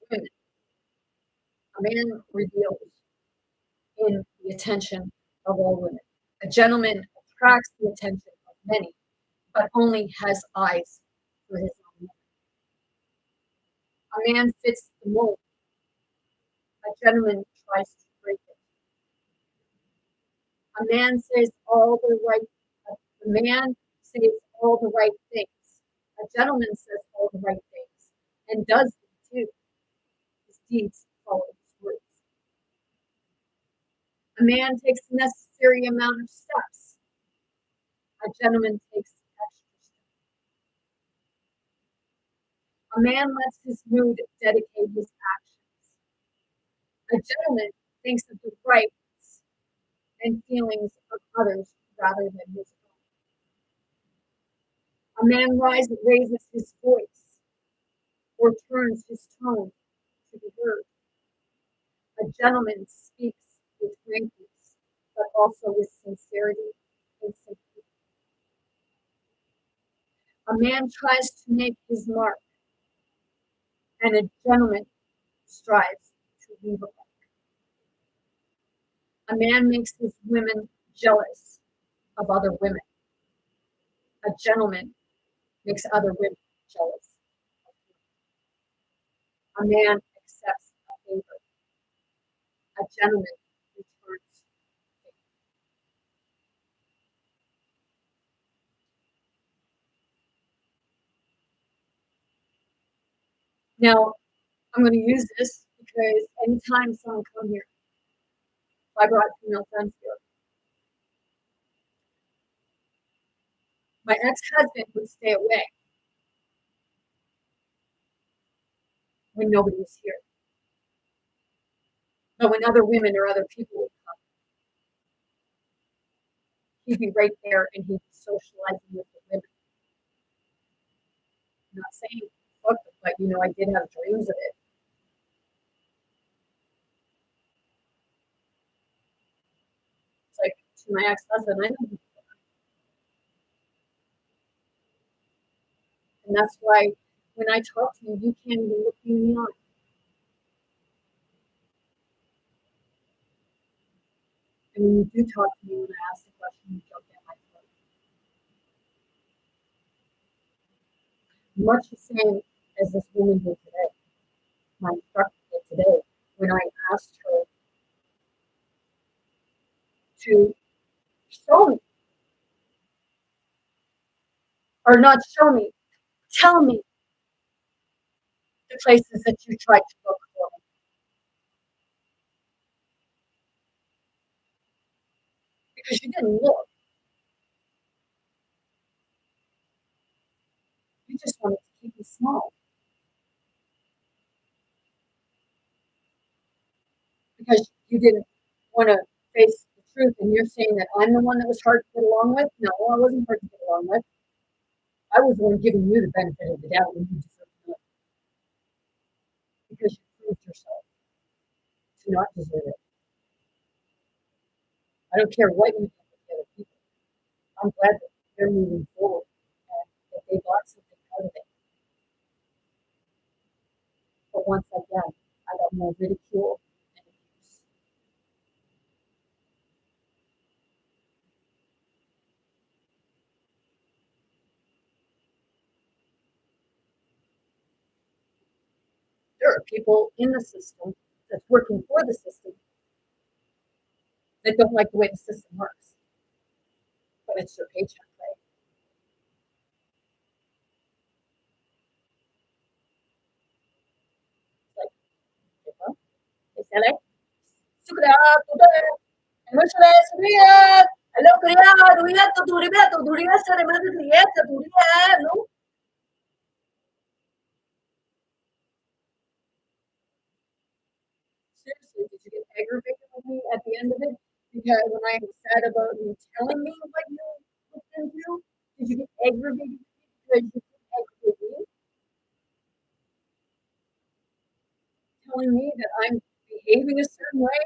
women. A man reveals in the attention of all women. A gentleman attracts the attention of many, but only has eyes for his own woman. A man fits the mold. A gentleman tries to break it. A man says all the right. A man says all the right things. A gentleman says all the right things and does them too. His deeds follow his words. A man takes the necessary amount of steps. A gentleman takes extra steps. A man lets his mood dedicate his actions. A gentleman thinks of the rights and feelings of others rather than his own. A man raises his voice or turns his tone to be heard. A gentleman speaks with frankness, but also with sincerity and sympathy. A man tries to make his mark, and a gentleman strives to leave a mark. A man makes his women jealous of other women. A gentleman makes other women jealous. A man accepts a favor. A gentleman returns favor. Now, I'm going to use this because anytime someone come here, if I brought female friends here, My ex-husband would stay away when nobody was here. But when other women or other people would come, he'd be right there and he'd be socializing with the women. I'm not saying fuck it, but I did have dreams of it. It's like to my ex-husband, I know. And that's why when I talk to you, you can't even look me in the eye. And when you do talk to me, when I ask the question, you jump in my throat. Much the same as this woman did today, my instructor did today, when I asked her to show me, or not show me, tell me the places that you tried to look for me. Because you didn't look. You just wanted to keep me small. Because you didn't want to face the truth, and you're saying that I'm the one that was hard to get along with? No, I wasn't hard to get along with. I was the one giving you the benefit of the doubt when you deserved it. Because you proved yourself to not deserve it. I don't care what you think of the other people. I'm glad that they're moving forward and that they got something out of it. But once again, I got more ridicule and abuse. There are people in the system that's working for the system that don't like the way the system works. But it's their paycheck, right? It's like, they say like, hello, no? Seriously, did you get aggravated with me at the end of it? Because when I said about you telling me what you looked into, did you get aggravated with me because you didn't aggravate me? Telling me that I'm behaving a certain way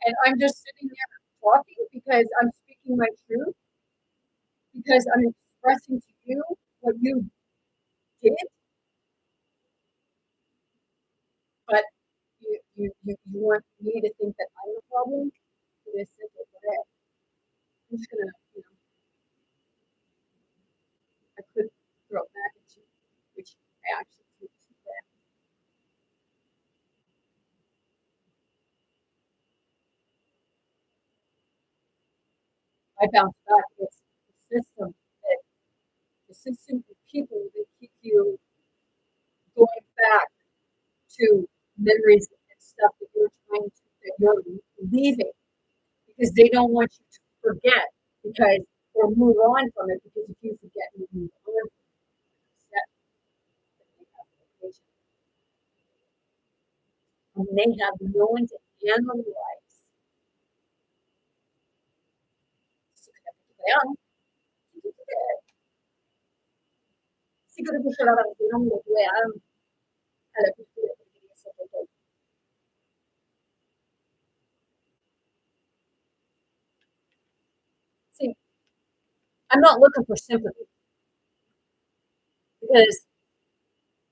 and I'm just sitting there talking because I'm speaking my truth, because I'm expressing to you what you did, but you want me to think that I'm the problem? It is simple for that. I'm just gonna, I could throw it back at you, which I actually do too bad. I bounce back. It's the system that the system of people that keep you going back to memories and stuff that you're trying to that you're leaving because they don't want you to forget because or move on from it because if you forget you move on that and they have no one to analyze. See, I'm not looking for sympathy because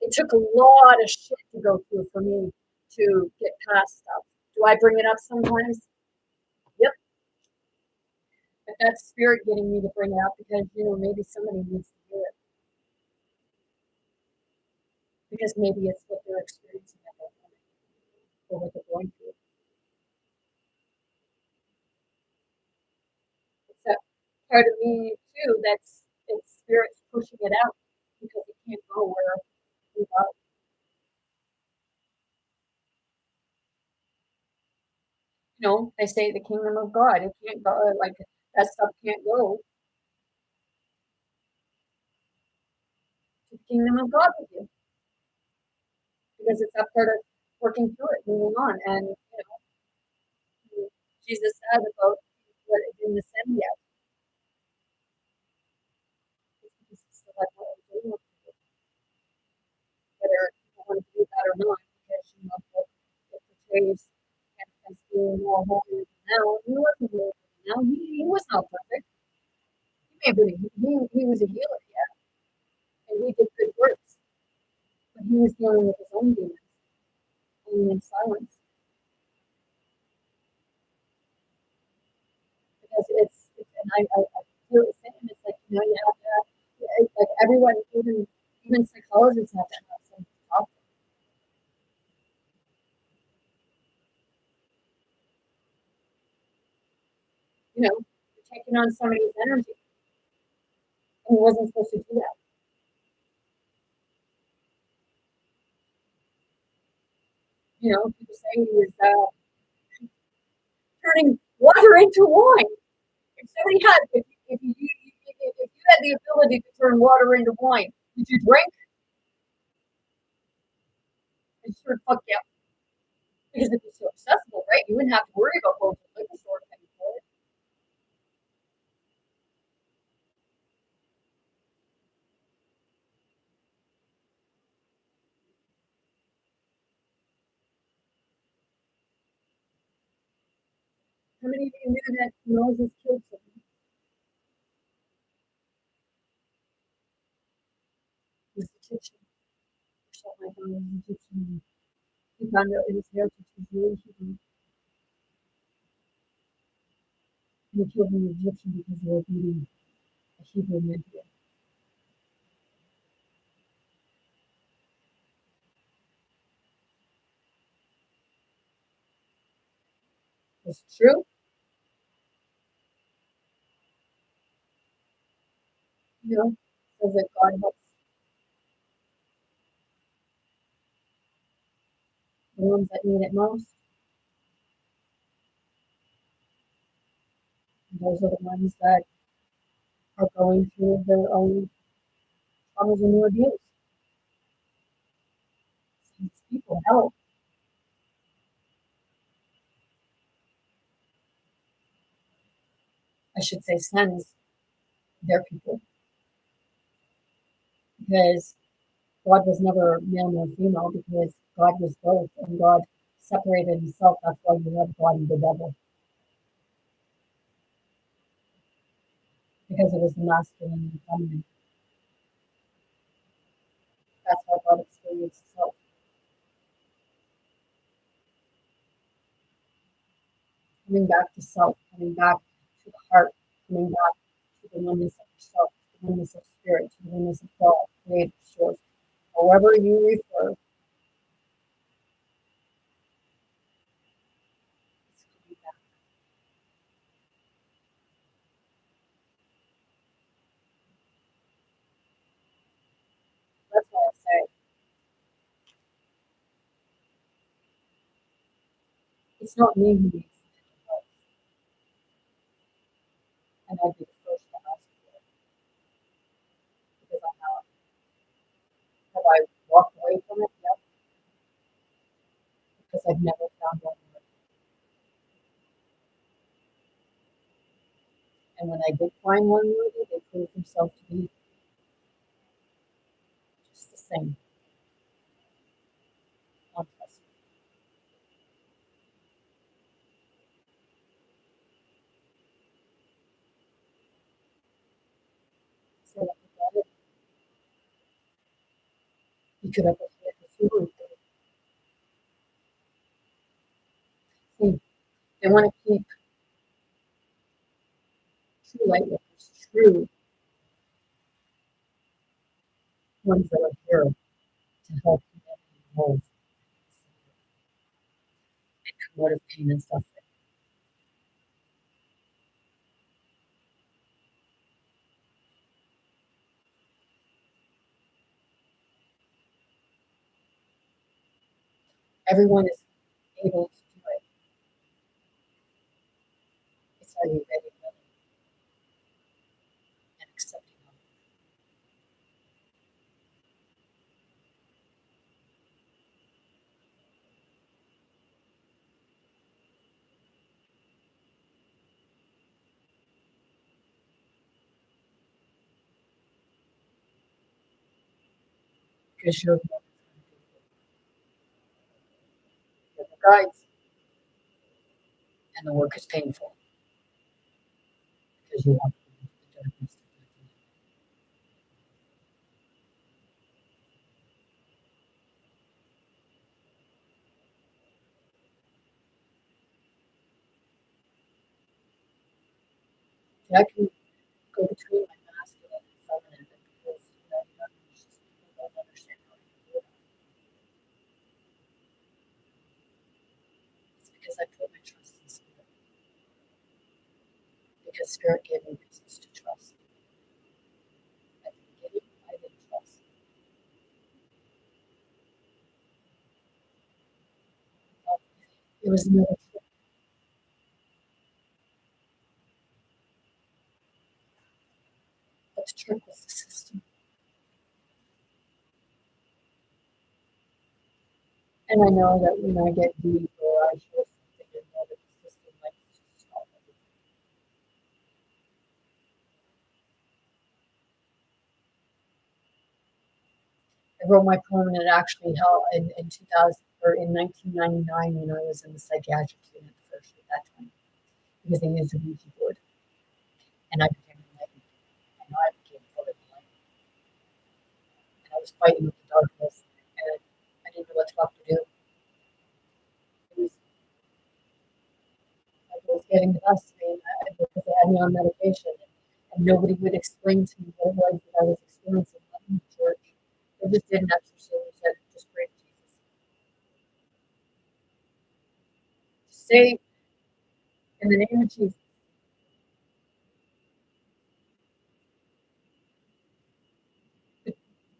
it took a lot of shit to go through for me to get past stuff. Do I bring it up sometimes? Yep. But that's spirit getting me to bring it up because, maybe somebody needs to hear it. Because maybe it's what they're experiencing at that moment or what they're going through. It's that part of me too it's spirit's pushing it out because it can't go where we go. They say the kingdom of God. It can't go like that stuff can't go. kingdom of God with you, because it's that part of working through it, moving on. And Jesus said about what it didn't ascend yet, because he still had more to do, whether people want to do that or not, because it portrays him as being more holy than now. He wasn't holy than now. He was not perfect. He may have been he was a healer, yeah, and he did good works, but he was dealing with his own demons, only in silence. Because and I feel the same. It's like, you have to, it's like everyone, even psychologists have to have some talk. You're taking on somebody's energy, and he wasn't supposed to do that. People say he was turning water into wine. If somebody had, if you had the ability to turn water into wine, would you drink? It sure fuck yeah, because it'd be so accessible, right? You wouldn't have to worry about going to the liquor store paying for it. How many of you knew that Moses killed someone? He was Egyptian. Shot my gun was Egyptian. He found out his heritage was really Hebrew. And he killed an Egyptian because they were beating a Hebrew man here. It's true. Says that God helps the ones that need it most. And those are the ones that are going through their own traumas and new abuse. These people help. I should say sends their people, because God was never male nor female, because God was both, and God separated himself. That's why you have God and the devil, because it was the masculine and feminine. That's how God experienced himself. Coming back to self, coming back to the heart, coming back to the oneness of yourself, to the oneness of spirit, to the oneness of God, creative source, however you refer, it's coming back. That's why I say it's not me who needs mental health, and I'd be the first to ask for it, because I have. Have I walked away from it? Yep, because I've never found one work. And when I did find one worthy, they proved themselves to be just the same, contrast. So that without it, you could have a super. See, they want to keep true light workers, true ones that are here to help humanity evolve and come out of pain and suffering. Everyone is able to do it. It's are you ready, willing, and accepting of it. because you're the one that's the guides, and the work is painful because you want to go into the darkness. I can go between my masculine and feminine because people don't understand how to do it. It's because I put my trust in spirit. Because spirit gave me reasons to trust. At the beginning, I didn't trust. It was another trick. But the trick was the system. And I know that when I get deep or I share something, I know that the system likes to stop everything. I wrote my poem and it actually held in 2000 or in 1999 when I was in the psychiatric unit first at that time because they used a Ouija board and I became enlightened. And I became fully enlightened. And I was fighting with the darkness and I didn't know what the fuck to do. It was, I was getting the best of me because they had me on medication and nobody would explain to me what it was that I was experiencing in the church. They just did an exorcism and said, just pray to Jesus. Say in the name of Jesus.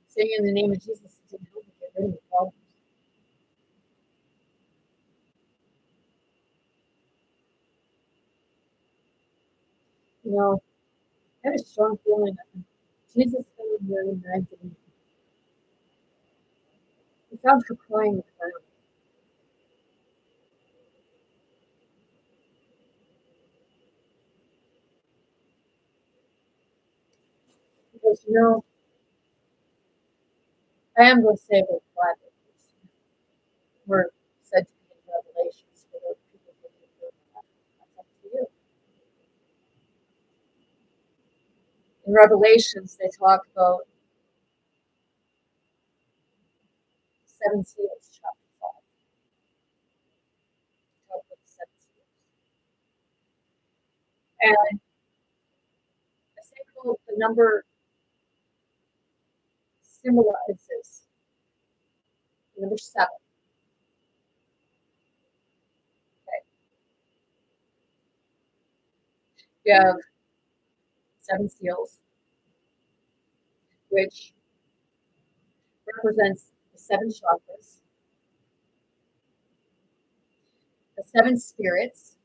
Saying in the name of Jesus didn't help me get rid of the problems. You know, I had a strong feeling that Jesus found Mary Magdalene. He found her crying in the ground. Because, you know, I am going to say about the Bible. We're said to be in Revelations for those people who believe that. That's up to you. In Revelations, they talk about seven seals, chapter 5. They talk about the seven seals. And I think the number symbolizes number seven. Okay. You have seven seals, which represents the seven chakras, the seven spirits,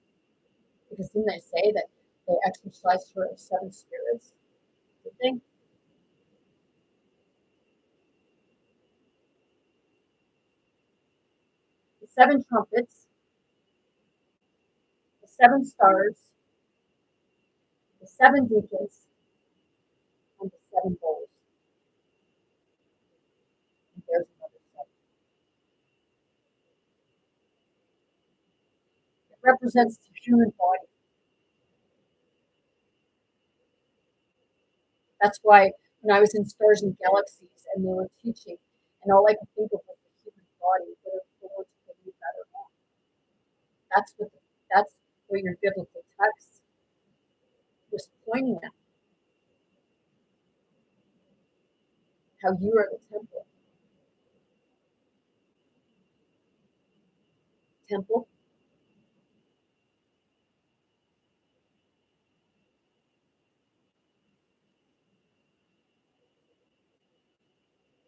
because didn't they say that they exercised her seven spirits? Did they? The seven trumpets, the seven stars, the seven deacons, and the seven bowls. And there's another seven. It represents the human body. That's why when I was in Stars and Galaxies and they were teaching, and all I could think of was the human body, whether the words believe that or not. That's what your biblical text was pointing at. How you are the temple. Temple.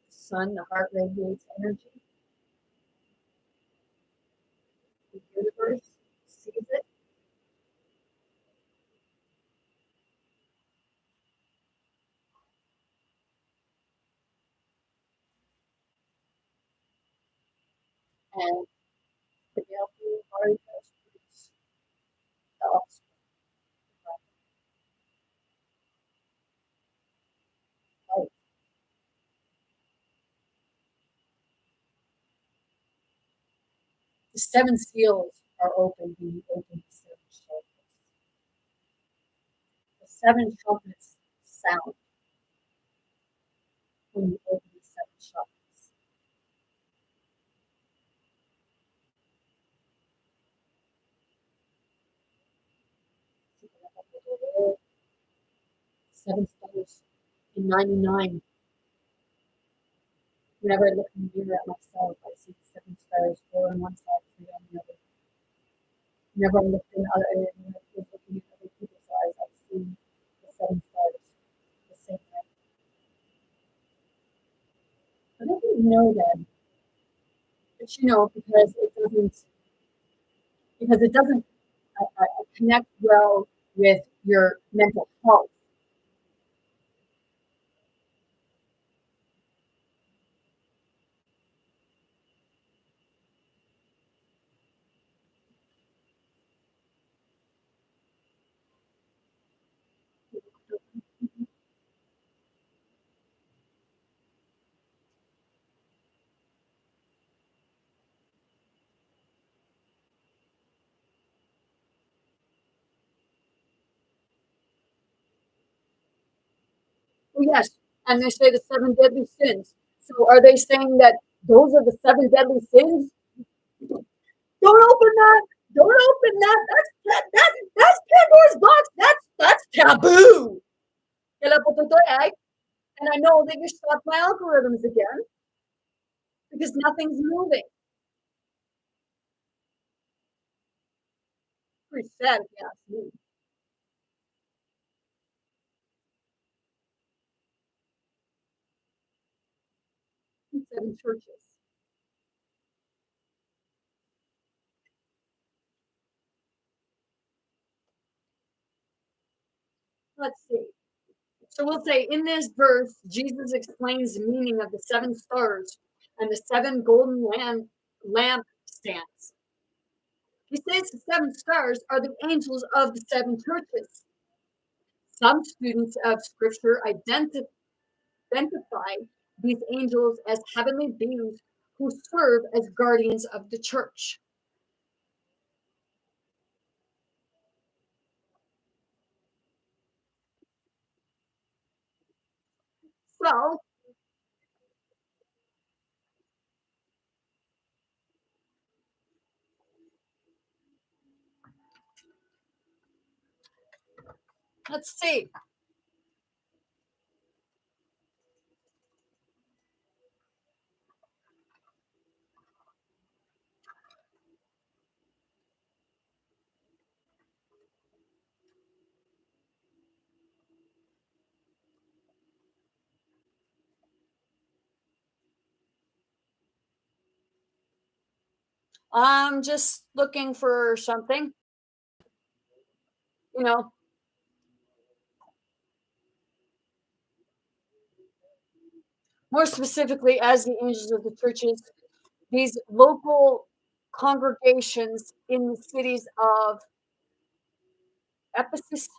Sun, the heart radiates energy. The universe sees it. And the Delphi body does produce the offspring. Life. The seven seals are open when you open the seven trumpets. The seven trumpets sound when you open the seven trumpets. Seven stars in 99. Whenever I look in the mirror at myself, I see seven stars, four on one side, three on the other. Whenever I look in other areas, when I was looking at other people's eyes, I see the seven stars the same way. I didn't know that, but because it doesn't connect well with your mental health. Well, yes, and they say the seven deadly sins. So are they saying that those are the seven deadly sins? Don't open that. Don't open that. That's Pandora's box. That's taboo. And I know that you stopped my algorithms again because nothing's moving. Pretty sad, if you ask me. Seven churches. Let's see. So we'll say in this verse, Jesus explains the meaning of the seven stars and the seven golden lamp stands. He says the seven stars are the angels of the seven churches. Some students of scripture identify these angels as heavenly beings who serve as guardians of the church. So let's see. I'm just looking for something, you know, more specifically as the angels of the churches, these local congregations in the cities of Ephesus.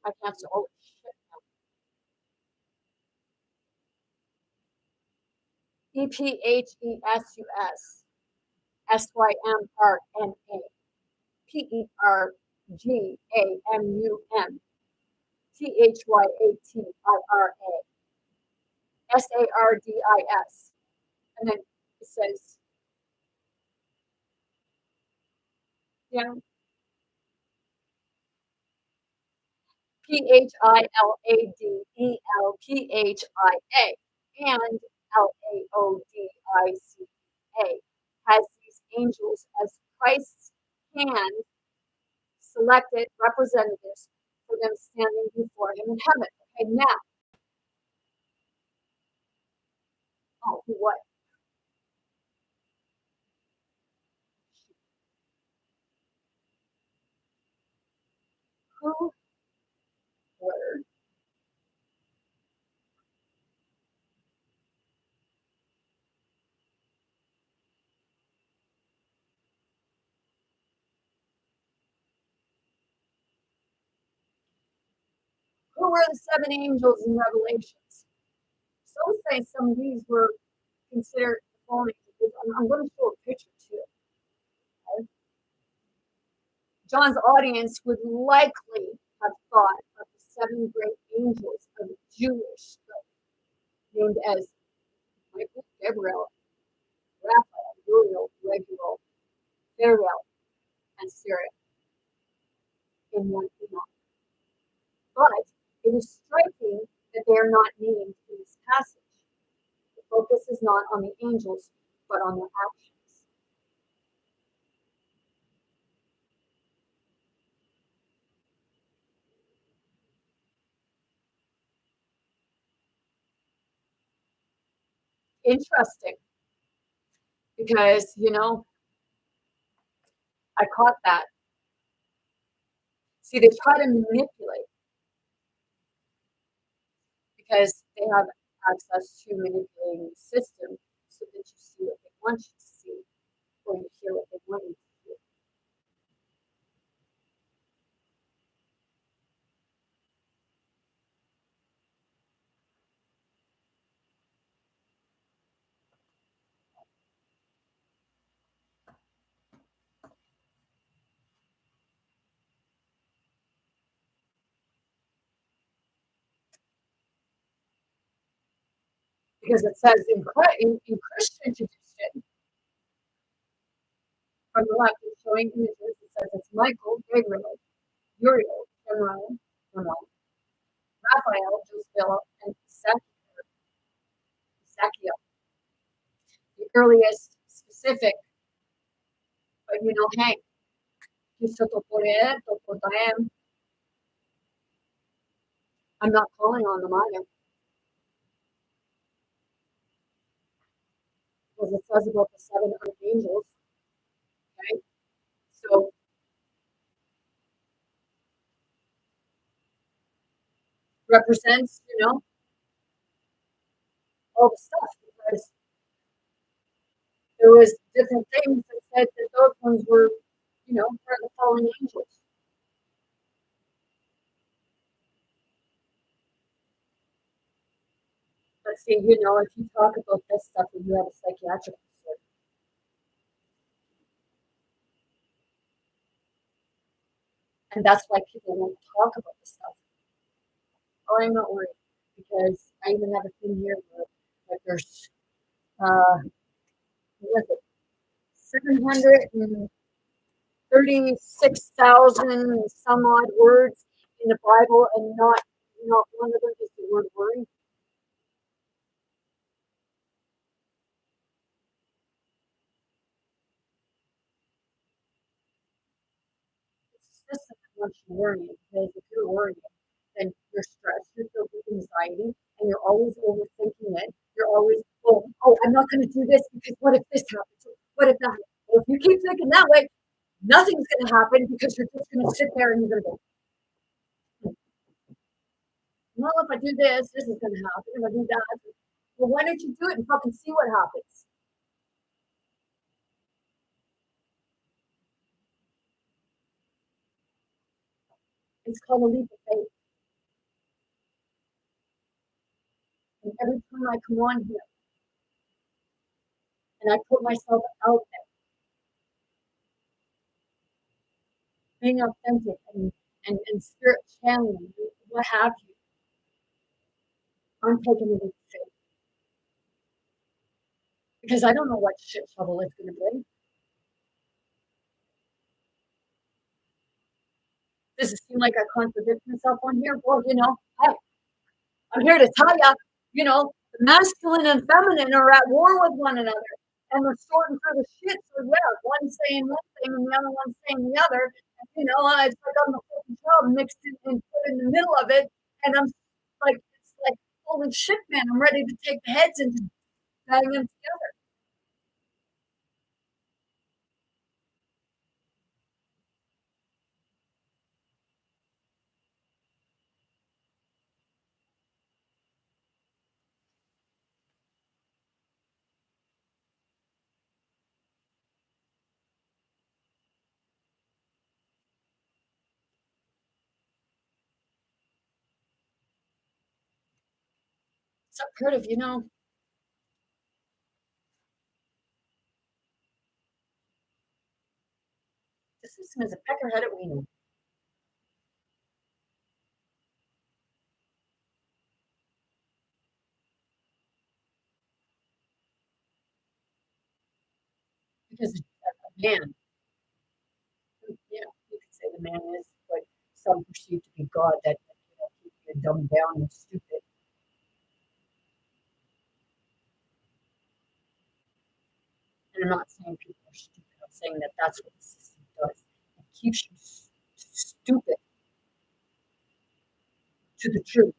I can't say, oh, Ephesus, Symrna, Pergamum, Sardis. And then it says, yeah, Philadelphia and Laodicia has these angels as Christ's hand selected representatives for them standing before him in heaven. Okay, now, oh, what? Who were the seven angels in Revelations? Some say some of these were considered fallen angels. I'm going to show a picture too. John's audience would likely have thought of the seven great angels of the Jewish faith, named as Michael, Gabriel, Raphael, Uriel, Reguel, Ariel, and Syria in one Enoch. But it is striking that they are not named in this passage. The focus is not on the angels, but on their actions. Interesting, because, I caught that. See, they try to manipulate because they have access to manipulating the system so that you see what they want you to see or you hear what they want you to hear. Because it says in Christian tradition, from the left, it's showing images. It says it's Michael, Gabriel, Uriel, Ramon, Raphael, Joseph, and Sakiel. The earliest specific, but Hank, I'm not calling on them either. Because it says about the seven archangels. Okay? So represents, all the stuff because there was different things that said that those ones were, for the fallen angels. But see, if you talk about this stuff and you have a psychiatric disorder, and that's why people won't talk about this stuff. Oh, I'm not worried because I even have a thing here where like there's what is it, 736,000 some odd words in the Bible, and not one of them is the word worry. It's the system that wants you worrying because if you're worrying, then you're stressed, you're filled with anxiety, and you're always overthinking it. You're always, I'm not going to do this because what if this happens? What if that happens? Well, if you keep thinking that way, nothing's going to happen because you're just going to sit there and you're going to go, well, if I do this, this is going to happen. If I do that, well, why don't you do it and fucking see what happens? It's called a leap of faith. And every time I come on here and I put myself out there, being authentic and spirit channeling, what have you, I'm taking a leap of faith. Because I don't know what shit shovel it's going to bring. Does it seem like I contradict myself on here? Well, hey, I'm here to tell you, the masculine and feminine are at war with one another and they're sorting through the shit. So, yeah, one's saying one thing and the other one's saying the other. And, it's like I'm the fucking child mixed in and put in the middle of it. And I'm like, it's like, holy shit, man, I'm ready to take the heads and just bang them together. So, Curtis, this is system is a peckerhead at weenie. Because a man, you know, you could say the man is what some perceive to be God, that keeps you dumbed down and stupid. And I'm not saying people are stupid. I'm saying that that's what the system does. It keeps you stupid to the truth.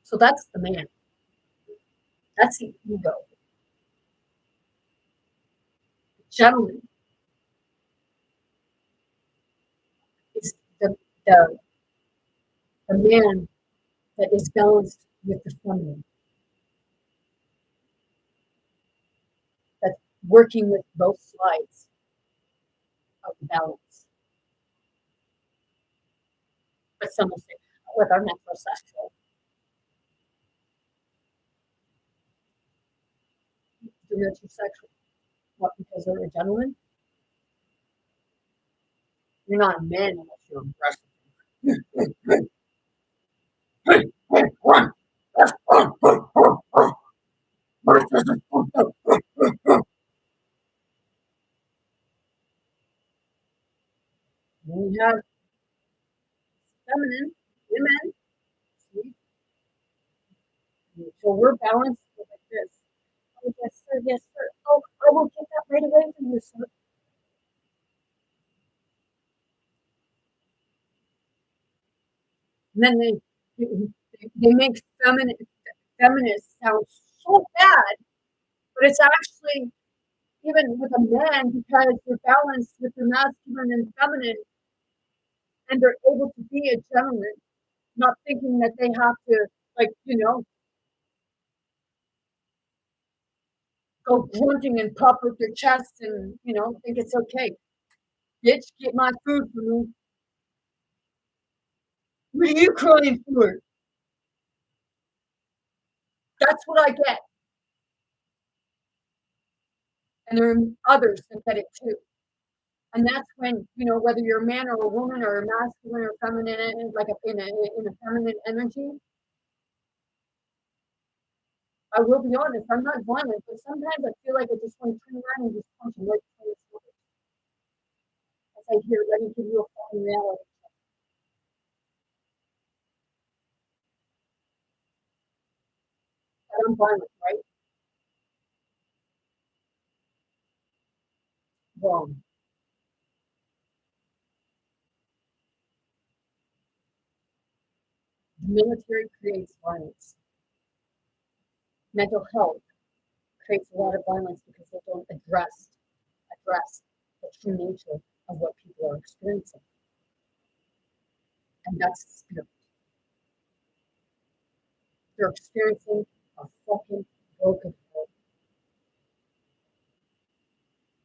So that's the man. That's the ego. The gentleman is the, the man that is balanced with the feminine, that's working with both sides of the balance. But some will say, with our metrosexual, the metrosexual, what, because they're a gentleman? You're not a man unless you're aggressive. Hey, hey, run! We have feminine women. So we're balanced like this. Oh, yes, sir. Yes, sir. Oh, I will get that right away from you, sir. And then they make feminist sound so bad, but it's actually even with a man because they're balanced with the masculine and feminine, and they're able to be a gentleman, not thinking that they have to, like, go grunting and puff with their chest and, think it's okay. Bitch, get my food for me. What are you crying for? That's what I get. And there are others that get it too. And that's when, whether you're a man or a woman or a masculine or feminine, like in a feminine energy, I will be honest, I'm not violent, but sometimes I feel like I just want to turn around and just punch him right between his shoulders. As I hear, let me give you a fucking reality. That I'm violent, right? Wrong. The military creates violence. Mental health creates a lot of violence because they don't address the true nature of what people are experiencing. And that's the spirit. They're experiencing a fucking broken heart,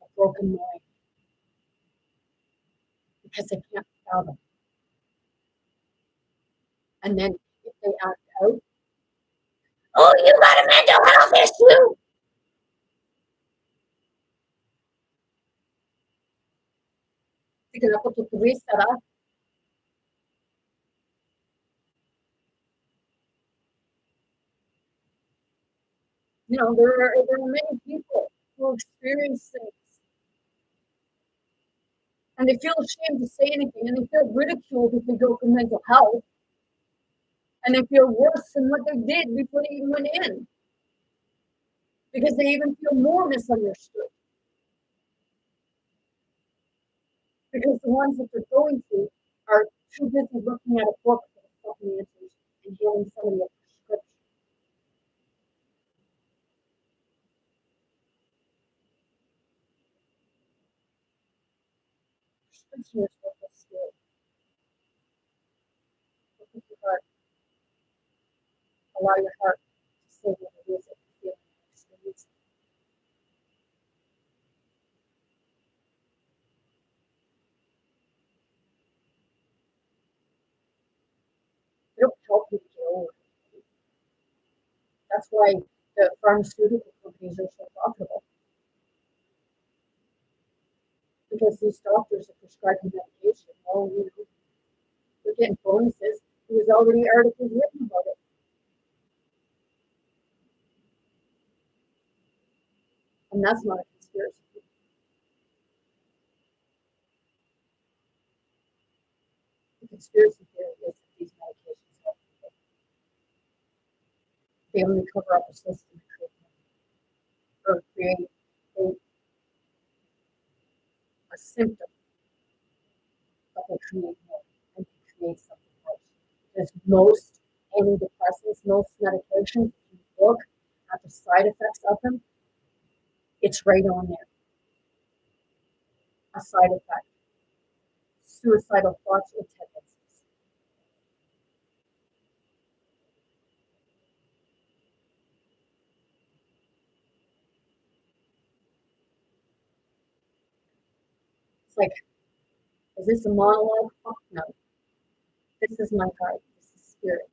a broken mind, because they can't fathom. And then if they act out, oh, you got a mental health issue. Because ako tutuwisara, there are many people who experience things and they feel ashamed to say anything and they feel ridiculed if they go for mental health and they feel worse than what they did before they even went in because they even feel more misunderstood because the ones that they're going to are too busy looking at a book for the fucking answers and hearing somebody a prescription. Prescription is what the spirit. Look at your heart. Allow your heart to say what it is that you feel and experience. It'll help you get over it. That's why the pharmaceutical companies are so profitable. Because these doctors are prescribing medication. Oh, they're getting bonuses. There's already articles written about it. And that's not a conspiracy. The conspiracy theory is that these medications help people. They only cover up a system or create a symptom, but they create more and they create something worse. Because most antidepressants, most medications, if you look at the side effects of them, it's right on there. A side effect. Suicidal thoughts or tendencies. It's like, is this a monologue? Fuck no. This is my heart. This is spirit.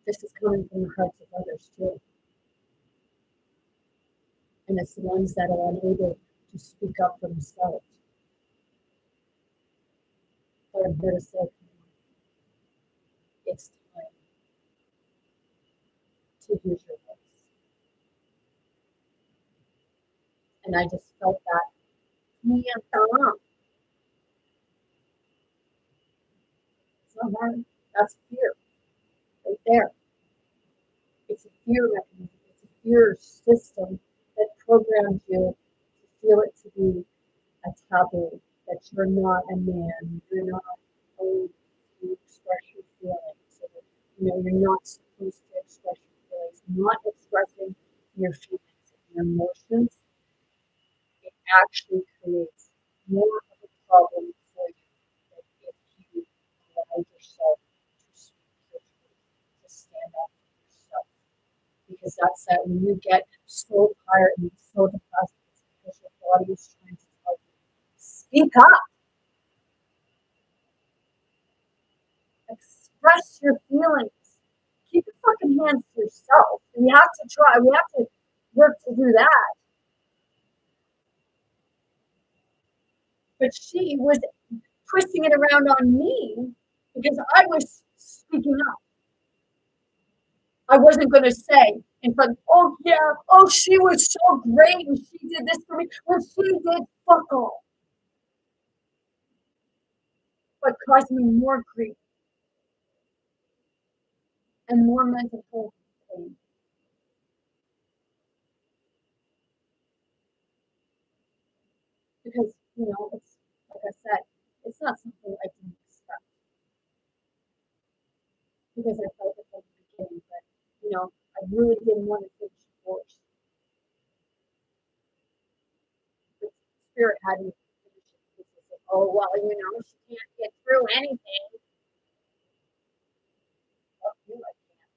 This is coming from the hearts of others too. And it's the ones that are unable to speak up for themselves. But I'm here to say, it's time to use your voice. And I just felt that. It's not hard. That's fear right there. It's a fear mechanism. It's a fear system that programs you to feel it to be a taboo, that you're not a man, you're not supposed to express your feelings, or, you're not supposed to express your feelings. Not expressing your feelings and your emotions, it actually creates more of a problem for you than if you allow yourself to speak your truth, to stand up for yourself. Because that's that when you get so tired and so depressed, it's because your body is trying to tell you, speak up, express your feelings, keep your fucking hands to yourself. We have to try, we have to work to do that. But she was twisting it around on me because I was speaking up. I wasn't going to say in front, oh yeah, oh she was so great and she did this for me when she did fuck all. But caused me more grief and more mental health pain. Because, it's like I said, it's not something I didn't expect. Because I felt it from the beginning, but I really didn't want to finish the course. The spirit had me finish it because it's like, oh well, she can't get through anything. Fuck you, I can't.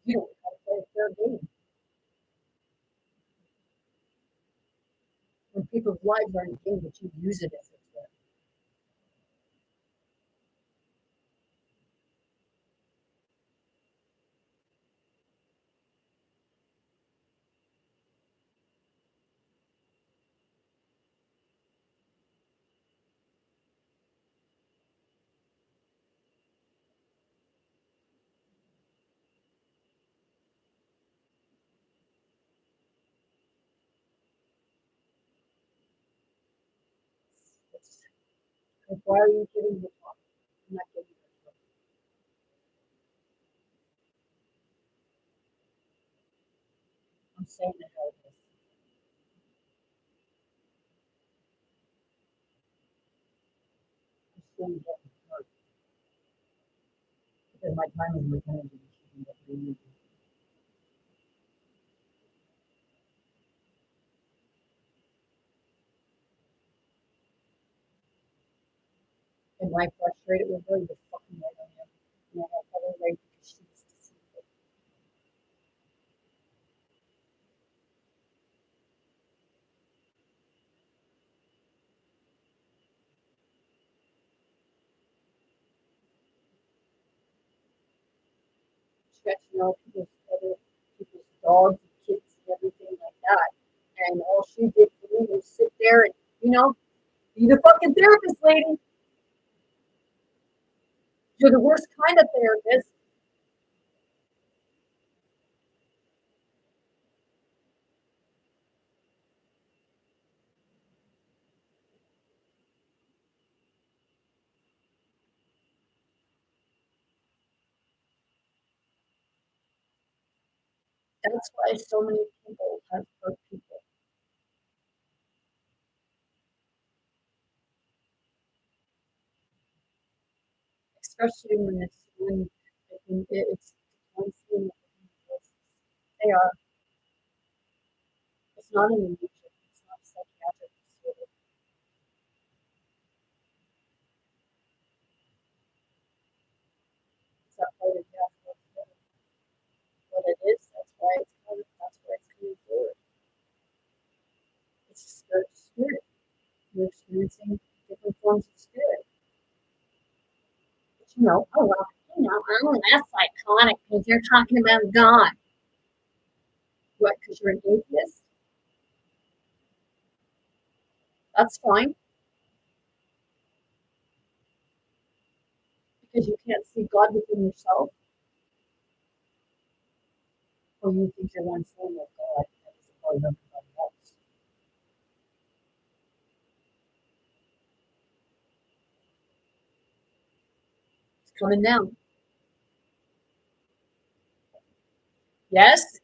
You don't know how to play a fair game. When people's lives are in a game, but you use it as a fair. It's like, why are you giving the talk? I'm not giving the talk. I'm saying it how it is. I'm still getting hurt because my time is my energy. What do you do? Am I frustrated with her? You're fucking right on him. And I have other right because she was deceived. other people's dogs and kids and everything like that. And all she did for me was sit there and, be the fucking therapist, lady. You're the worst kind of therapist. That's why so many people have hurt people, especially when it's one scene. They are. It's not an illusion. It's not a psychiatric disorder. It's not part of what it is. That's why it's coming forward. It's a spirit. You're experiencing different forms of spirit. But oh well, that's psychotic because you're talking about God. What, because you're an atheist? That's fine. Because you can't see God within yourself, or you think you're one form of God that is a part of everybody else. It's coming down. Yes?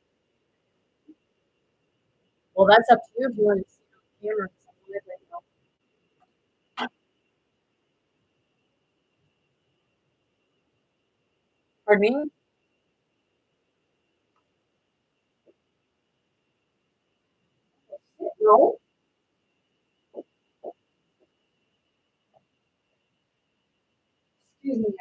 Well, that's up to you if you want to see it on camera. Right now. Pardon me? No? Excuse me.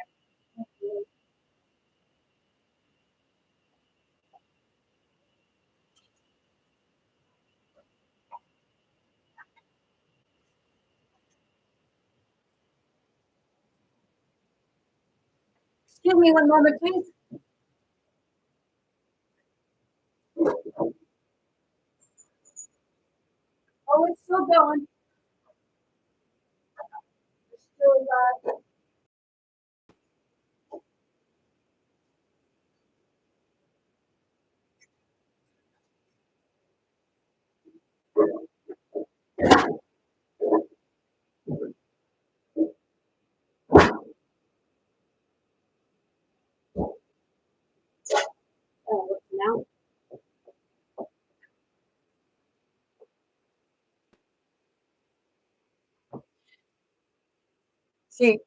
Excuse me one moment, please. Oh, it's still going. It's still, now. See,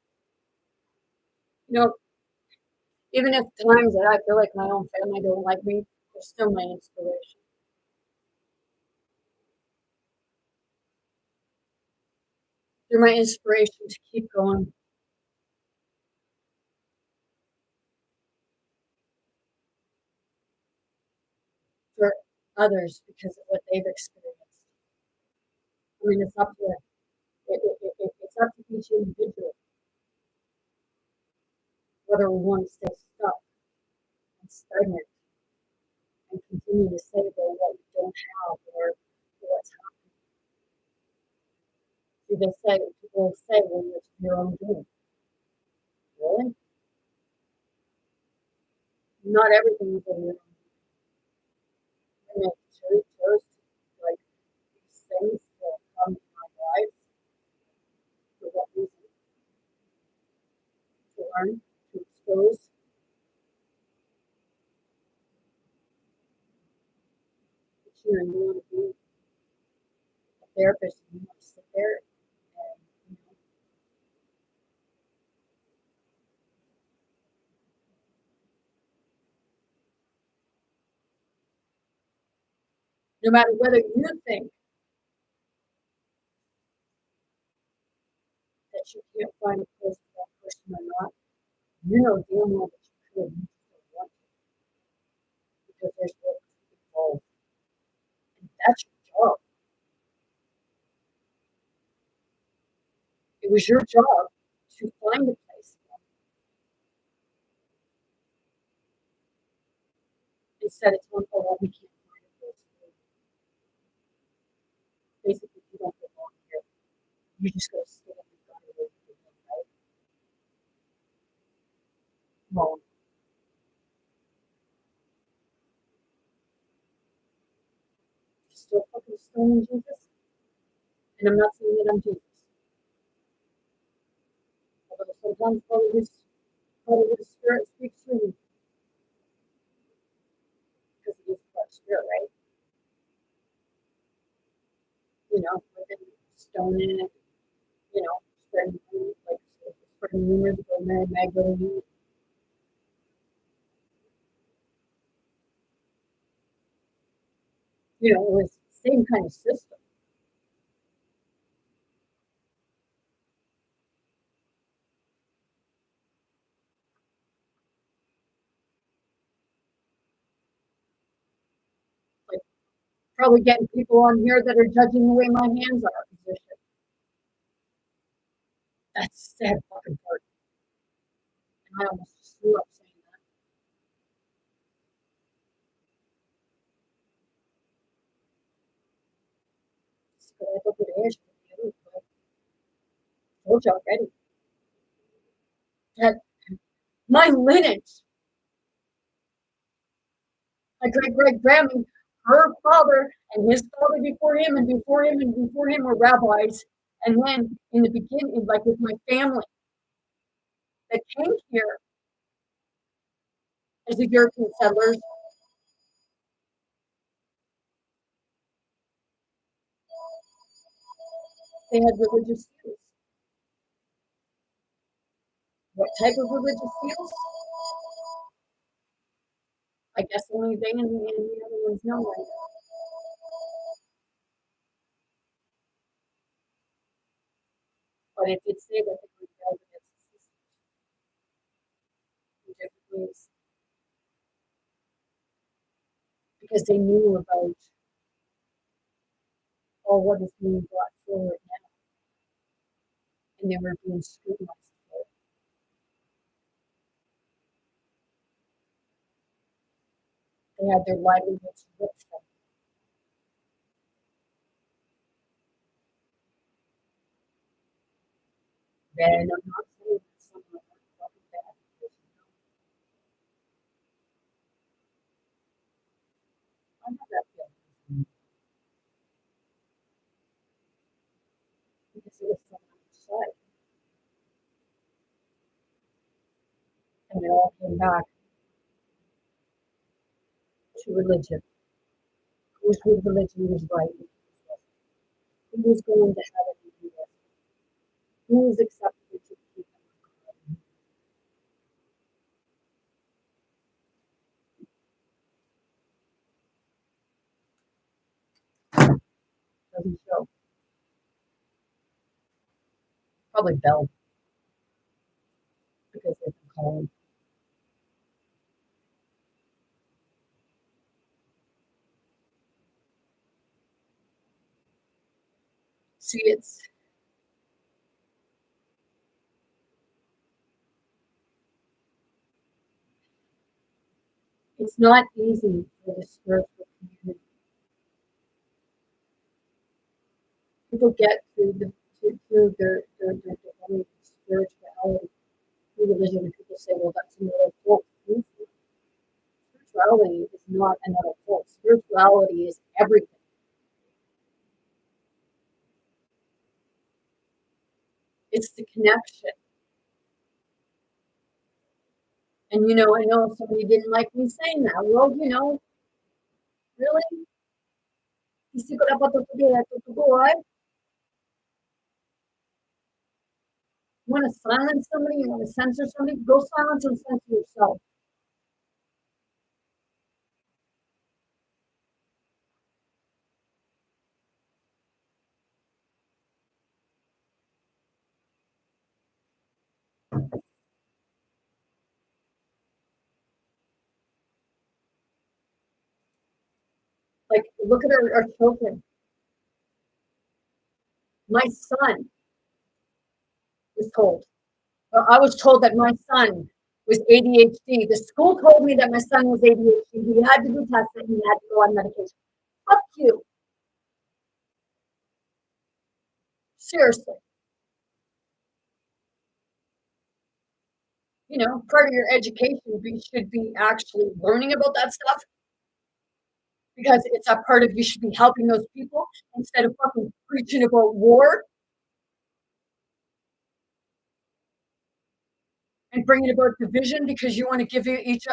you know, even if times that I feel like my own family don't like me, they're still my inspiration. They're my inspiration to keep going for others because of what they've experienced. I mean, it's up to each individual whether we want to stay stuck and stagnant and continue to say that what we don't have or what's happening. See, people say, well, it's your own doing. Really? Not everything is in your own doing. And chose to, like, these things that come in our lives for what reason? To learn, to expose. But you want to be a therapist and you want to sit there and, no matter whether you think that you can't find a place for that person or not, you know damn well that you could. You just don't want to because there's work involved. And that's your job. It was your job to find a place. set a temple that we can't find a place to live. Basically, you don't belong here. You just go stay in the garden with the right? Well, still fucking stoning Jesus. And I'm not saying that I'm Jesus. Although sometimes Holy Spirit speaks through me. Because he is God's Spirit, right? You know, within stoning it, you know, spreading rumors about Mary Magdalene. You know, it was the same kind of system. Like probably getting people on here that are judging the way my hands are positioned. That's the sad fucking part. And I almost threw up saying that. So I look at Ash, but I told you already that my lineage, my great great grandma, her father and his father before him and before him and before him were rabbis. And then in the beginning, like with my family that came here as the European settlers, they had religious views. What type of religious views? I guess only they and the other ones know right now. But it did say that they rebelled against the system in different ways because they knew about all what is being brought forward now, and they were being scrutinized for it. They had their livelihoods ripped from them. And I'm not saying that someone fucking bad because I have that feeling because it was from outside, and it all came back to religion. Whose religion was right? Who was going to heaven and who wasn't? Who was acceptable to the kingdom of God? Doesn't show. Probably Bell because they've been calling. See, it's not easy for the spiritual community. People get through their devoted spirituality through religion, and people say, well, that's another fault. Spirituality is not another fault. Spirituality is everything. It's the connection. And you know, I know somebody didn't like me saying that. Well, you know, really? You want to silence somebody? You want to censor somebody? Go silence and censor yourself. Like, look at our children. My son was told. I was told that my son was ADHD. The school told me that my son was ADHD. He had to be tested and he had to go on medication. Fuck you. Seriously. You know, part of your education should be actually learning about that stuff because it's a part of you should be helping those people instead of fucking preaching about war and bringing about division because you want to give each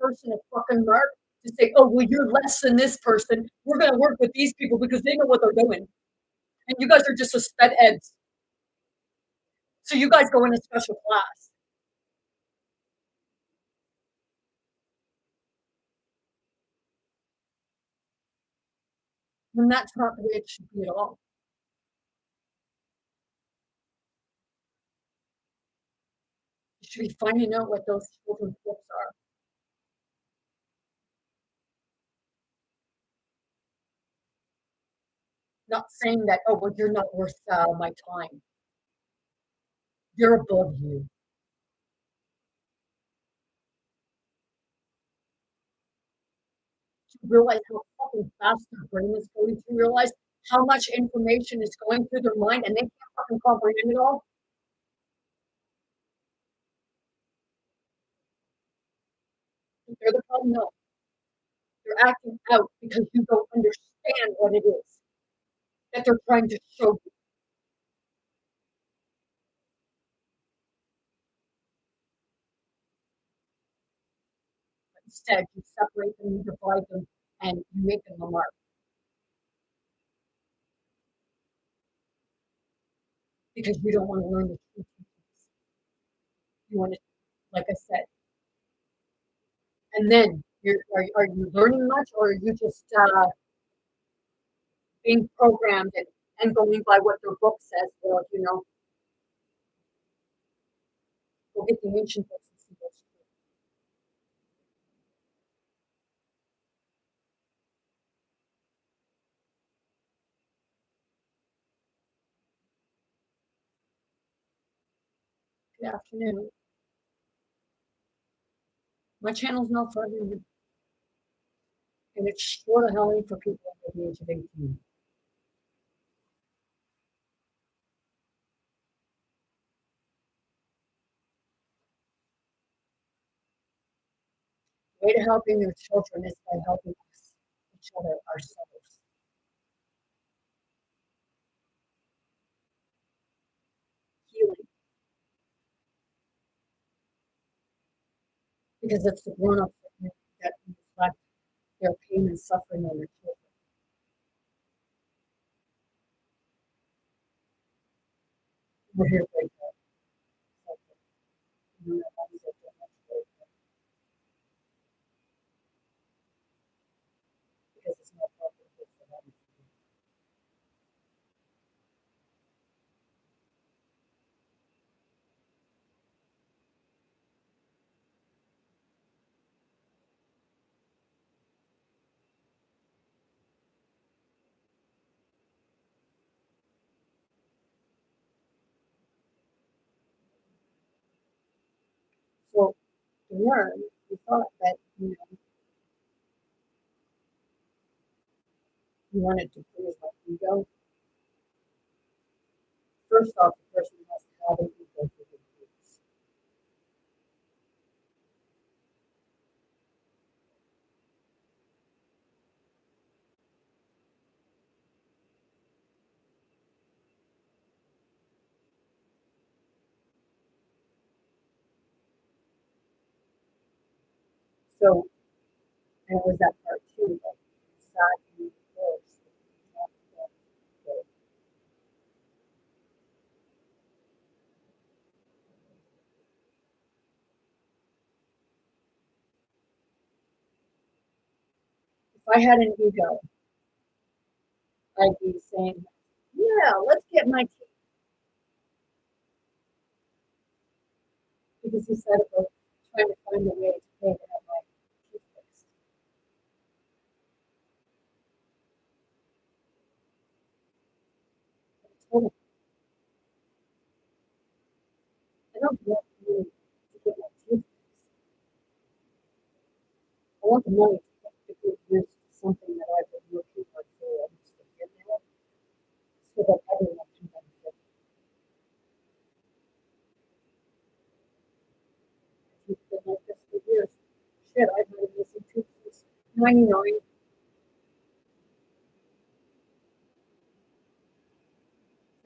person a fucking mark to say, oh, well, you're less than this person. We're going to work with these people because they know what they're doing. And you guys are just a sped eds. So you guys go in a special class. And that's not the way it should be at all. You should be finding out what those children's books are. Not saying that, oh, well, you're not worth my time. They're above you. You realize how fucking fast their brain is going to realize how much information is going through their mind and they can't fucking comprehend it all. They're the problem. No, they're acting out because you don't understand what it is that they're trying to show you. Instead, you separate them, you divide them, and you make them a mark because you don't want to learn the truth. You want to, like I said, and then are you learning much or are you just being programmed and going by what their book says? Well, you know, go get the ancient books and see what's true. Good afternoon. My channel's not for everyone, and it's sure the hell ain't for people under the age of 18. The way to helping your children is by helping us, each other, ourselves. Healing, because it's the grown-ups that reflect their pain and suffering on their children. We're here to break that cycle. You know, that is a much because it's not profitable for them. So to learn, we thought that you wanted to please our ego. First off, the person has to have an ego to be pleased. So, and it was that part too, like sad and forced. If I had an ego, I'd be saying, yeah, let's get my teeth. Because he said about trying to find a way to pay to have my teeth fixed. I told him, I don't want you to get my teeth. want the money to be used to something that I've been working on for almost a year now, so that everyone can benefit. It's been like this for years. Shit, I've had a missing tooth since 99.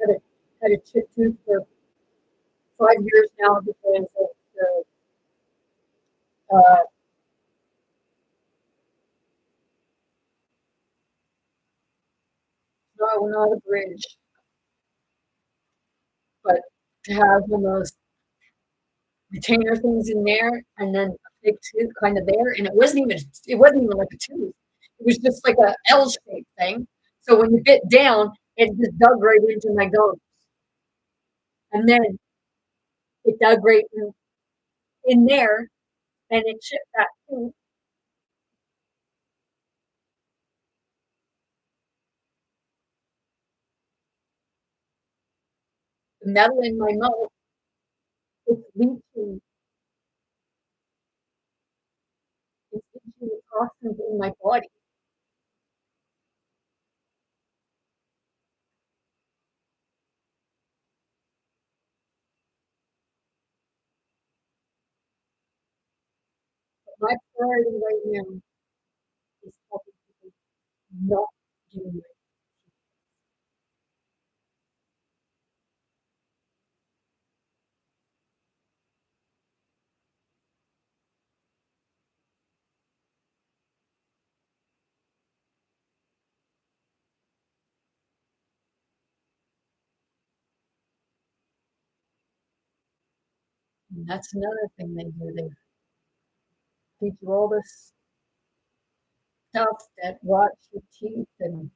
Had a, had a chipped tooth for 5 years now because of the, uh, not a bridge, but to have one of those retainer things in there and then a big tooth kind of there. And it wasn't even like a tooth. It was just like a L shaped thing. So when you bit down, it just dug right into my gums. And then it dug right in there and it chipped that tooth. The metal in my mouth, it's leaching, it's leaching the toxins in my body. But my priority right now is helping people not getting rid. And that's another thing they do. They feed you all this stuff that rots your teeth and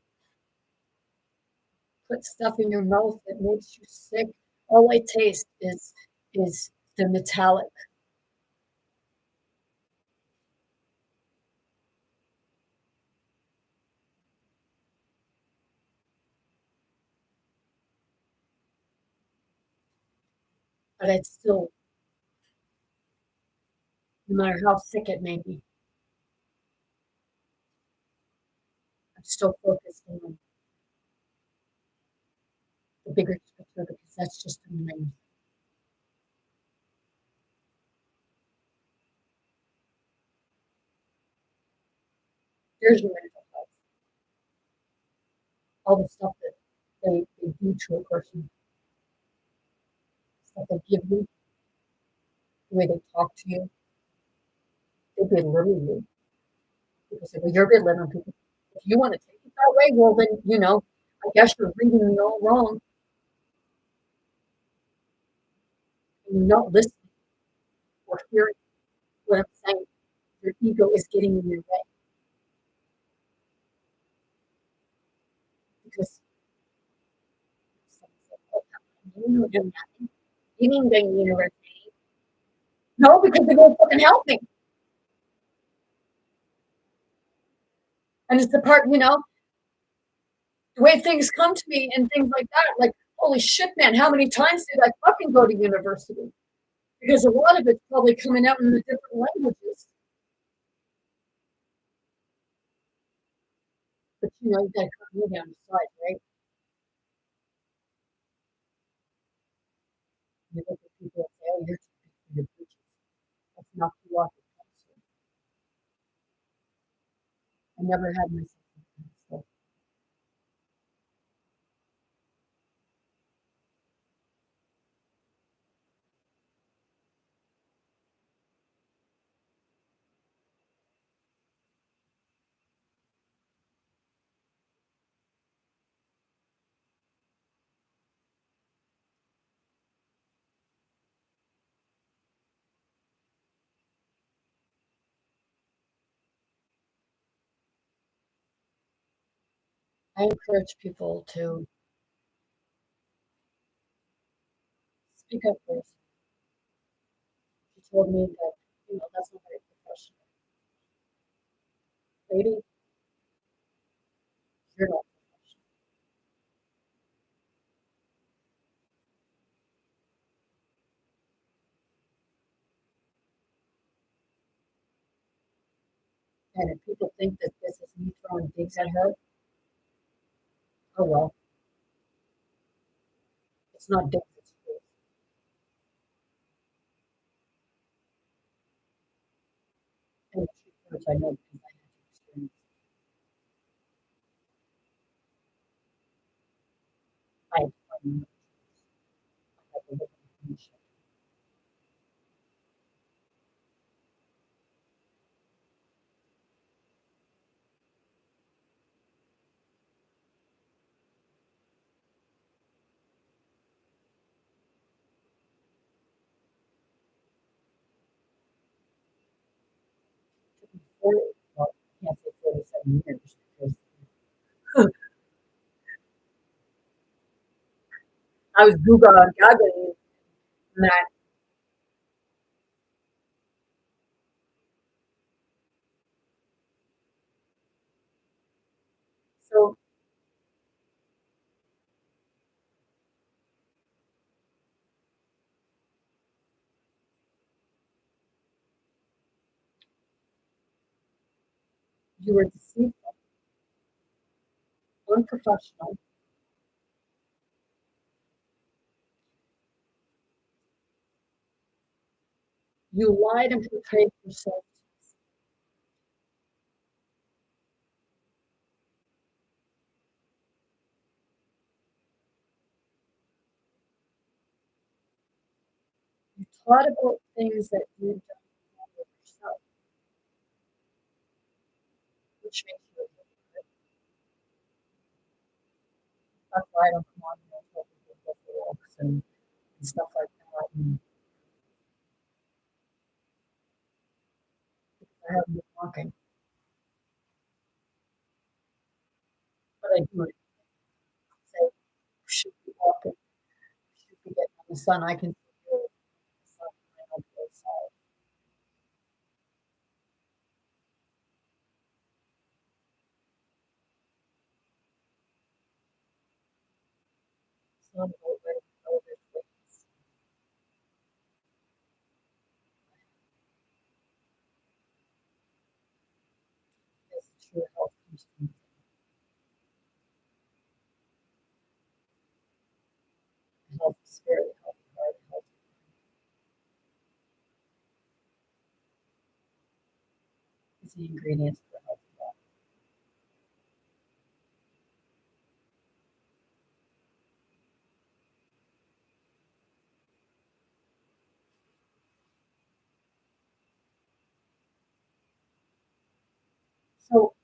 put stuff in your mouth that makes you sick. All I taste is the metallic. But it's still, no matter how sick it may be, I'm still focused on the bigger picture because that's just the main. There's your mental health. All the stuff that they do to a person, stuff they give you, the way they talk to you, they belittle you. People say, well, you're belittling people. If you want to take it that way, well, then, I guess you're reading me all wrong and you're not listening or hearing what I'm saying. Your ego is getting in your way because you know doing nothing. You mean going to university? No, because they won't fucking help me. And it's the part, the way things come to me and things like that, like, holy shit, man, how many times did I fucking go to university? Because a lot of it's probably coming out in the different languages. But you gotta cut me down the side, right? You look at people and say, oh, you're too big for your britches. That's not too often. I never had myself in that stuff. I encourage people to speak up first. She told me that, that's not very professional. Lady, you're not professional. And if people think that this is me throwing digs at her, oh well, it's not digs, it's truth. And the truth hurts, I know because I had to experience it. I had to find my I had to live in the well, I can't say 47 years because I was Googling that. So you were deceitful, unprofessional. You lied and portrayed yourself. You taught about things that you don't know yourself, which makes you a hypocrite. That's why I don't come on here and tell people to go for walks and stuff like that. And I haven't been walking, but I do it. Say, you should be walking, you should be getting in the sun. I can see you in the sun when I don't go outside. It's not about letting go of things. Because true health comes from health spirit, health heart, health is the ingredients for a healthy body. So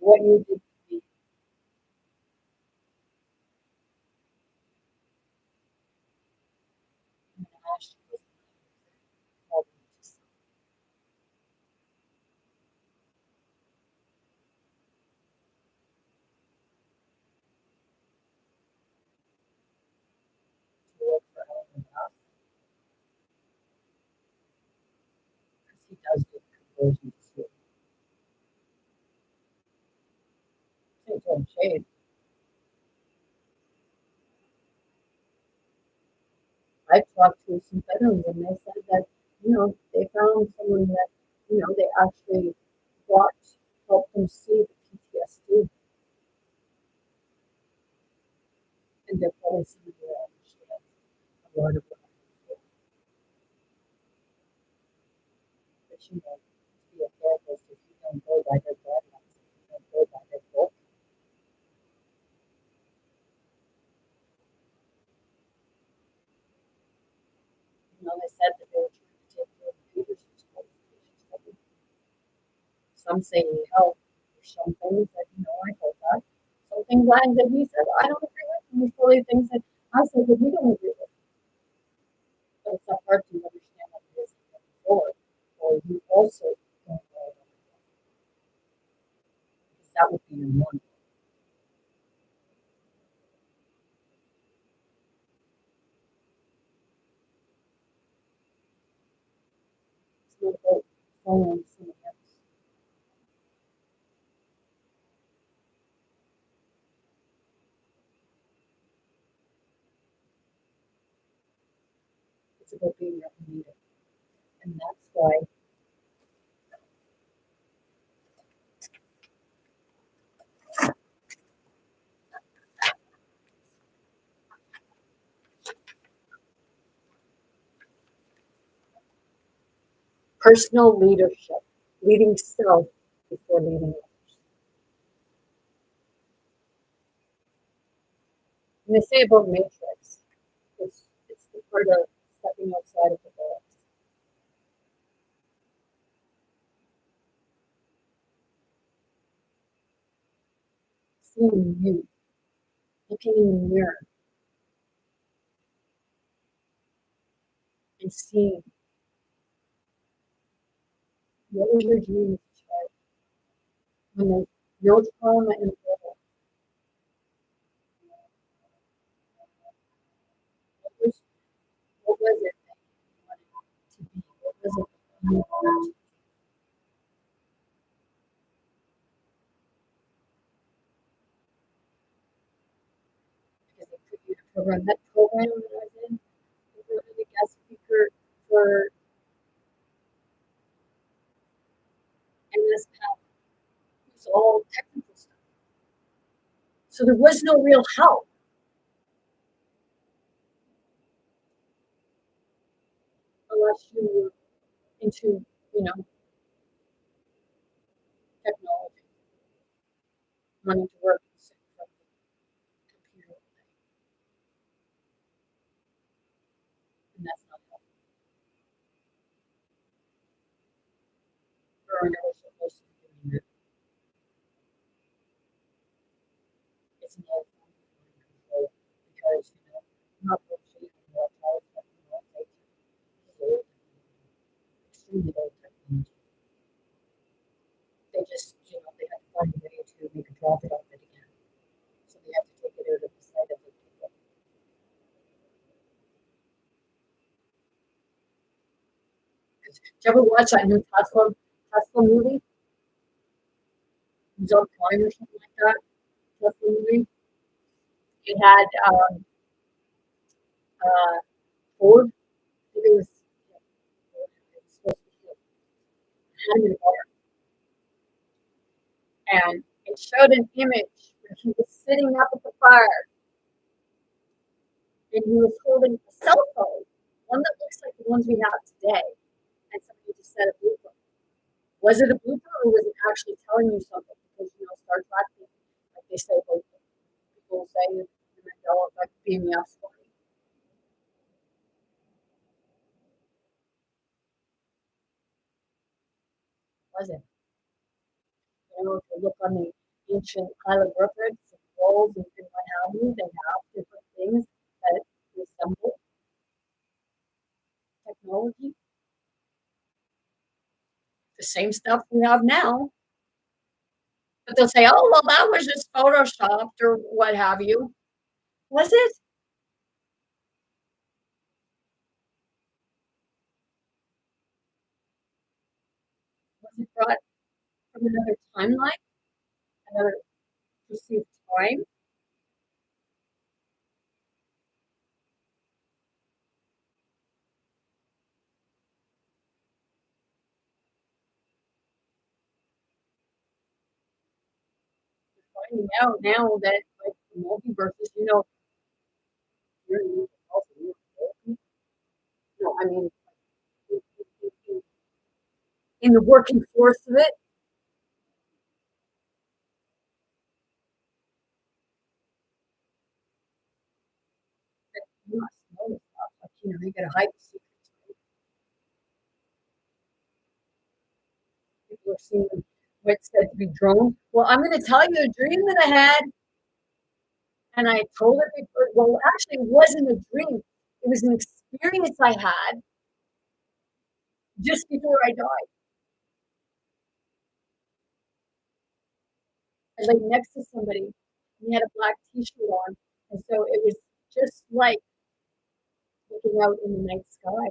what you did to me, and Ashley was helping me to work for Ellen enough because he does do the conversion to sleep. Say to him, Shade, I've talked to some veterans and they said that, they found someone that, they actually watched, helped them see the PTSD and they're probably somebody that understands a lot of what I'm going through. But to be a therapist, if you don't go by their guidelines, if you don't go by their book, they said that they were trying to take care of Peterson's qualifications. Some say he helped. There's some things that, I told that. Some things that he said, I don't agree with. And there's probably things that I said that we don't agree with. But it's not hard to understand what it is moving forward. Or you also don't know because that would be your one. It's not about following someone else. It's about being recommended. And that's why personal leadership, leading self before leading others. And they say about matrix, it's the part of stepping outside of the box. Seeing you, looking in the mirror and seeing what was your dream as a child when there's no trauma involved. What was, what was it that you wanted to be? What was it that you wanted? Because they put you in a program. That program that I was in, I was a guest speaker for NSPAC. It was all technical stuff. So there was no real help unless you were into, you know, technology, wanting to work and sit in front of a computer all day. And that's not helpful. We're never supposed to be doing that. It's no fun control because, you know, not bullshit and what else, but you know, it's old, extremely old technology. They just, you know, they have to find a way to make a profit off it again. So they have to take it out of the sight of the people. Did you ever watch that new Tesla movie? It was on Prime or something like that. Tesla movie. It had uh, Ford. I think it was, yeah, Ford. It was supposed to be Henry Ford. And it showed an image where he was sitting up at the fire and he was holding a cell phone, one that looks like the ones we have today. And somebody just said a blooper. Was it a blooper or was it actually telling you something? Because, you know, Star Trek, like they say, people say in the Mandela effect, beam me up story. Was it? You know, if you look on the ancient hieroglyphics and walls and what have you, they have different things that resemble technology. The same stuff we have now. But they'll say, oh, well, that was just photoshopped or what have you. Was it? Was it brought from another timeline, another perceived time? Finding out now that like the multiverses, you know, you're no, I mean, in the working force of it, you must know this stuff. Like, you know, you gotta hide the secrets. Right? People are seeing what's said to be drones. Well, I'm gonna tell you a dream that I had, and I told it before. Well, actually, it wasn't a dream. It was an experience I had just before I died. I laid next to somebody, and he had a black T-shirt on, and so it was just like looking out in the night sky.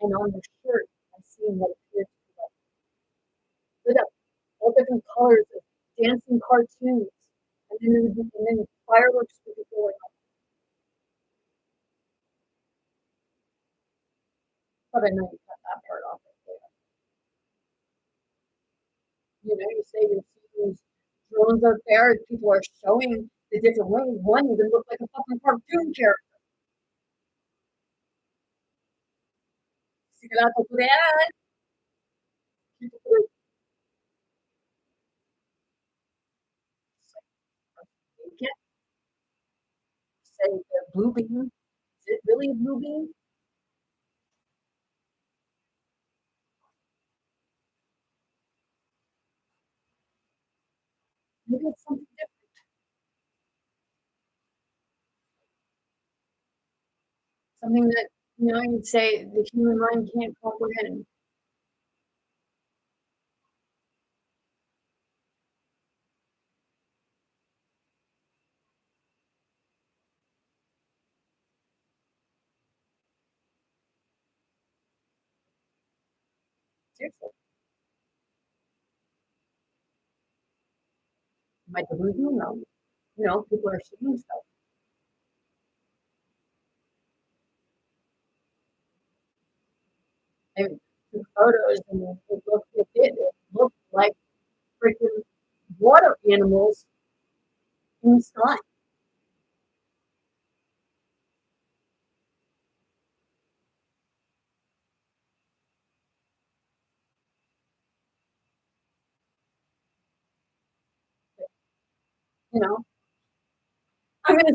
And on the shirt, I seen what appeared to be like lit up all different colors of dancing cartoons, and then fireworks would be going off. But I know you cut that part off right there. You say you're seeing these drones out there, people are showing the different ways. One even looked like a fucking cartoon character. Siglato Corean. You can't say the blue beam. Is it really a blue beam? Maybe it's something different. Something that, you'd say the human mind can't comprehend. Seriously. Am I delusional? No. People are seeing stuff. I took photos and it looked like freaking water animals in the sky. You know, I'm gonna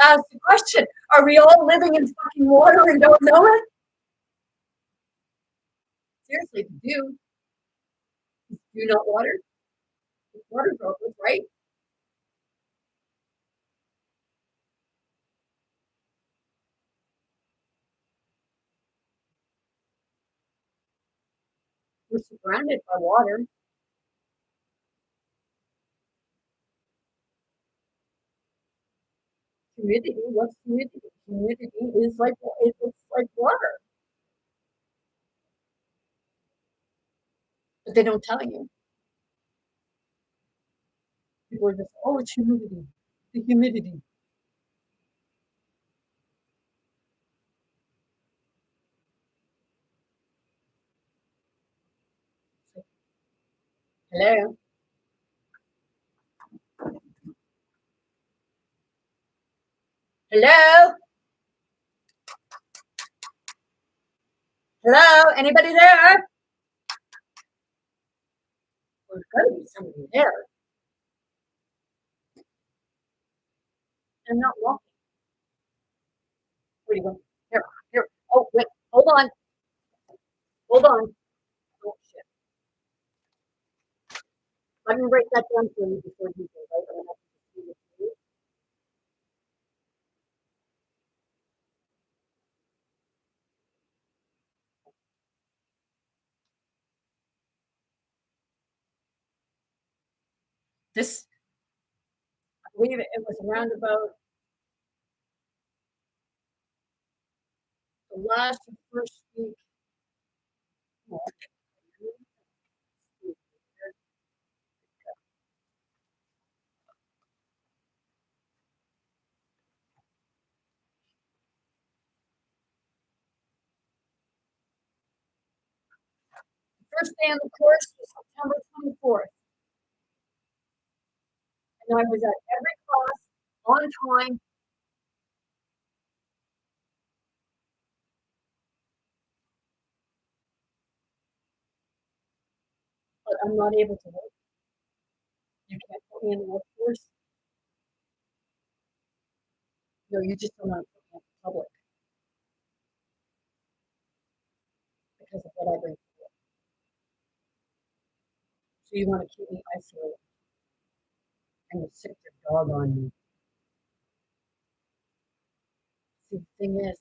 ask the question: are we all living in fucking water and don't know it? Seriously, if you do not water, it's water droplets, right? We're surrounded by water. Humidity. What's humidity? Humidity is like it's like water, but they don't tell you. People are just, oh, it's humidity. The humidity. Hello, hello, hello. Anybody there? There's got to be somebody there. I'm not walking. Where do you go? Here, here. Oh, wait. Hold on. Hold on. Oh, shit. Let me break that down for you before you go. Right? I'm gonna have to do this for you. This, I believe it was around about the last or first week. Oh, first day on the course was September 24th, and I was at every class on time, but I'm not able to work. You can't put me in the workforce. No, you just don't want to put me in the public because of what I bring forward. So you want to keep me isolated and you sick your dog on me. See, the thing is,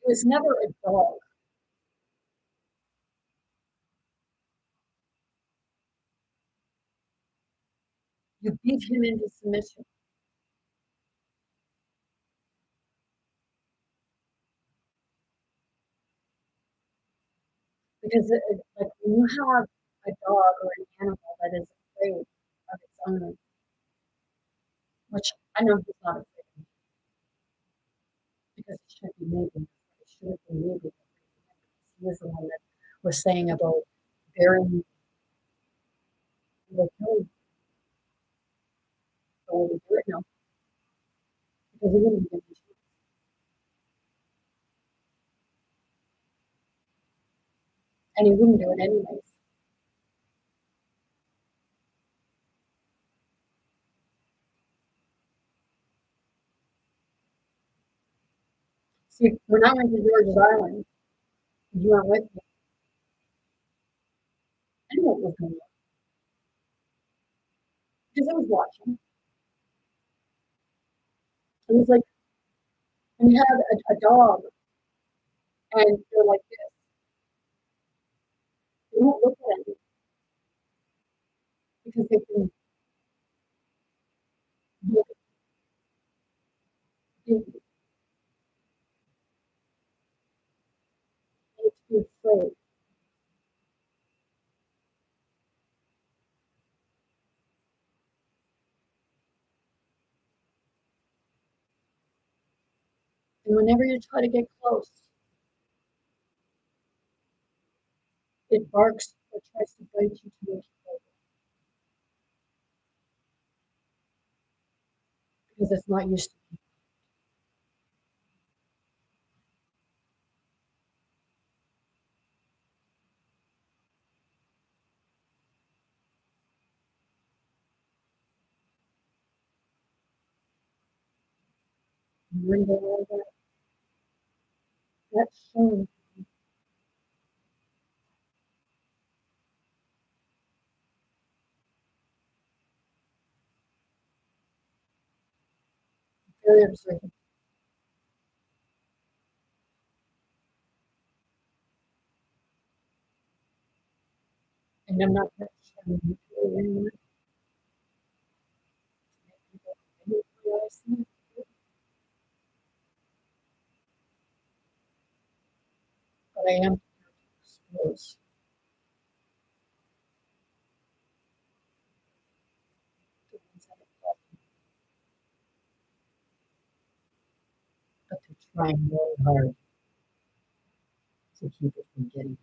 it was never a dog. You beat him into submission because like when you have a dog or an animal that is afraid of its owner, which I know he's not afraid of me, be me. It should have been me. He was the one that was saying about burying the killing. So we do it now because he wouldn't give me a chance. And he wouldn't do it anyways. See, when I went to George's Island, you went with me. I knew what was going on because I was watching. It was like when you have a dog and they're like this, they won't look at you because they can look at you and be afraid. And whenever you try to get close, it barks or tries to bite you to make you go because it's not used to window all that. That's showing very observant. And I'm not that showing you anyone. But I am exposed. To things that are but they're trying really hard to keep it from getting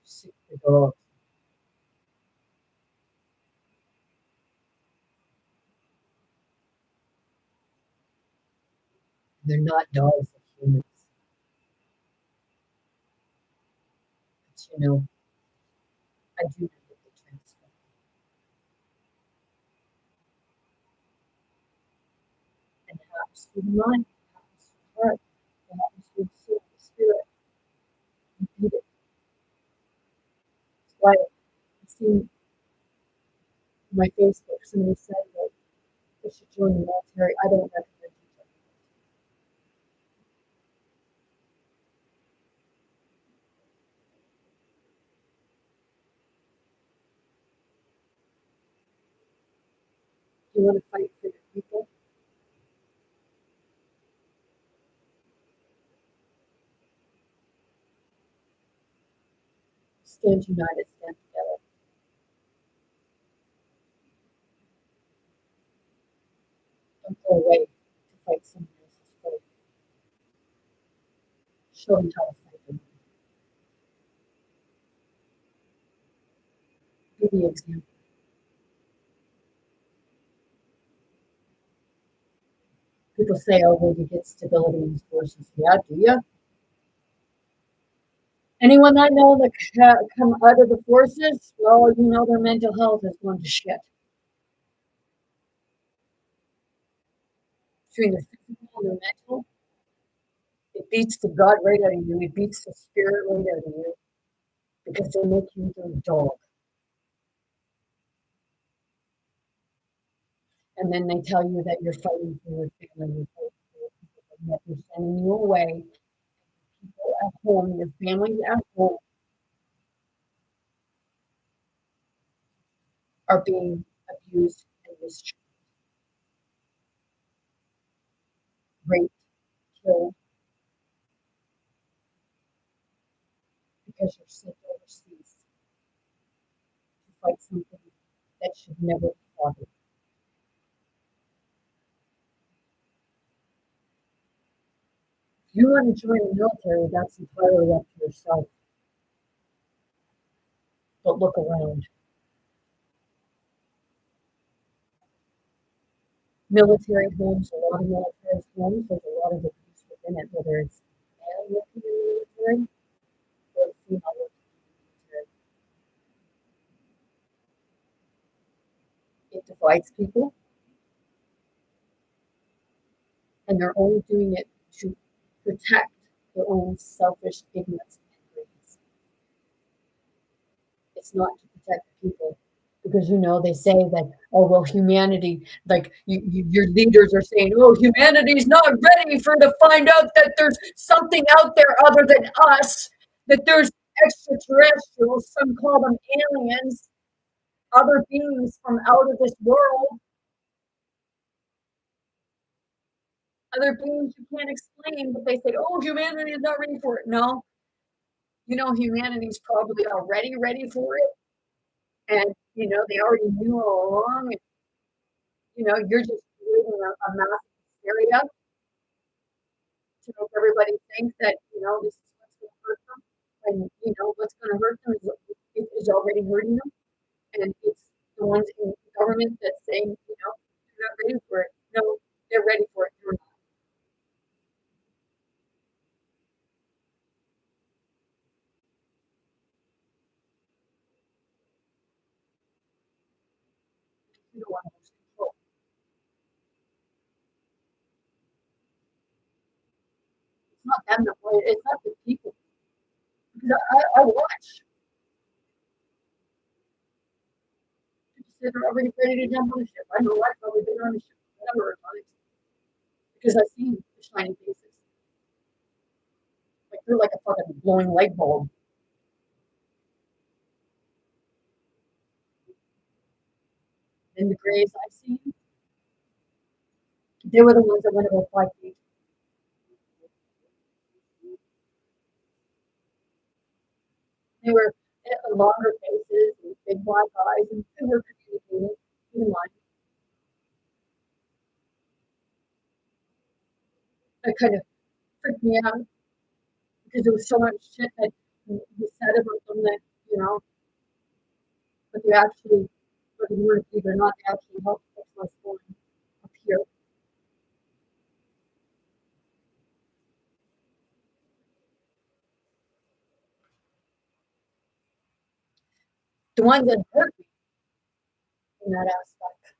sick the dog. They're not dogs, they're humans. But I do know that they transfer. And it happens through the mind, it happens through the heart, it happens through the soul, the spirit. You need it. That's why I've seen on my Facebook somebody said that they should join the military. I don't recommend you join. If you want to fight for your people, stand united, stand together. Don't go away to fight someone else's fight. Show them how to fight them. Be the example. People say, oh, well, you get stability in forces. Yeah, do you? Anyone I know that come out of the forces, well, their mental health has gone to shit. Between the physical and the mental, it beats the God right out of you. It beats the spirit right out of you because they make you their dog. And then they tell you that you're fighting for your family, you're fighting for your people, and yet they're sending you away. People at home, your family at home are being abused and mistreated, raped, killed because you're sent overseas to fight something that should never be fought. you want to join the military, that's entirely up to yourself. But look around. Military homes, a lot of military homes, there's a lot of abuse within it, whether it's male working in the military or female working in the military. It divides people, and they're only doing it to protect their own selfish ignorance and greed. It's not to protect the people. Because they say that, oh well, humanity, like your leaders are saying, oh, humanity's not ready for to find out that there's something out there other than us, that there's extraterrestrials, some call them aliens, other beings from out of this world, other beings you can't explain, but they say, oh, humanity is not ready for it. No, humanity's probably already ready for it, and they already knew all along. And, you're just creating a massive hysteria to make everybody think that this is what's going to hurt them, and what's going to hurt them is already hurting them, and it's the ones in government that's saying they're not ready for it. No, they're ready for it. You're not. You don't want to lose control. It's not them that play it. It's not the people. Because I watch. People say they're already ready to jump on the ship. I know I've probably been on the ship a number of times because I've seen the shiny faces. Like they're like a fucking glowing light bulb. And the graves I've seen, they were the ones that went about 5 feet. They were longer faces and big black eyes, and they were communicating in line. That kind of freaked me out because there was so much shit that was said about them that, you know, but they actually, but they weren't either not actually helped fix my story up here. The ones that hurt me in that aspect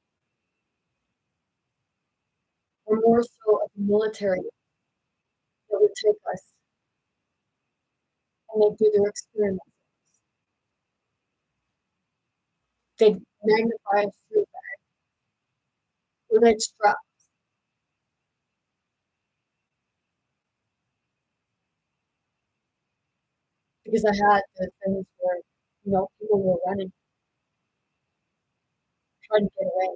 were more so of the military that would take us and they'd do their experiments. They'd magnify us through that, or they'd strap. Because I had the things where, people were running, trying to get away.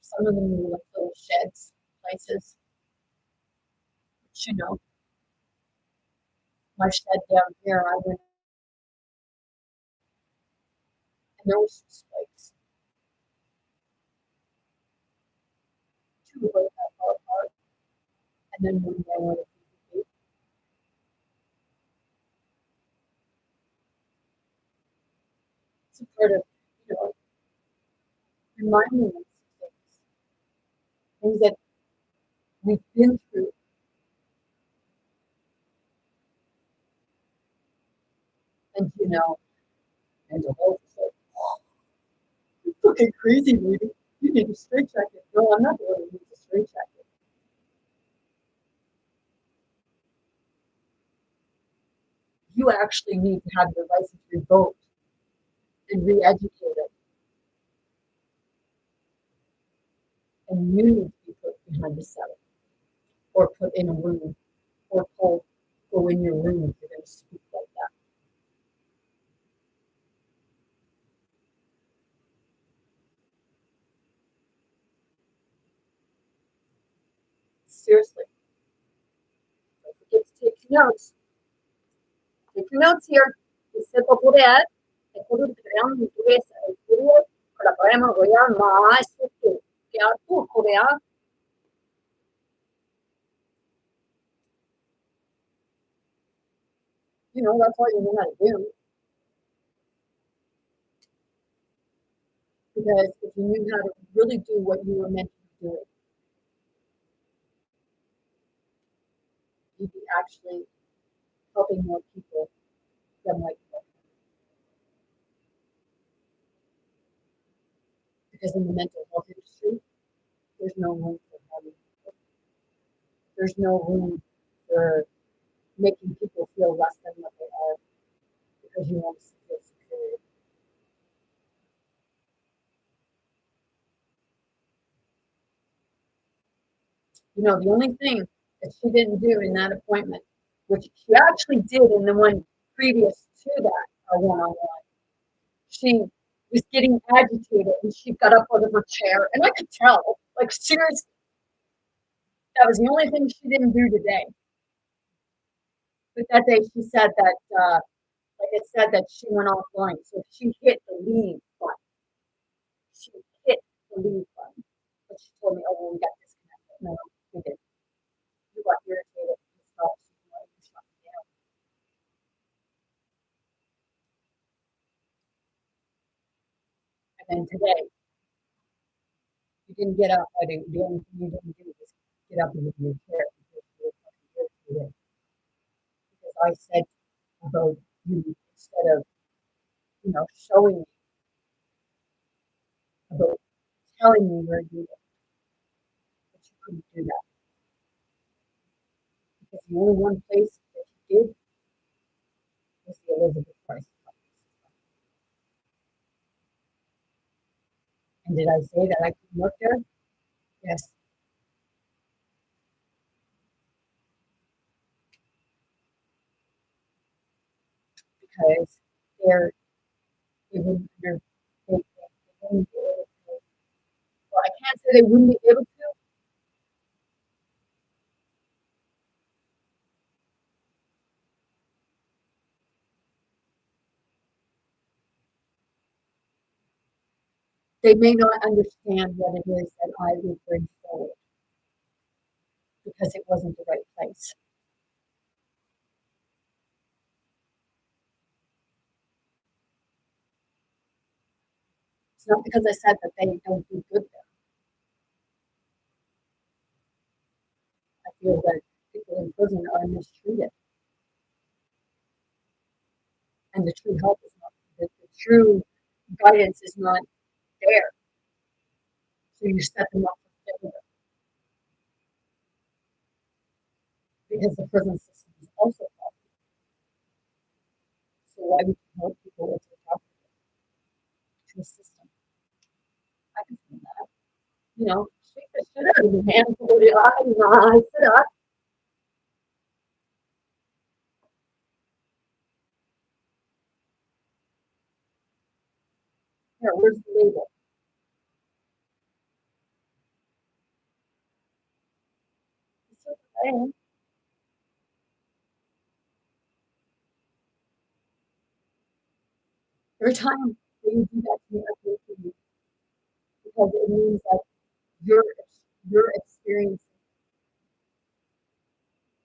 Some of them were like little sheds, places. But, my shed down here, I went, and there was some spikes, two about that far apart, and then one more like 50 feet. It's a part of, reminding us of things that we've been through. And, and the whole like, oh, you're fucking crazy, lady. You need a straight jacket. No, I'm not the one who needs a straight jacket. You actually need to have your license revoked and re-educated, and you need to be put behind a cell or put in a room or told go in your room if you're going to speak like that. Seriously, don't forget to take your notes. Take your notes here. Dice poder, e quello che creiamo di essere due collaboramo con mais que tu, que tu coreano. That's all you know how to do. Because if you knew how to really do what you were meant to be doing, you'd be actually helping more people than like you. Because in the mental health industry, there's no room for harming people. There's no room for making people feel less than what they are because you want to feel superior. The only thing that she didn't do in that appointment, which she actually did in the one previous to that, one-on-one, she was getting agitated and she got up out of her chair. And I could tell, like, seriously, that was the only thing she didn't do today. But that day she said that, like it said that she went offline. So she hit the leave button. She hit the leave button. But she told me, oh, well, we got disconnected. No, we didn't. You got irritated and stopped. You shut me down. And then today, you didn't get up. The only thing you didn't do was get up and move your chair because you were fucking irritated. Because I said about you instead of, showing me, about telling me where you were, but you couldn't do that. Because the only one place that you did was the Elizabeth Price. And did I say that I couldn't work there? Yes, because they're they wouldn't they wouldn't be able to. Well, I can't say they wouldn't be able to. They may not understand what it is that I would bring forward because it wasn't the right place. It's not because I said that they don't do good there. I feel that people in prison are mistreated, and the true help is not the true guidance is not there. So you set them up for failure because the prison system is also flawed. So why would you help people with the proper to a system? I can see that. Shake the shit out of the man for the eye, sit up. Here, where's the label? It's okay. Every time that you do that to me, I feel for you because it means that you're you're experiencing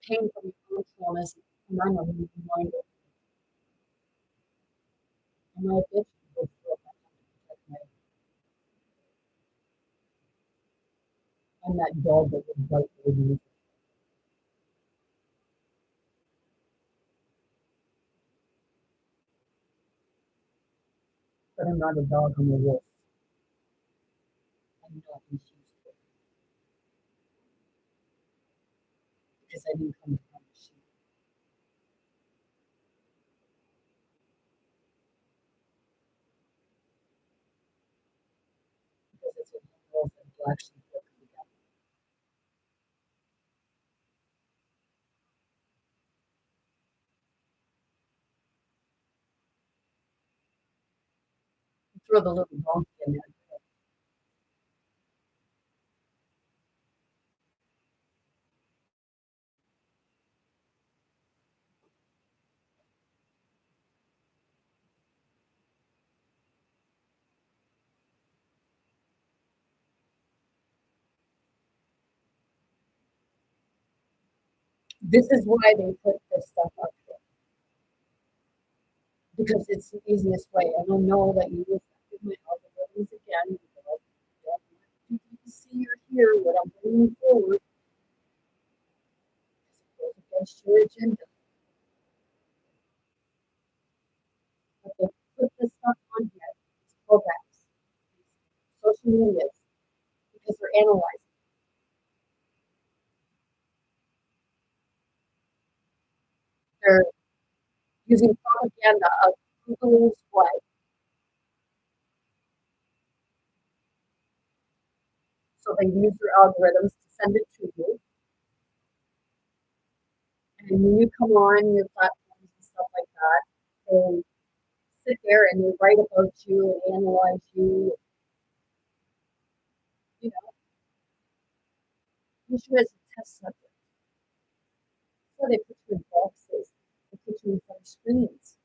pain from your own traumas, and I'm a reminder. I'm not a bitch because I'm that dog that would bite for you, but I'm not a dog. I'm a wolf. I'm not confused because I didn't come from a sheep. Because it's a wolf and black sheep working together. You throw the little donkey in there. This is why they put this stuff up here. because it's the easiest way. And I know that you affected my algorithms again. But I don't want people to see or hear what I'm bringing forward because it goes against your agenda. But they put this stuff on here, these programs, these social medias, because they're analyzing. They're using propaganda of who believes what. So they use their algorithms to send it to you. And when you come on your platforms and stuff like that, they sit there and they write about you and analyze you, you know, use you as a test subject. So they put you in boxes, they put you in front of screens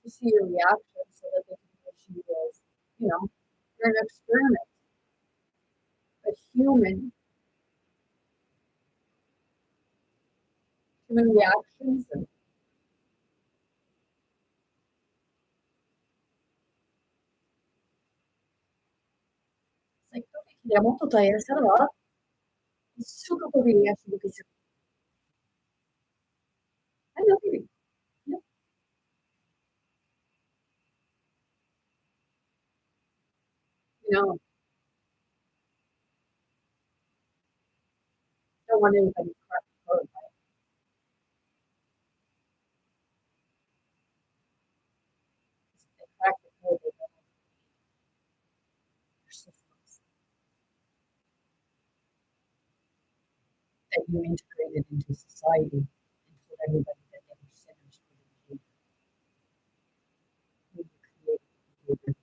to see your reaction so that they can push you as, you know, you're an experiment, a human reactions. And it's like, dove chiediamo tutto a Sarà, nessuno può riesce di questo. I know, baby. You know, don't want anybody caught by the fact that their systems that you integrated into society and told everybody that they were sinners for the behavior you created behavior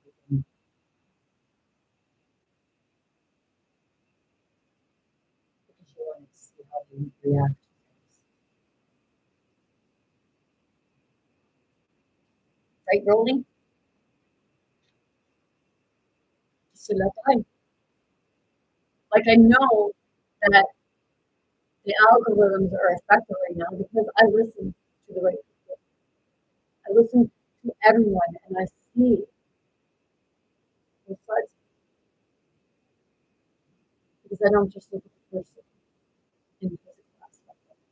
because you wanted to see how they would react to things. Right, Rolling? Just to let time. Like I know that the algorithms are effective right now because I listen to the right people. I listen to everyone and I see both sides because I don't just look at the person in the physical aspect of it.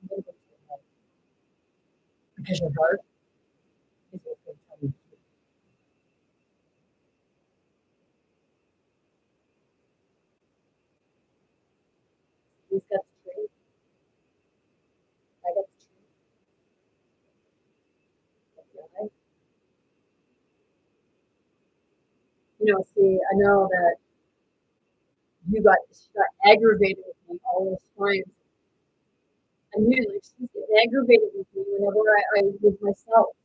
I'm going to go to your heart because your heart is what's going to tell you the truth. He's got the truth. I got the truth. Okay? See, I know that she got aggravated with me all those times. I knew like she's getting aggravated with me whenever I was with myself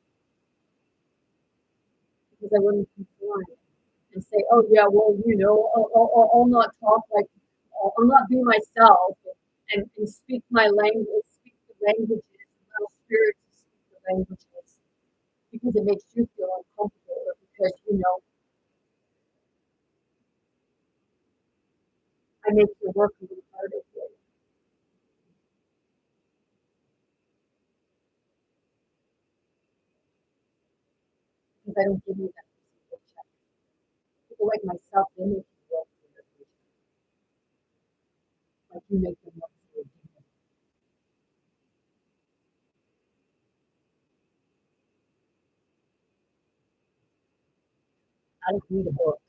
because I wouldn't conform and say, oh yeah, well, I'll not talk like, I'll not be myself and speak my language, speak the languages, allow spirit to speak the languages because it makes you feel uncomfortable or because I make your work a little harder for you because I don't give you that physical check. People like myself, they make you work for your future, like you make them work for your dignity. I don't need a book.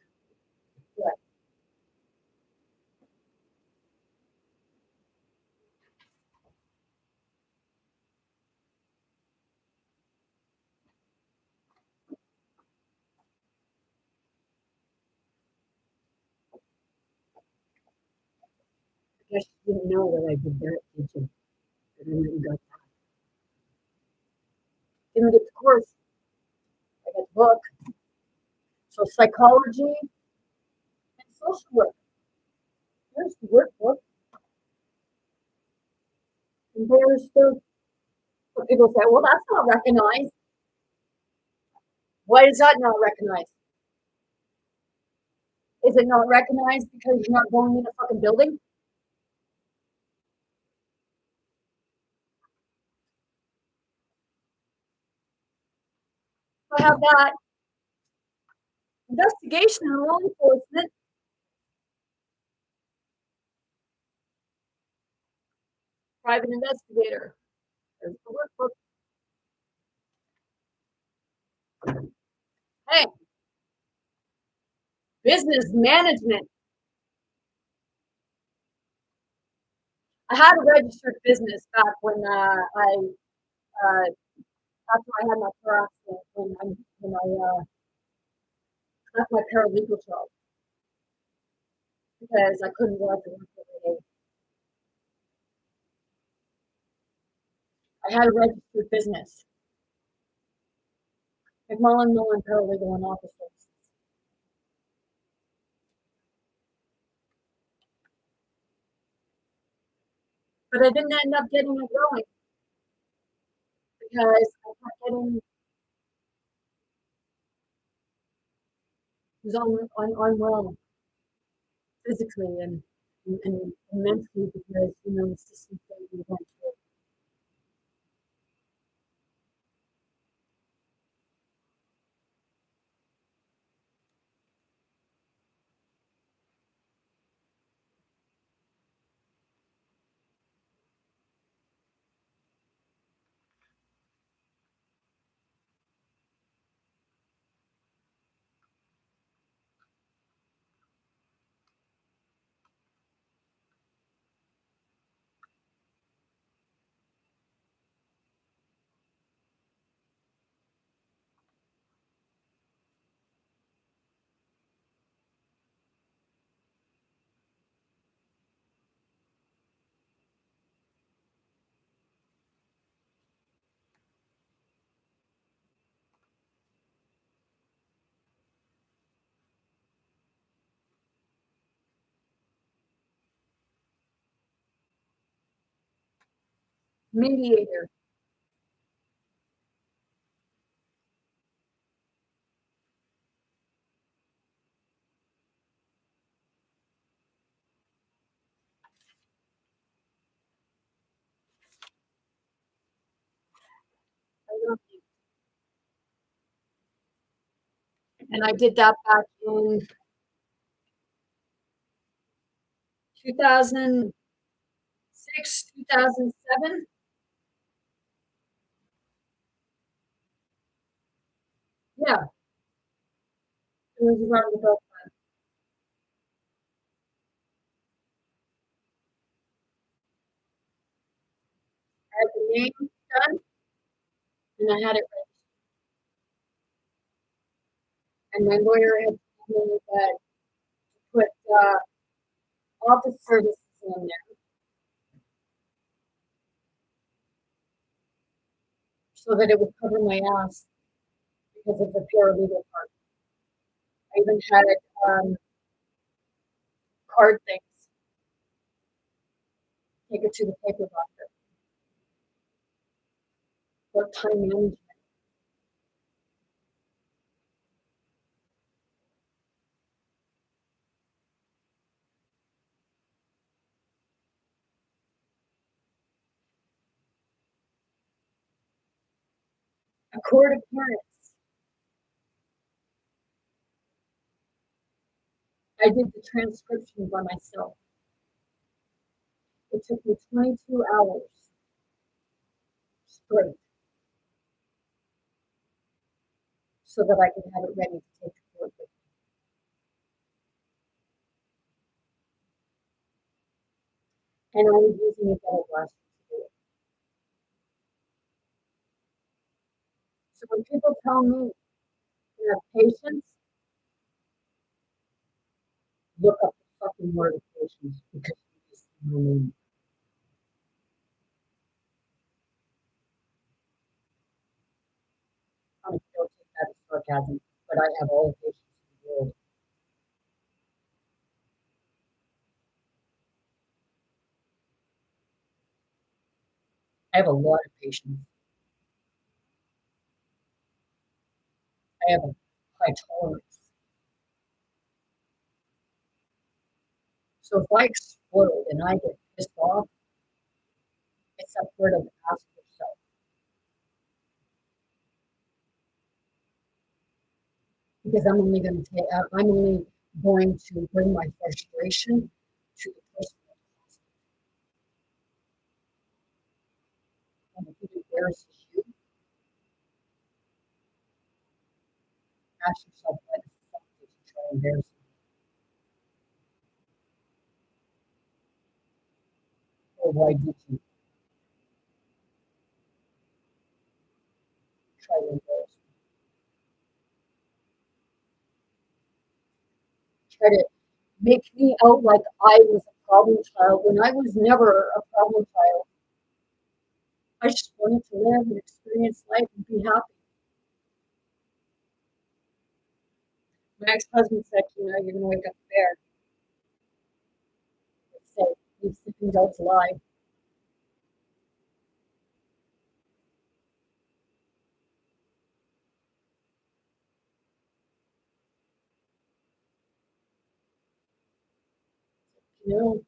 But I guess you didn't know that I did that, did you? That I went and got that. Didn't get the course. I got the book. So psychology and social work. There's the workbook. And there's the what people say, well, that's not recognized. Why is that not recognized? Is it not recognized because you're not going in a fucking building? I have that. Investigation and law enforcement. Private investigator. There's the workbook. Hey, business management. I had a registered business back when after I had my car accident when I left my paralegal job because I couldn't go out to work every day. I had a registered business, McMullen Millen Paralegal and Office Services. But I didn't end up getting it going because I kept getting was unwell physically and mentally because the systems that we went through. Mediator. And I did that back in 2006, 2007. Yeah, it was around the book. I had the name done and I had it ready. And my lawyer had told me that to put office services in there so that it would cover my ass because of the paralegal part. I even had it card things, take it to the paper doctor. What time management? A court appearance. I did the transcription by myself. It took me 22 hours straight so that I could have it ready to take to court with me. And I was using a ghetto blaster to do it. So when people tell me to have patience, look up the fucking word of patience because you just know. I'm still take that as sarcasm, but I have all the patience in the world. I have a lot of patience. I have a high tolerance. So if I explode and I get pissed off, it's a part of ask yourself. because I'm only going to take, I'm only going to bring my frustration to the person that caused it. And if it embarrasses you, ask yourself, why the fuck did you try to embarrass me? Or why did you try to embarrass me? Try to make me out like I was a problem child when I was never a problem child. I just wanted to live and experience life and be happy. My ex-husband said, you're going to wake up a bear. I said, "You sleeping dogs lie." You know,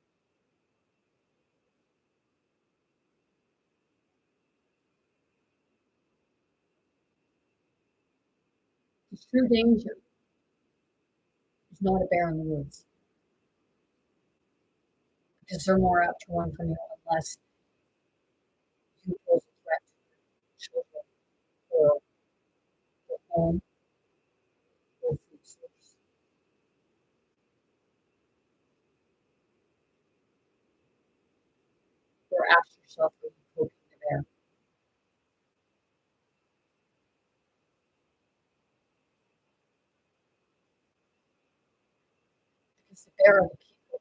the true danger is not a bear in the woods because they're more apt to run from you unless you pose a threat to your children or their home or food source. Or ask yourself, are you poking the bear? Because the bear are the people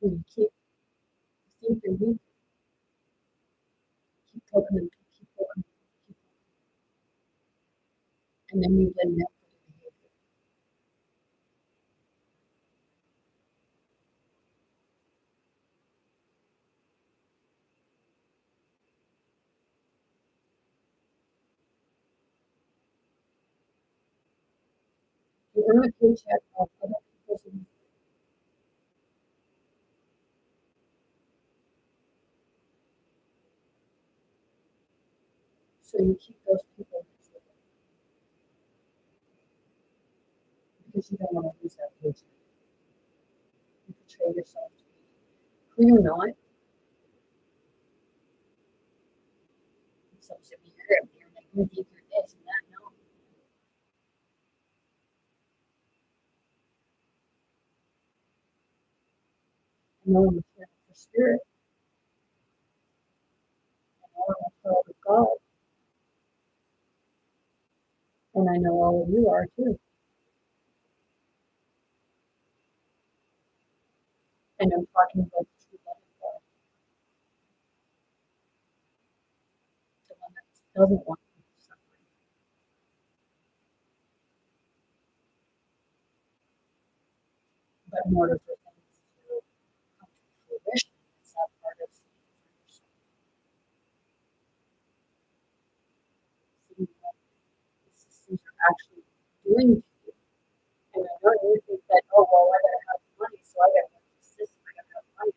who you think they're weak, keep poking them, keep poking them, keep poking them, and then you blame them for the behavior. You earn a paycheck off other people's money, so you keep those people miserable because you don't want to lose that paycheck. You portray yourself to be who you're not. So you're like, you think you're this and that. No, I know I'm a child for spirit. I know I'm a child of God. And I know all of you are too. And I'm talking about the true love of God, the one that doesn't want people suffering. But in order for things to come to fruition, it's that part of seeing for yourself, seeing what these systems are actually doing to you. And I know you think that, oh, well, I gotta have money, so I gotta have this system, I gotta have money.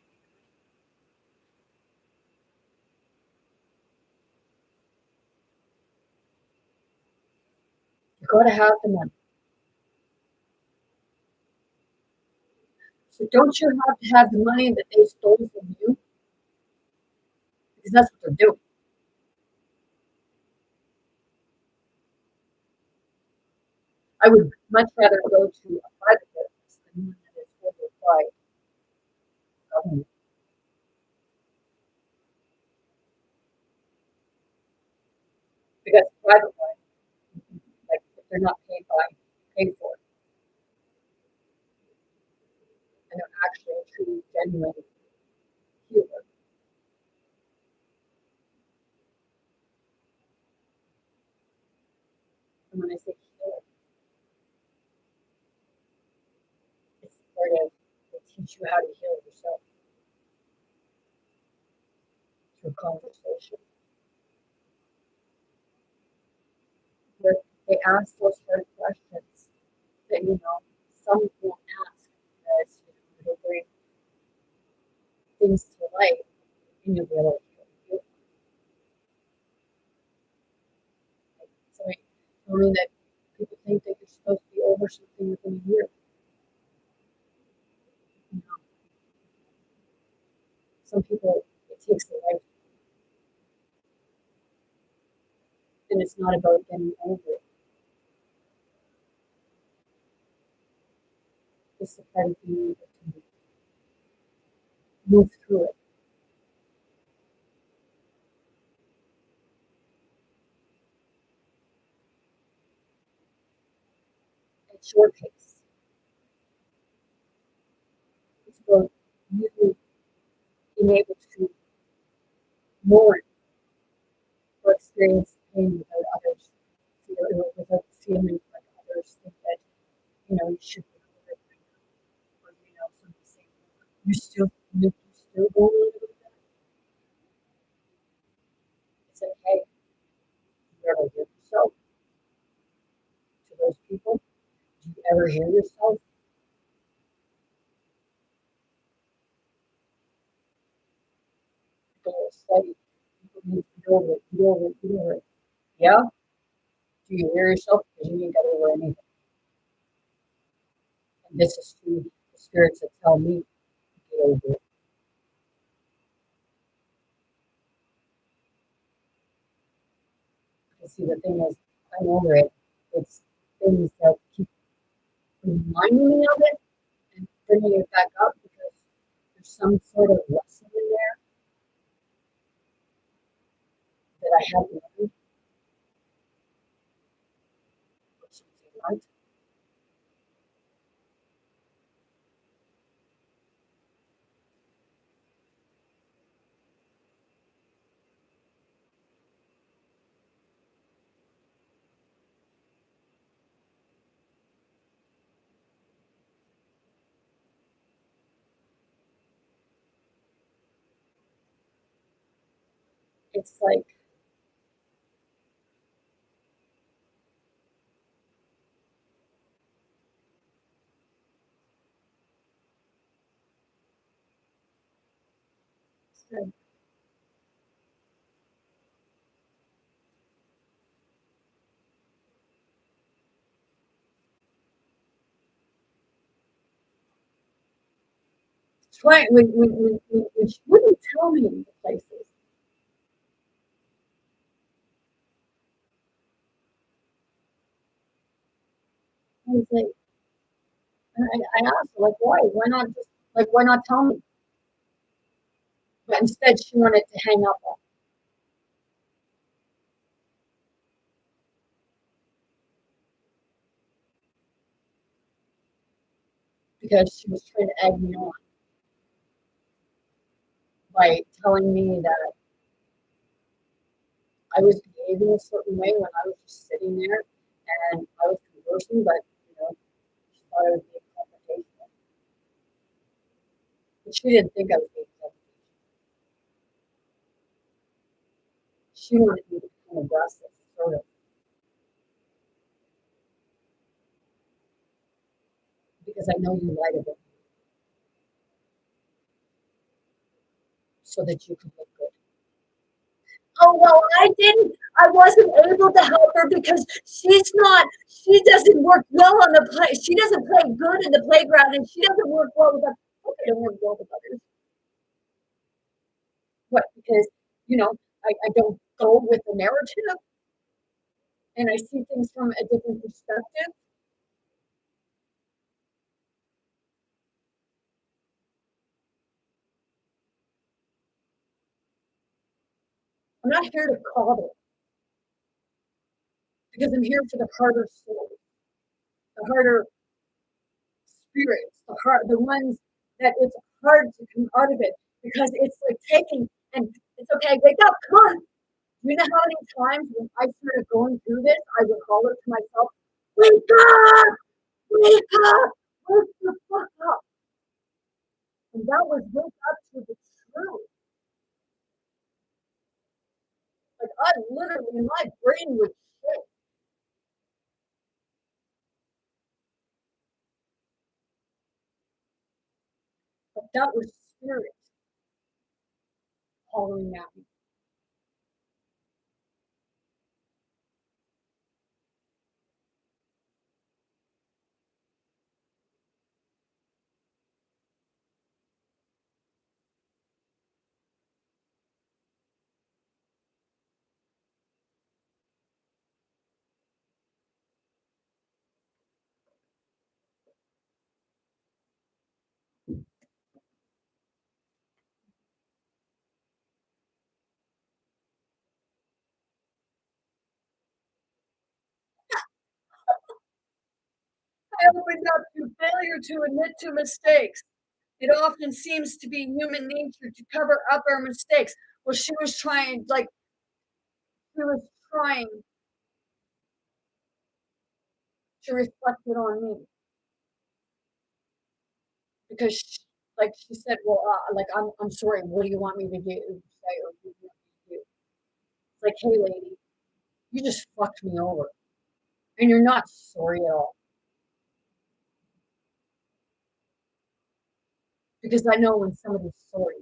You gotta have the money. So don't you have the money that they stole from you? Because that's what they're doing. I would much rather go to a private business than one that is funded by government. Because private one, like if they're not paid for, and they're actually a true, genuine healer. And when I say healer, it's part of they teach you how to heal yourself through conversation. Where they ask those hard questions that some won't ask because it'll bring things to light and you'll be able to heal. I mean, that people think that you're supposed to be over something within a year. You know, some people, it takes a life, and it's not about getting over it. It's the part of being able to move through it at your pace. It's about you being able to mourn or experience pain without others without feeling like others think that you should be over it right now, or somebody saying you still going on with that. It's like, hey, you ever hear yourself to those people? Do you ever hear yourself? People will say people need to get over it, get over it, get over it. Yeah. Do you hear yourself? Because you ain't got over anything. And this is to the spirits that tell me to get over it. And see, the thing is, I'm over it. It's things that keep reminding me of it and bringing it back up because there's some sort of lesson in there that I haven't learned or something like. It's like it's right when she wouldn't tell me the places. I was like, I asked her, like, why? Why not just, like, why not tell me? But instead, she wanted to hang up on me because she was trying to egg me on by telling me that I was behaving a certain way when I was just sitting there and I was conversing, but, she thought I was being confrontational. But she didn't think I was being confrontational. She wanted me to become aggressive, sort of, because I know you lied about me so that you could look good. Oh, well, I didn't, I wasn't able to help her because she doesn't work well on the play. She doesn't play good in the playground and she doesn't work well with others. Okay, don't work well with others. What? Because, you know, I don't go with the narrative and I see things from a different perspective. I'm not here to coddle because I'm here for the harder souls, the harder spirits, the ones that it's hard to come out of it because it's like taking and it's okay, wake up, come on. You know how many times when I started going through this, I would call it to myself, wake up, wake up, wake the fuck up. And that was wake up to the truth. Like I literally, my brain would shake, but that was spirit hollering at me. I opened up to failure to admit to mistakes. It often seems to be human nature to cover up our mistakes. Well, she was trying to reflect it on me because, she said, "Well, I'm sorry. What do you want me to do? Say or what do you want me to do?" It's like, "Hey, lady, you just fucked me over, and you're not sorry at all because I know when somebody's sorry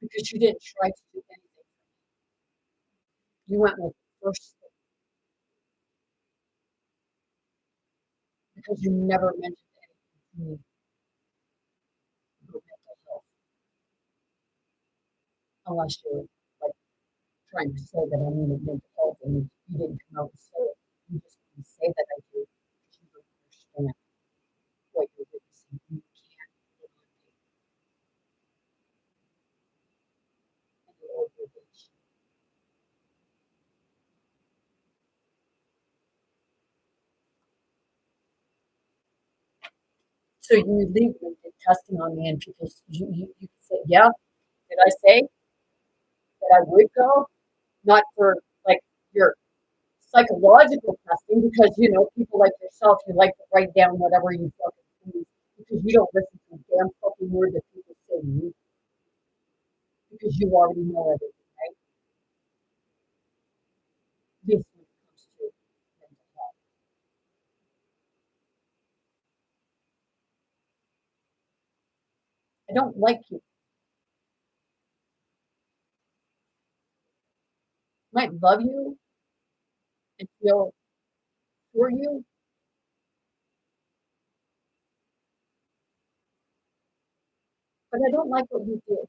because you didn't try to do anything. You went with the first thing because you never mentioned anything to me about mental health unless you're like trying to say that I needed mental health and you didn't come out and say it. You just didn't say that I do because you don't understand what you're witnessing. You can't live on any obligation. So you legally did testing on me, and people, you could say, yeah, did I say that I would go? Not for like your psychological testing, because people like yourself, you like to write down whatever you fucking please because you don't listen to a damn fucking word that people say to you because you already know everything, right? This when it comes to mental health. I don't like you. Might love you and feel for you, but I don't like what you did.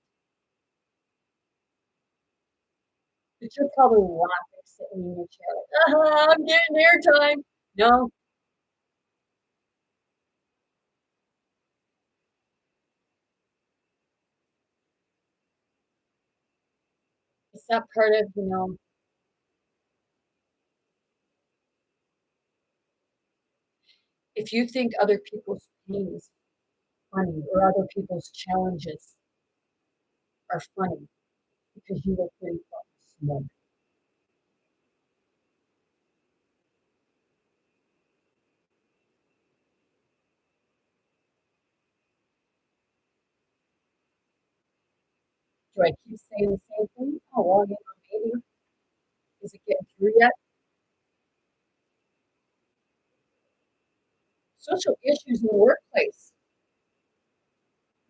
But you're probably laughing sitting in your chair like, I'm getting airtime. No, it's that part of, if you think other people's pain is funny or other people's challenges are funny because you look pretty fucking smug. Do I keep saying the same thing? Oh, well, maybe. Is it getting through yet? Social issues in the workplace.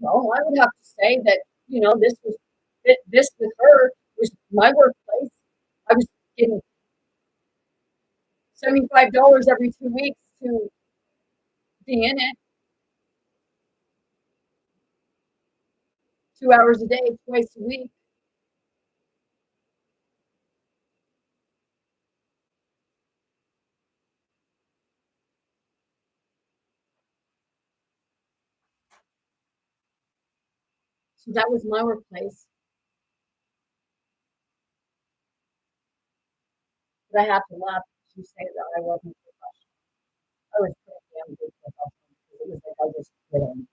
Well, I would have to say that, this with her was my workplace. I was getting $75 every 2 weeks to be in it, 2 hours a day, twice a week. So that was my workplace. But I have to laugh to say that I wasn't professional. I was pretty damn good professional because it was like I just quit on.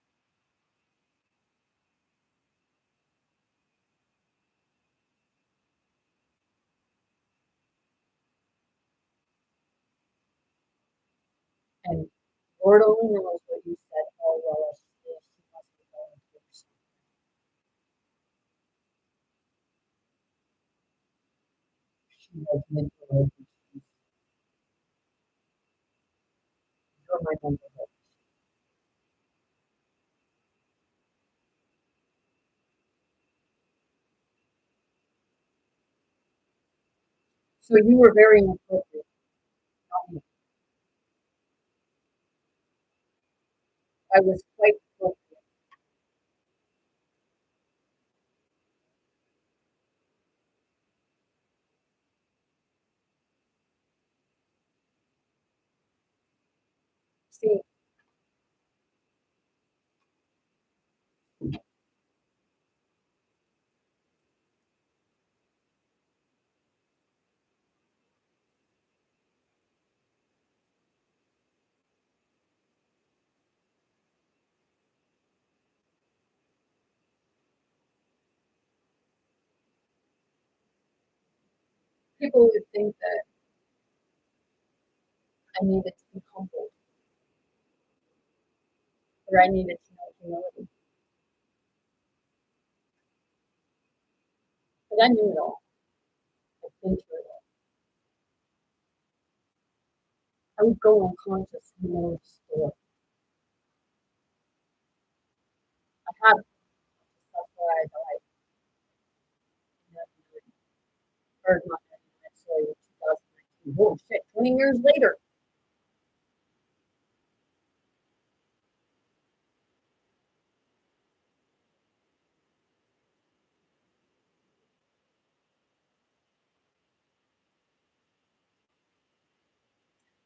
And Lord only knows what you said. Oh, well, she must be going through something. She was manipulated. You're my mental health. So you were very inappropriate. Not me. I was quite appropriate. See, people would think that I needed to be humbled or I needed to know humility. But I knew it all. I've been through it all. I would go unconscious in the middle of the store. I have that's why I died. Or not necessarily 2019. Holy shit, 20 years later.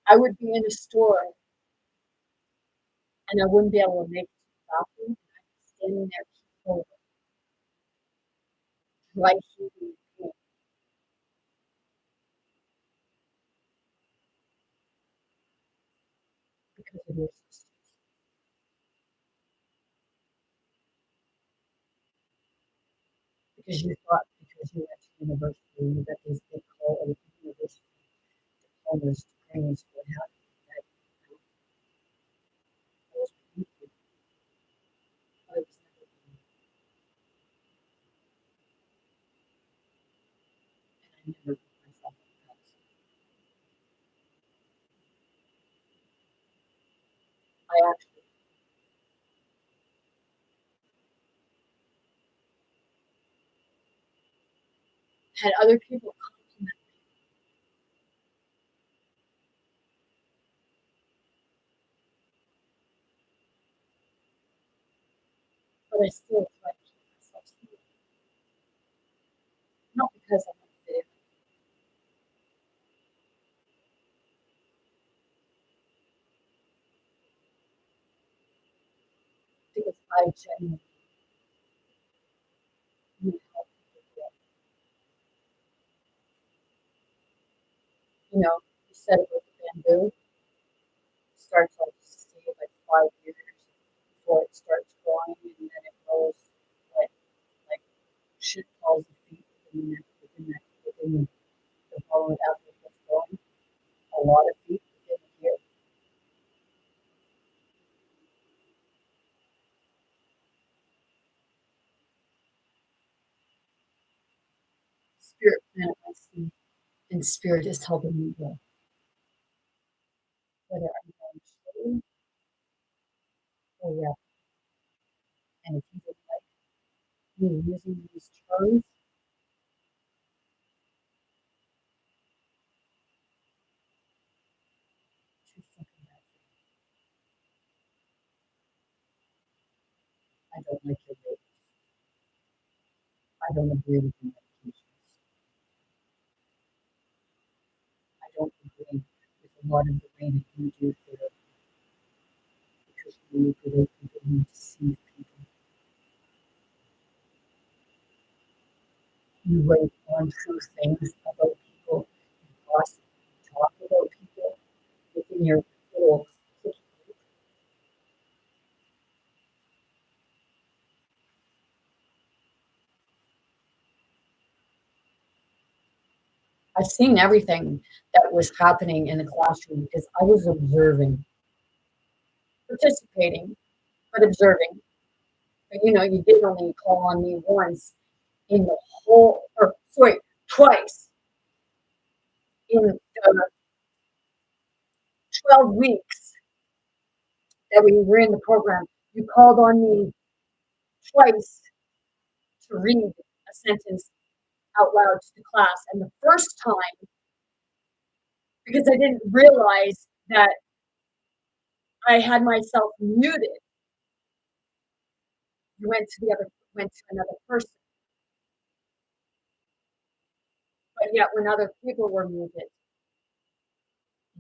I would be in a store and I wouldn't be able to make it to the bathroom. I'd be standing there over, dry heaving pain because of your sisters. Because you thought because you went to university that these big college university diplomas, degrees would have that was painful. I was never and I never put myself on that. I actually had other people compliment me, but I still tried to keep myself safe. Not because I want to fit in, because I genuinely need help people grow. You know, you said about the bamboo, it starts off stay like 5 years before it starts growing and then it grows like like shit balls of feet within the following after it gets growing. A lot of feet within a year. Spirit planted my seed and spirit is helping me grow. Whether I'm going slowly or rapidly. And if you would like me using these terms, too fucking bad. I don't like your rates. I don't agree with your medications. I don't agree with a lot of the way that you do therapy because you manipulate people and you deceive people. You write untrue things about people, you gossip, you talk about people within your little clique. I've seen everything that was happening in the classroom because I was observing, participating, but observing. But you know, you did only call on me once in the whole, or sorry, twice in the 12 weeks that we were in the program. You called on me twice to read a sentence out loud to the class. And the first time, because I didn't realize that I had myself muted, you went to another person. But yet, when other people were muted,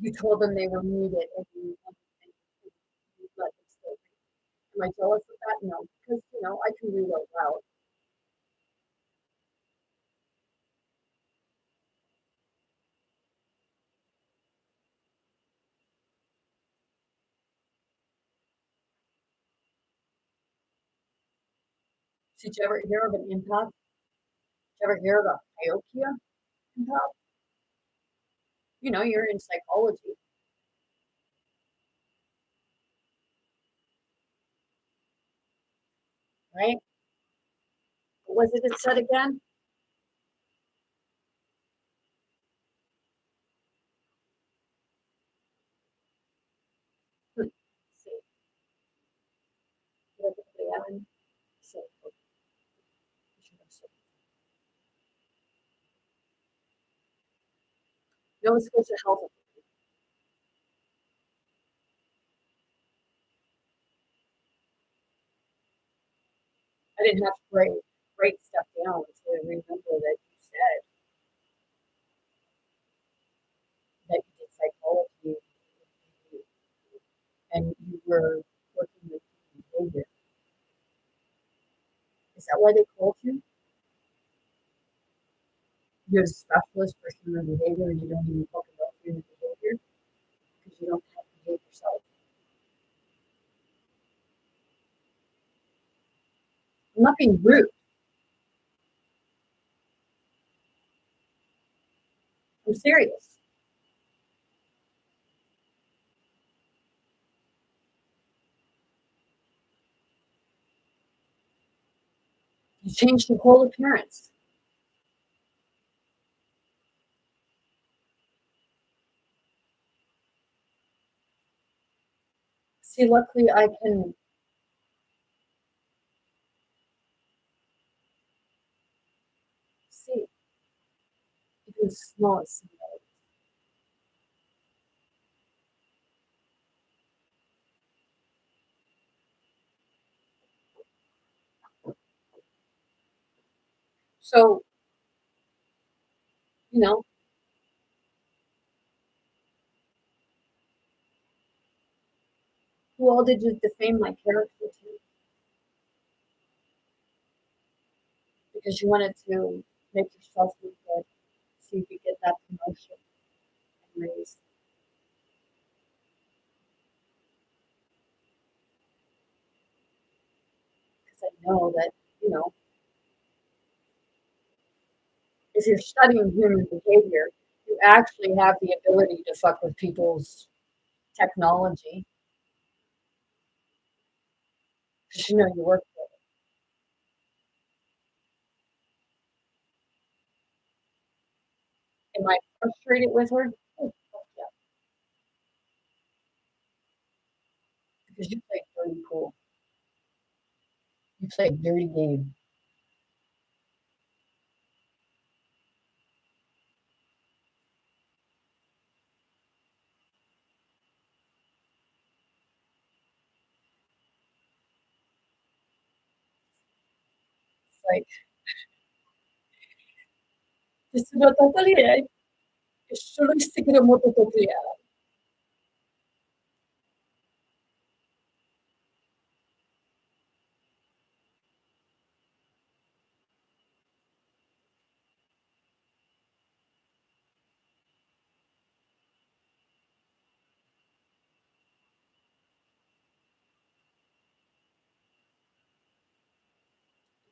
you told them they were muted and you let them still read. Am I jealous of that? No, because you know I can read out loud. Did you ever hear of an empath? Did you ever hear of a Iokia empath? You're in psychology, right? What was it said again? Hmm. See, what did they have? So, Nova Scotia Health. I didn't have to write stuff down to remember that you said that you did psychology and you were working with human behavior. Is that why they called you? You're a specialist for human behavior and you don't even talk about human behavior because you don't have to behave yourself. I'm not being rude. I'm serious. You changed the whole appearance. See, luckily I can see even smallest symbol. So, you know, who all did you defame my character to? Because you wanted to make yourself look good so you could get that promotion and raise. Because I know that, you know, if you're studying human behavior, you actually have the ability to fuck with people's technology because you work for it. Am I frustrated with her? Oh, fuck yeah, because you played dirty cool. You played dirty game. It's like, this is what totally is solo sticker moto totally.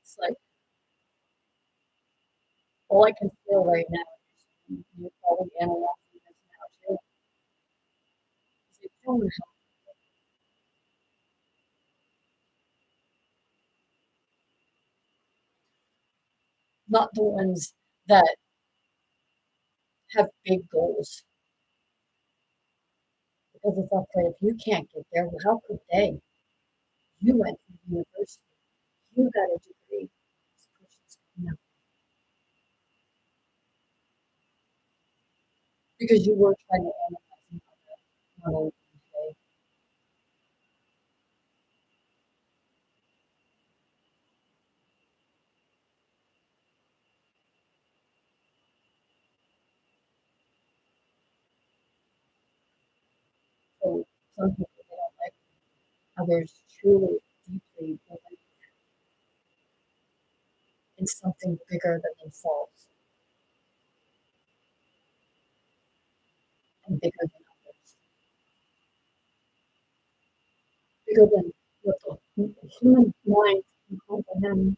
It's like all I can feel right now is you're probably analyzing this now too. Is it killing not the ones that have big goals. Because it's okay if you can't get there, well, how could they? You went to university, you got a degree. This person's coming up because you were trying to analyze model today. So some people they don't like others truly deeply believe in something bigger than themselves and bigger than others, bigger than what the human mind can comprehend.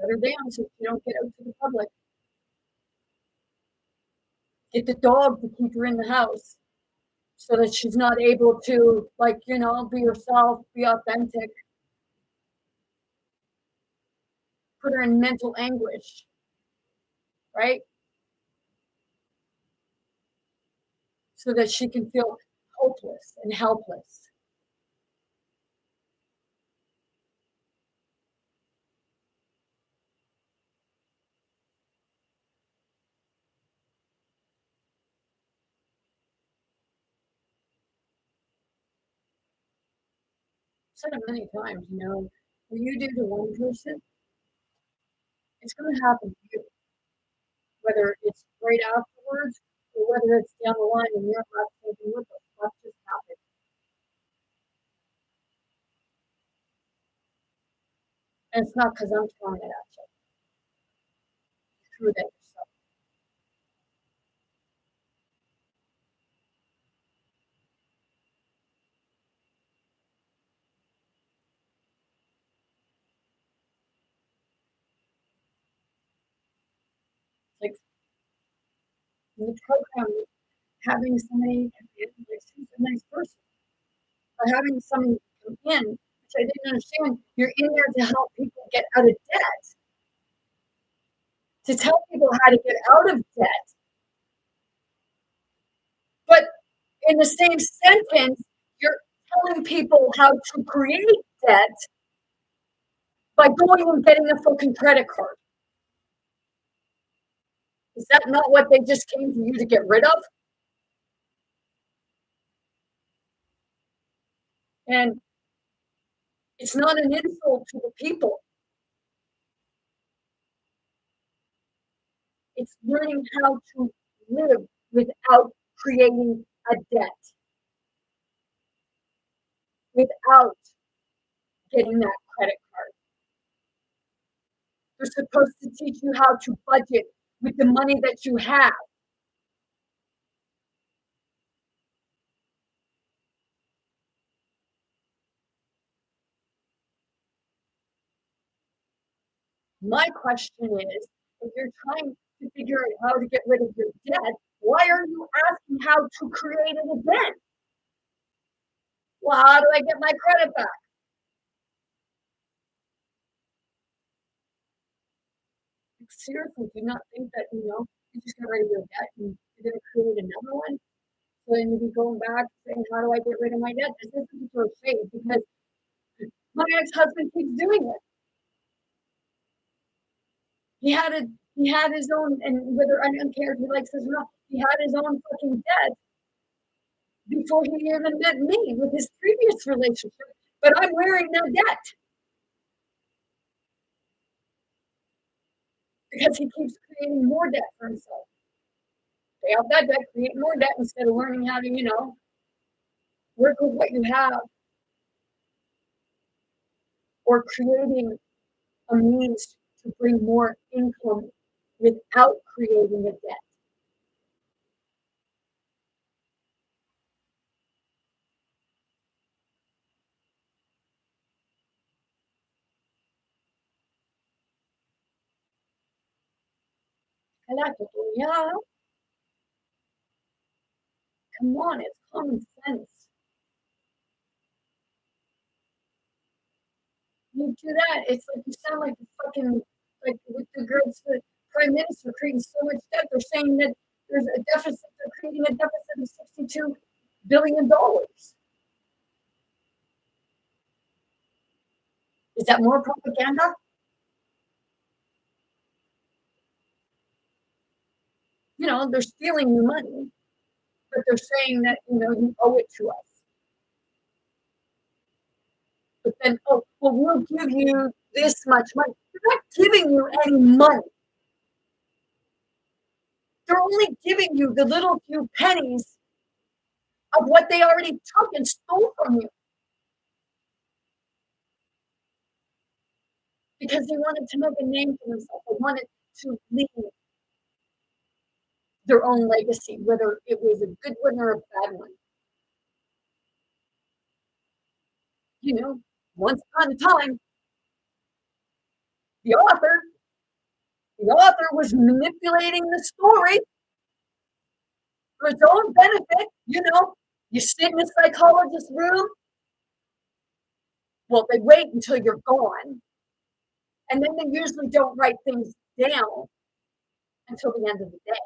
Shut her down so she don't get out to the public. Get the dog to keep her in the house so that she's not able to, like, be herself, be authentic. Put her in mental anguish, right? So that she can feel hopeless and helpless. Said it many times, what you do to one person, it's going to happen to you, whether it's right afterwards or whether it's down the line and you're not thinking, what the fuck just happened? And it's not because I'm throwing it at you. You threw that yourself. Like in the program, having somebody come in, like she's a nice person, or having somebody come in, which I didn't understand, you're in there to help people get out of debt, to tell people how to get out of debt. But in the same sentence, you're telling people how to create debt by going and getting a fucking credit card. Is that not what they just came to you to get rid of? And it's not an insult to the people. It's learning how to live without creating a debt, without getting that credit card. They're supposed to teach you how to budget with the money that you have. My question is, if you're trying to figure out how to get rid of your debt, why are you asking how to create it again? Well, how do I get my credit back? Seriously, do you not think that, you just get rid of your debt and you're going to create another one? So then you'd be going back saying, how do I get rid of my debt? This isn't for shame because my ex-husband keeps doing it. He had a he had his own, and whether I don't care if he likes this or not, he had his own fucking debt before he even met me with his previous relationship. But I'm wearing that debt because he keeps creating more debt for himself. Pay off that debt, create more debt instead of learning how to, work with what you have or creating a means to bring more income without creating a debt. Yeah, come on, it's common sense. You do that, it's like you sound like the fucking like with the girls, the prime minister creating so much debt. They're saying that there's a deficit. They're creating a deficit of $62 billion. Is that more propaganda? They're stealing your money, but they're saying that you owe it to us. But then, oh, well, we'll give you this much money. They're not giving you any money. They're only giving you the little few pennies of what they already took and stole from you because they wanted to make a name for themselves. They wanted to leave their own legacy, whether it was a good one or a bad one. Once upon a time, the author The author was manipulating the story for its own benefit. You sit in a psychologist's room. Well, they wait until you're gone, and then they usually don't write things down until the end of the day.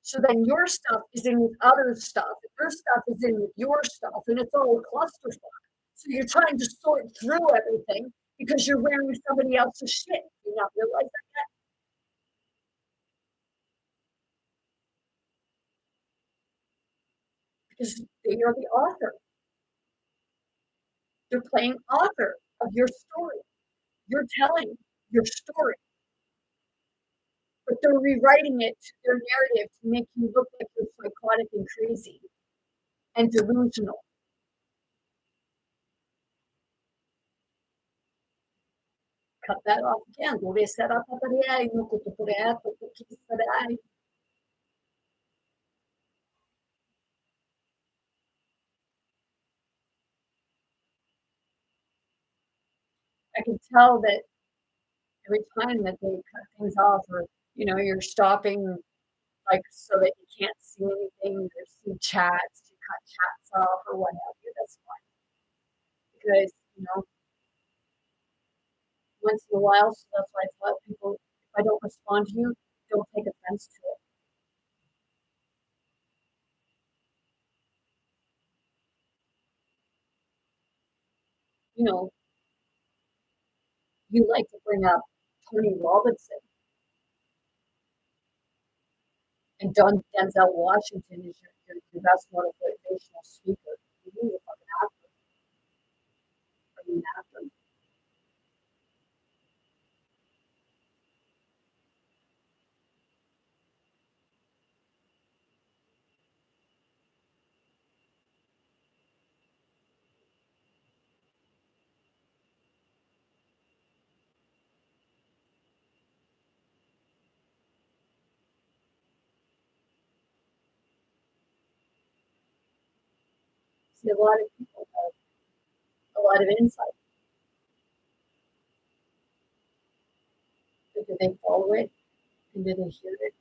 So then your stuff is in with other stuff, and your stuff is in with your stuff, and it's all a clusterfuck. So you're trying to sort through everything because you're wearing somebody else's shit. You not realize that? Because they are the author. They're playing author of your story. You're telling your story, but they're rewriting it to their narrative to make you look like you're psychotic and crazy and delusional. Cut that off again. Dove sarà paparia, no cotocoreato, chi sarai. I can tell that every time that they cut things off, or you're stopping, like, so that you can't see anything, or see chats, you cut chats off or what have you. That's fine because once in a while. So that's why I tell people, if I don't respond to you, don't take offense to it. You know, you like to bring up Tony Robinson and Denzel Washington is your best motivational speaker. He's a fucking actor. Are you an actor? See, a lot of people have a lot of insight. But do they follow it? And do they hear it?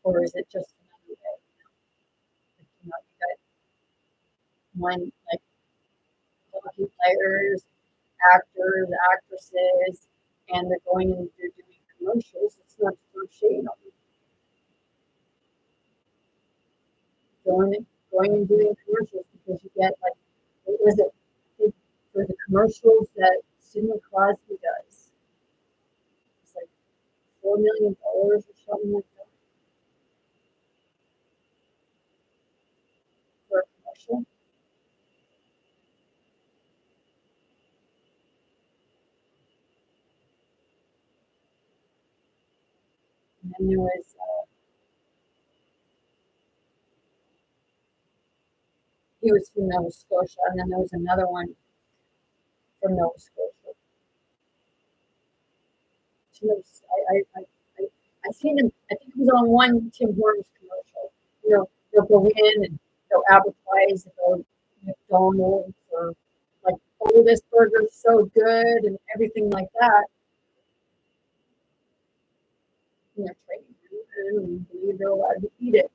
Or is it just another way? Like, you got one, like, hockey players, actors, actresses, and they're going and they're doing commercials. It's not to throw shade on them. Going and doing commercials because you get, like, what was it for the commercials that Sidney Crosby does? It's like $4 million or something like that for a commercial. And then there was he was from Nova Scotia, and then there was another one from Nova Scotia. I seen him. I think it was on one Tim Hortons commercial. They'll go in and they'll advertise about McDonald's or, like, oh, this burger's so good and everything like that. And they're trading it and believe they're allowed to eat it.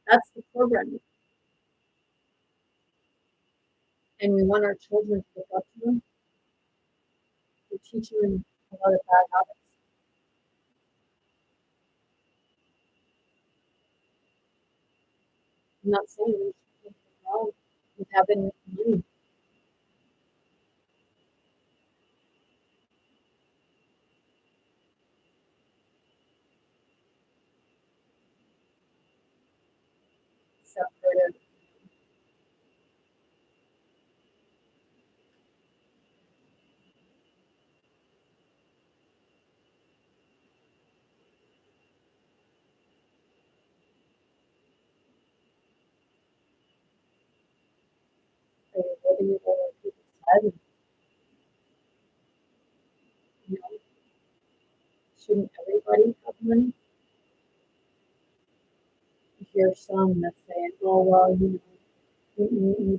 That's the programming. And we want our children to look up to them, to teach them a lot of bad habits. I'm not saying there's anything wrong with having money. Separated. They're living over people's head. You know, shouldn't everybody have money? hear some that's saying, oh, well, you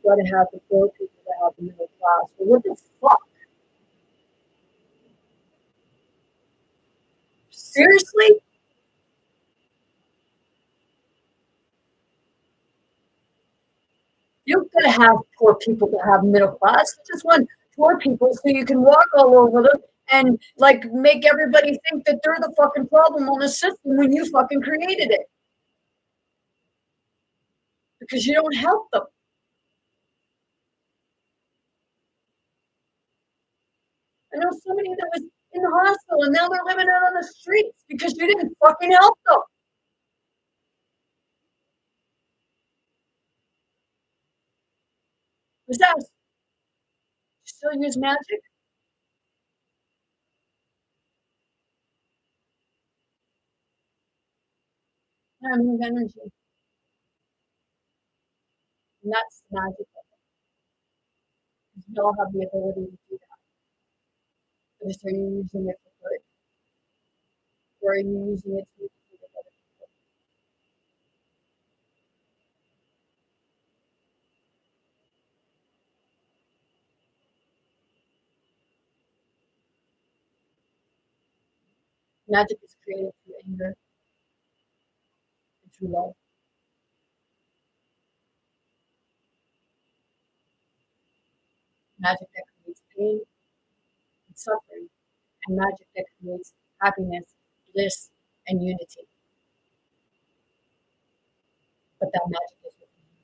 got to have the poor people to have the middle class. Well, what the fuck? Seriously? You've got to have poor people to have middle class. You just want poor people so you can walk all over them and like make everybody think that they're the fucking problem on the system when you fucking created it. Because you don't help them. I know somebody that was in the hospital and now they're living out on the streets because you didn't fucking help them. Who's that? Still use magic? I move energy. And that's magic. We all have the ability to do that. But just are you using it for good? Or are you using it to manipulate other people? Magic is created through anger and through love. Magic that creates pain and suffering, and magic that creates happiness, bliss, and unity. But that magic is within you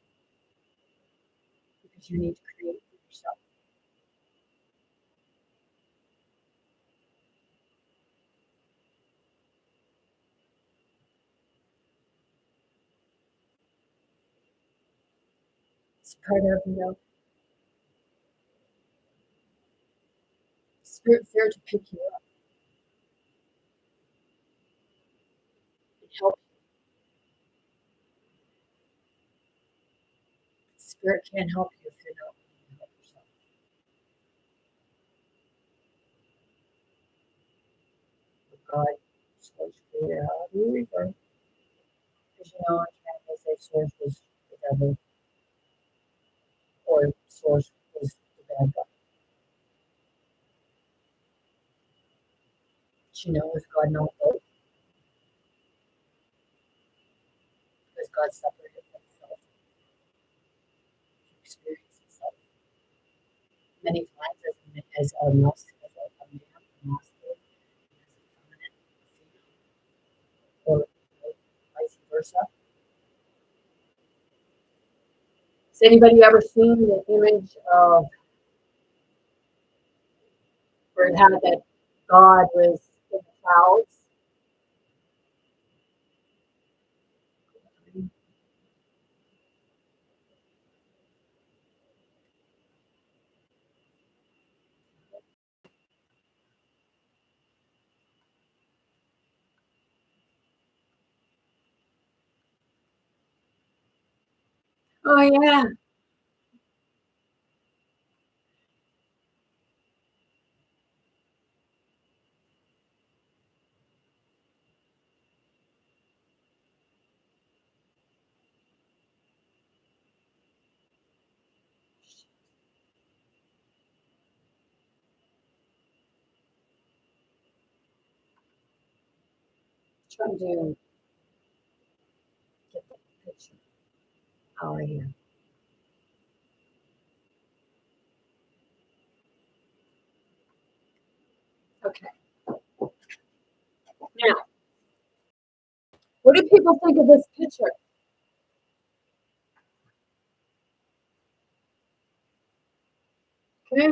because you need to create it for yourself. It's part of, spirit's there to pick you up and help you. Spirit can't help you if you're not willing to help yourself. With God, source, creator, however you refer. Because in China they say source was the devil or source was the bad guy. But is God not both? Because God separated from himself to experience himself. Many times as a masculine, as a man, a masculine, as a feminine, a female, or vice versa. Has anybody ever seen the image of where it had that God was in the clouds? Oh yeah. Trying to get the picture. How are you? Okay. Now, what do people think of this picture? Okay.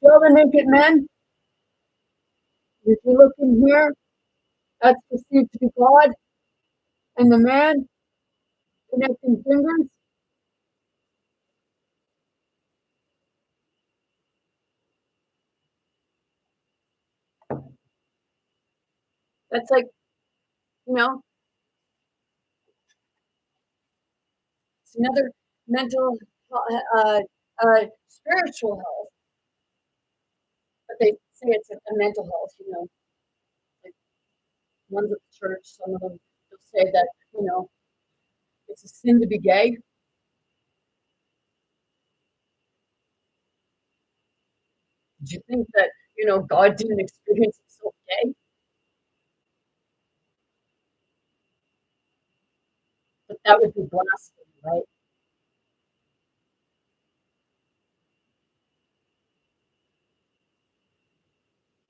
See all the naked men? If you look in here, that's perceived to be God, and the man connecting fingers. That's like, you know, it's another mental, spiritual health. But they say it's a mental health, like ones at the church, some of them will say that, it's a sin to be gay. Did you think that, God didn't experience himself gay? But that would be blasphemy, right?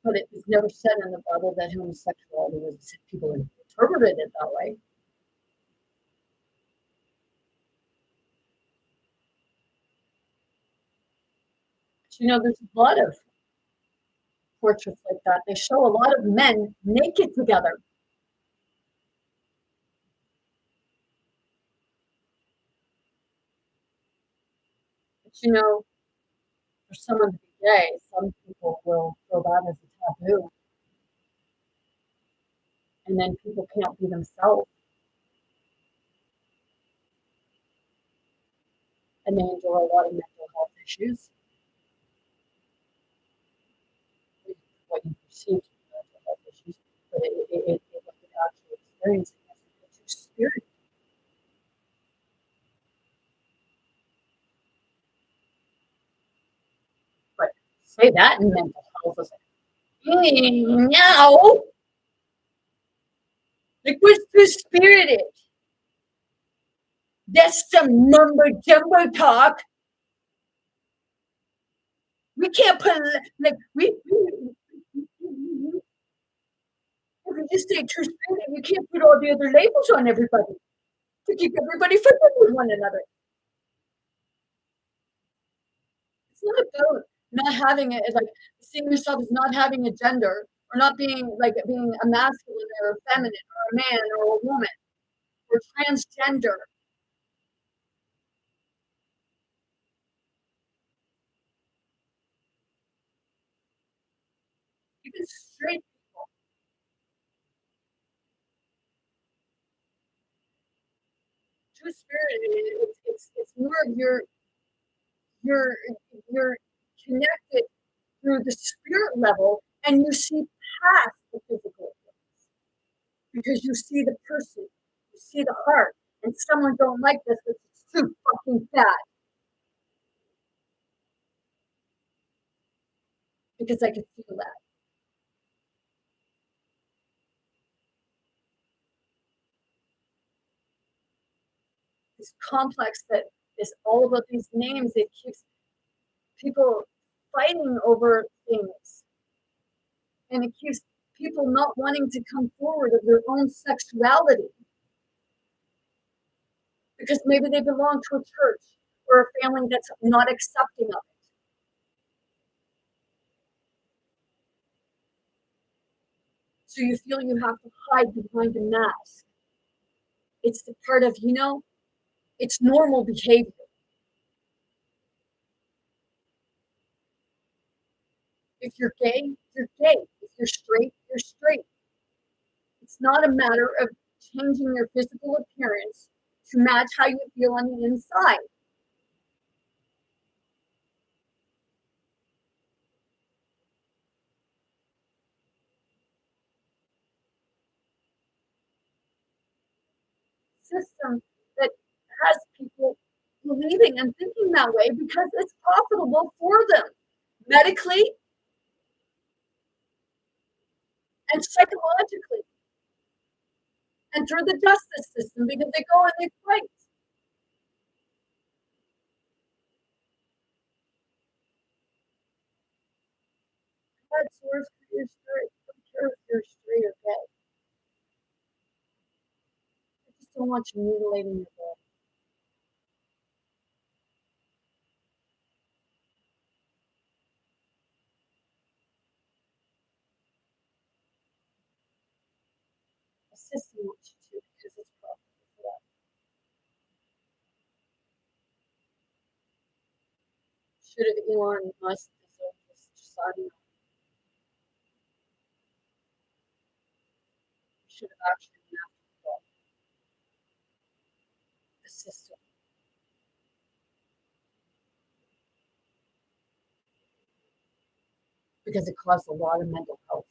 But it was never said in the Bible that homosexuality was, people interpreted it that way. But, there's a lot of portraits like that. They show a lot of men naked together. But, for someone to be gay, some people will feel that as a taboo. And then people can't be themselves. And they enjoy a lot of mental health issues. What you perceive to be mental health issues, but what you're actually experiencing is your spirit. But say that in mental health is like, no, like what's the spirit is? That's some mumbo jumbo talk. We can't put like if you just say true spirit, you can't put all the other labels on everybody to keep everybody friendly with one another. It's not about not having it, like seeing yourself as not having a gender or not being like being a masculine or a feminine or a man or a woman or transgender. Even straight people, true spirit, it's more of you're you're connected through the spirit level and you see past the physical because you see the person, you see the heart, and someone don't like this because it's too fucking fat. Because I can feel that. This complex that is all about these names, it keeps people fighting over things. And it keeps people not wanting to come forward of their own sexuality because maybe they belong to a church or a family that's not accepting of it. So you feel you have to hide behind a mask. It's the part of, it's normal behavior. If you're gay, you're gay. If you're straight, you're straight. It's not a matter of changing your physical appearance to match how you feel on the inside. System that has people believing and thinking that way because it's profitable for them medically and psychologically and through the justice system because they go and they fight. God source for your spirit. I don't care if you're straight or gay. I just don't want you mutilating your body. The system wants you to because it's profitable for them. Should have Elon Musk just started. Should have actually been after the system because it caused a lot of mental health.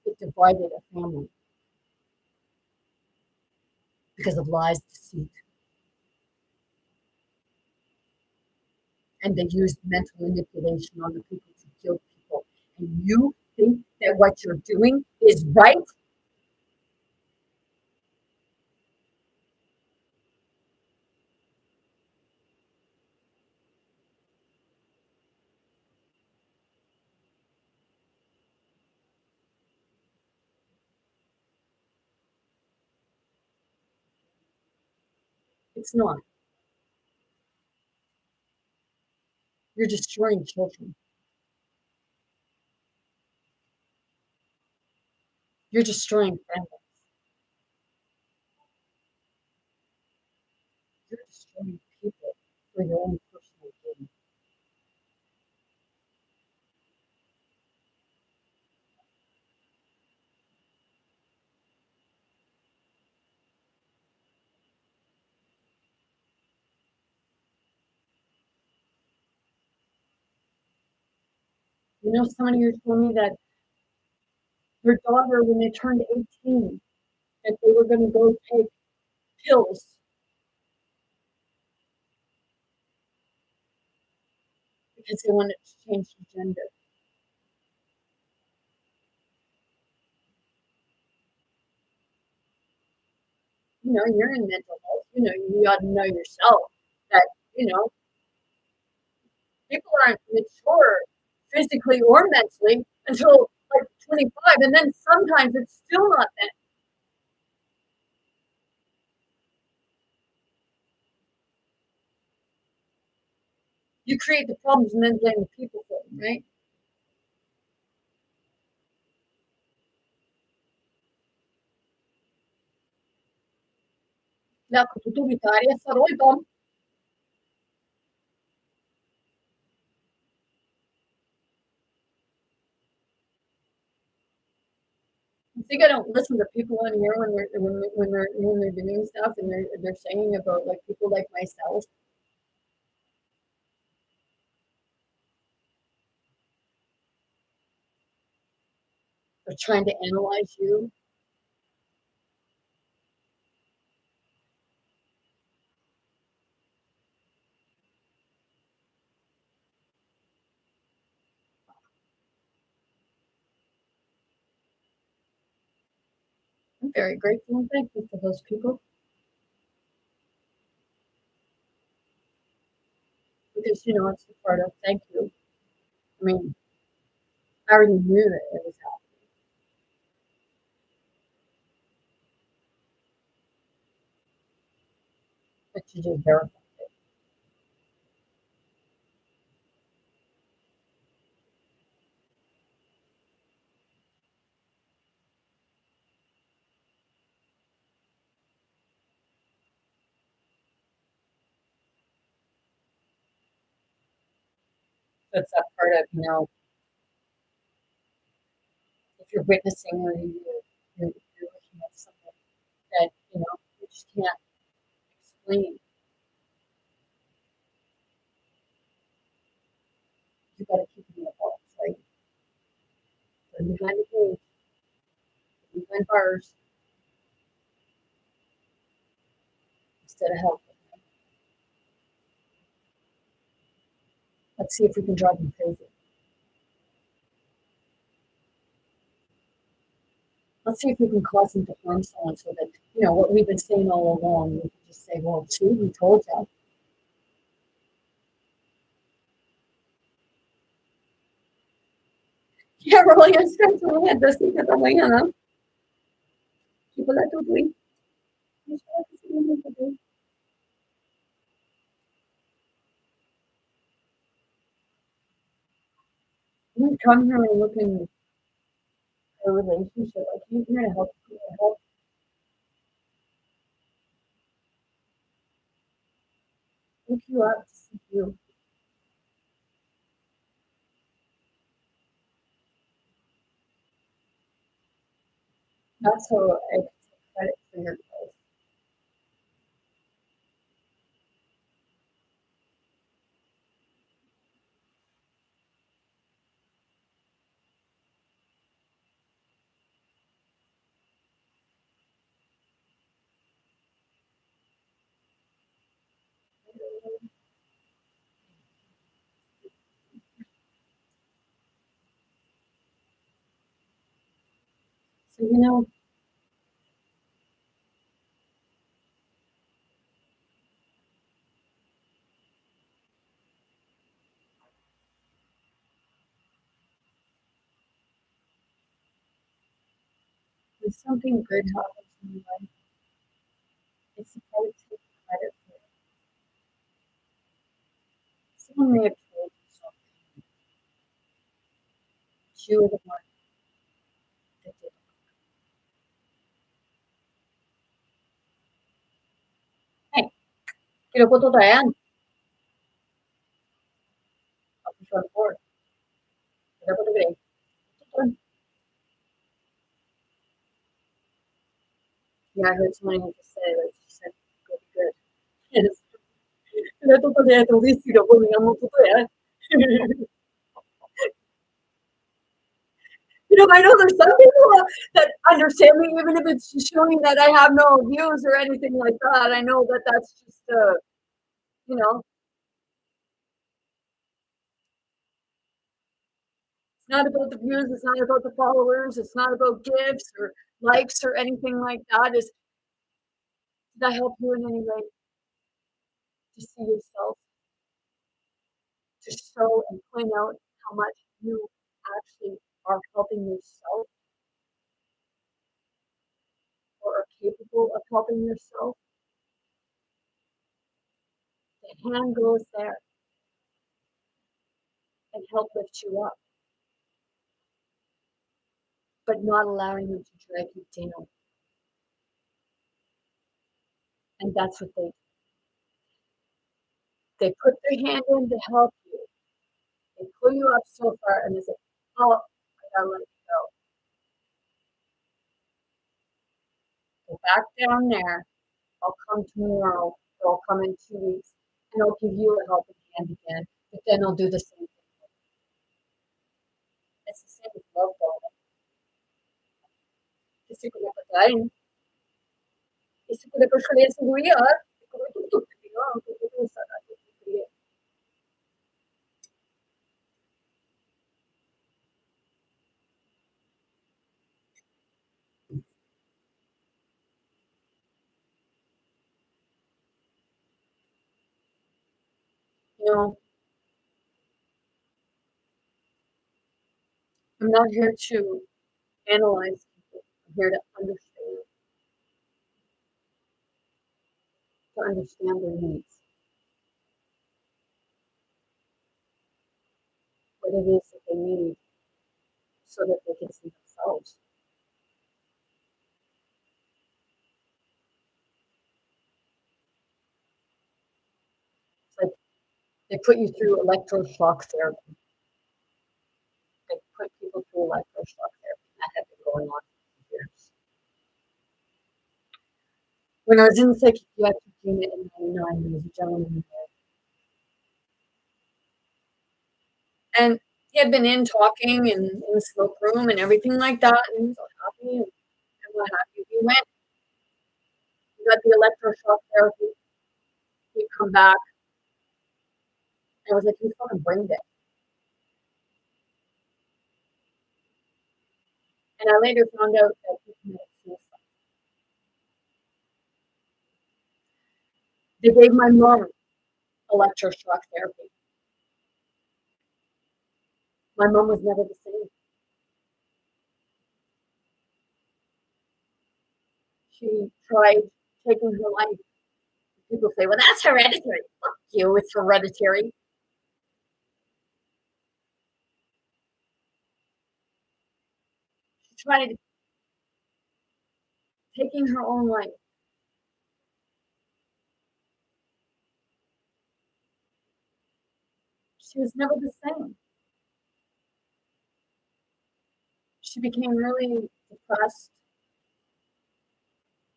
It divided a family because of lies, deceit, and they used mental manipulation on the people to kill people. And you think that what you're doing is right? It's not. You're destroying children. You're destroying families. You're destroying people for your own personal gain. You know, somebody here told me that their daughter, when they turned 18, that they were going to go take pills because they wanted to change the gender. You know, you're in mental health. You know, you ought to know yourself that, you know, people aren't mature physically or mentally until like 25, and then sometimes it's still not that. You create the problems and then blame the people for them, right? La autoritaria saroidom. I think I don't listen to people on here when they're doing stuff and they're saying about like people like myself. They're trying to analyze you. I'm very grateful and thankful for those people because you know it's the part of thank you. I mean, I already knew that it was happening, but you just verify. So it's that part of if you're witnessing or you're looking at something that you just can't explain, you got to keep it in the box, right? So behind the cage, behind bars, instead of helping. Let's see if we can drive them crazy. Let's see if we can cause them to harm someone so that, what we've been saying all along, we can just say, well, see, we told you. Yeah, really, es que tú me decís que te mañana. People that do we. You come here and look in a relationship. I came here to help you, to help pick you up, to see you. That's how I take credit for your growth. So, you know, when something good happens in your life, it's supposed to take credit for it. Someone may have told you something, but you were the one that did it. Hey, kinaputulayan. Tapos on board. Kinaputulayan. Yeah, I heard someone just say that she said, go be good. Yes. Kinaputulayan, at least you don't believe I'm maputulayan. You know, I know there's some people that understand me, even if it's showing that I have no views or anything like that. I know that that's just, you know, it's not about the views, it's not about the followers, it's not about gifts or likes or anything like that. Is did I help you in any way to see yourself, to show and point out how much you actually are helping yourself or are capable of helping yourself? The hand goes there and help lift you up, but not allowing them to drag you down. And that's what they put their hand in to help you. They pull you up so far and they say, oh, I gotta let you go. Go back down there. I'll come tomorrow, or I'll come in 2 weeks, and I'll give you a helping hand again. But then I'll do the same thing. It's the same with love bombing. किसी को मैं बताई नहीं, किसी को लेकर खड़े ऐसे हुई यार, किसी को तो दिया, किसी को सारा कुछ You know, I'm not here to analyze people. I'm here to understand their needs, what it is that they need, so that they can see themselves. It's like they put you through electroshock therapy. They put people through electroshock therapy, and that had been going on for years. When I was in the psychiatric unit in '99, there was a gentleman there, and he had been in talking in the smoke room and everything like that, and he was all happy and what have you. He went, he got the electroshock therapy, he'd come back, and I was like, he's fucking brain dead. And I later found out that he committed suicide. They gave my mom electroshock therapy. My mom was never the same. She tried taking her life. People say, well, that's hereditary. Fuck you, it's hereditary. She tried taking her own life. She was never the same. She became really depressed.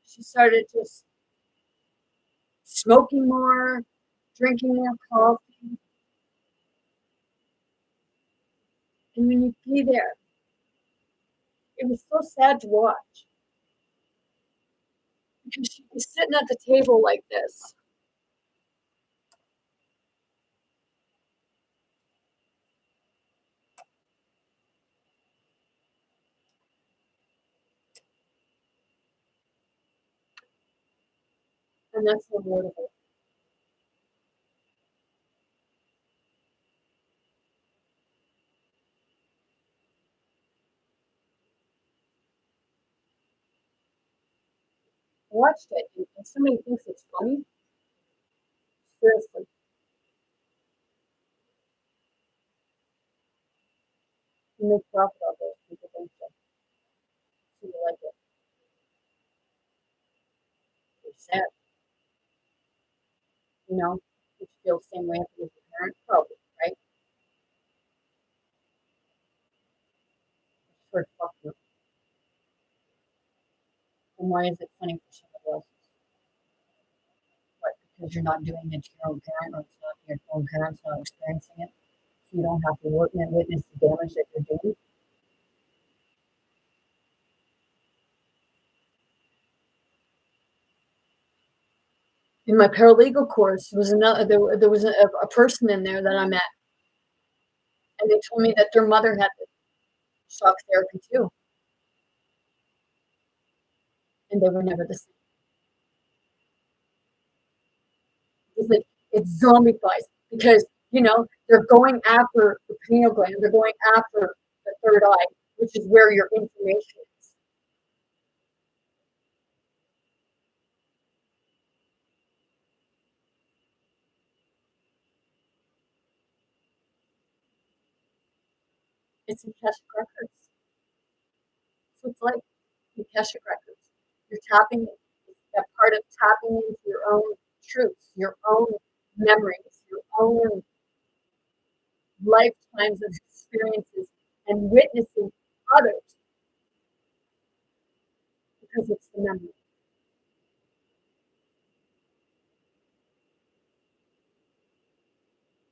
She started just smoking more, drinking more coffee. And when you be there, it was so sad to watch because she'd be sitting at the table like this. And that's the word of it. I watched it, and somebody thinks it's funny. Seriously, you make profit off those people, don't you? So you like it. You're sad, you know? You feel the same way with your parents, probably, right? Sure, fuck you. And why is it funny for somebody else? What, because you're not doing it to your own parent, or it's not your own parents not experiencing it? So you don't have to work and witness the damage that you're doing? In my paralegal course, there was a person in there that I met, and they told me that their mother had shock therapy too, and they were never the same. It's like it's zombifies because they're going after the pineal gland, they're going after the third eye, which is where your information is. It's in Akashic records. So it's like the Akashic records. You're tapping that part of tapping into your own truths, your own memories, your own lifetimes of experiences, and witnessing others because it's the memory.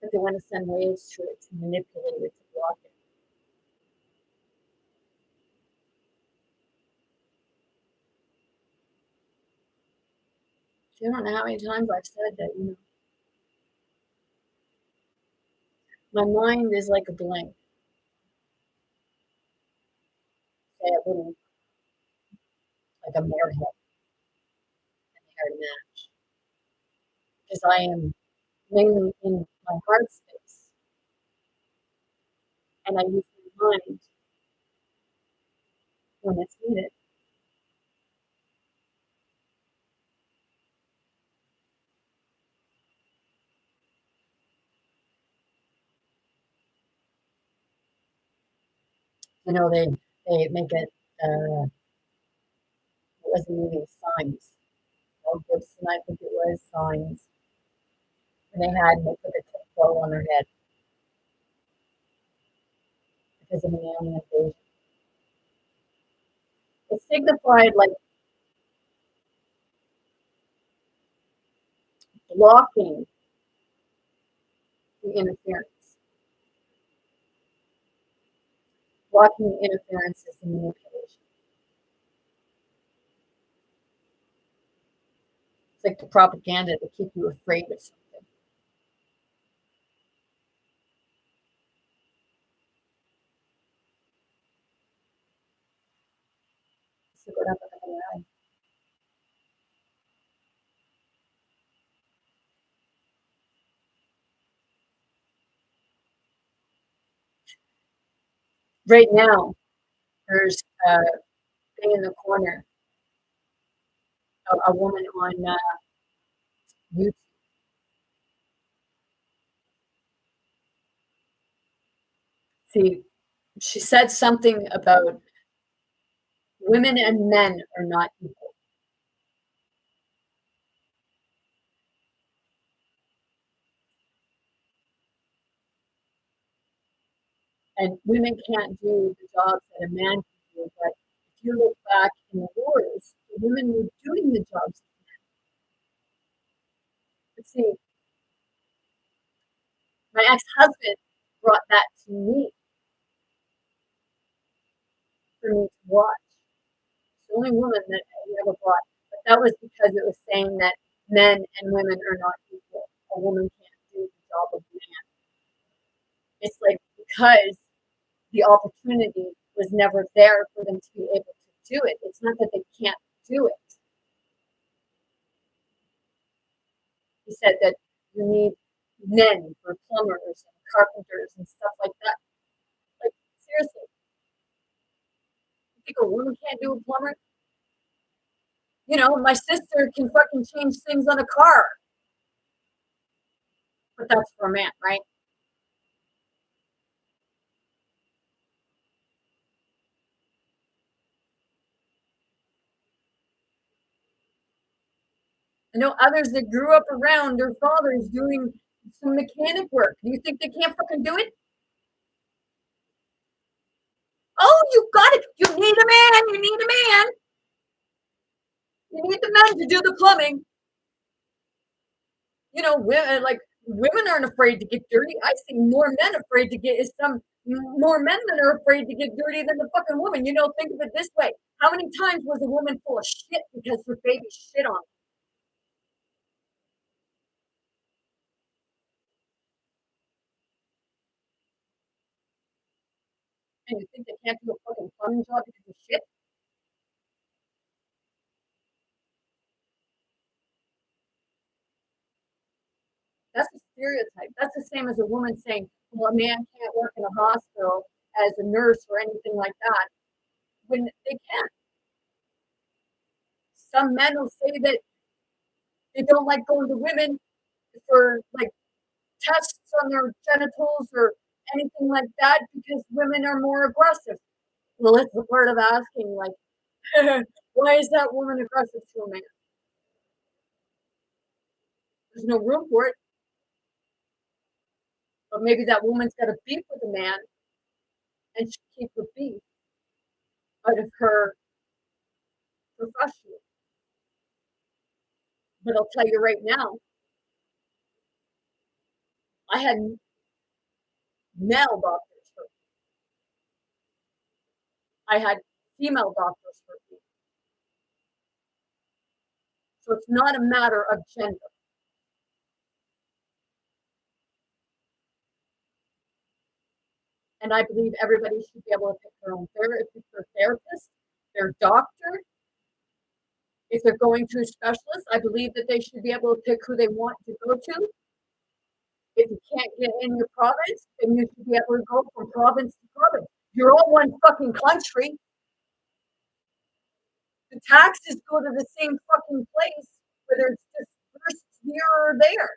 But they want to send waves to it to manipulate it, to block it. So you don't know how many times I've said that, my mind is like a blank, say a little, like a marehead in the hard match, because I am mainly in my heart space, and I use my mind when it's needed. They make it, what was the movie, Signs. Mel Gibson, I think it was, Signs. And they put a tiptoe on their head because of an alien invasion. It signified like blocking the interference. Blocking the interference is the manipulation. It's like the propaganda to keep you afraid of something. So go down the line. Right now, there's a thing in the corner, a woman on YouTube. See, she said something about women and men are not equal. And women can't do the jobs that a man can do. But if you look back in the wars, the women were doing the jobs. But see, my ex-husband brought that to me for me to watch. It's the only woman that he ever brought. But that was because it was saying that men and women are not equal. A woman can't do the job of a man. It's like because the opportunity was never there for them to be able to do it. It's not that they can't do it. He said that you need men for plumbers and carpenters and stuff like that. Like, seriously, you think a woman can't do a plumber? You know, my sister can fucking change things on a car, but that's for a man, right? I know others that grew up around their fathers doing some mechanic work. Do you think they can't fucking do it? Oh, you got it. You need a man. You need a man. You need the men to do the plumbing. You know, women aren't afraid to get dirty. I see more men afraid to get is some more men that are afraid to get dirty than the fucking woman. You know, think of it this way: how many times was a woman full of shit because her baby shit on her? And you think they can't do a fucking plumbing job because of shit? That's a stereotype. That's the same as a woman saying, "Well, a man can't work in a hospital as a nurse or anything like that," when they can. Some men will say that they don't like going to women for like tests on their genitals or anything like that because women are more aggressive. Well, it's the part of asking, like, why is that woman aggressive to a man? There's no room for it, but maybe that woman's got a beef with a man and should keep her beef out of her professional. But I'll tell you right now, I had male doctors for me. I had female doctors for me. So it's not a matter of gender. And I believe everybody should be able to pick their own therapist, their doctor. If they're going to a specialist, I believe that they should be able to pick who they want to go to. If you can't get in your province, then you should be able to go from province to province. You're all one fucking country. The taxes go to the same fucking place, whether it's just first here or there.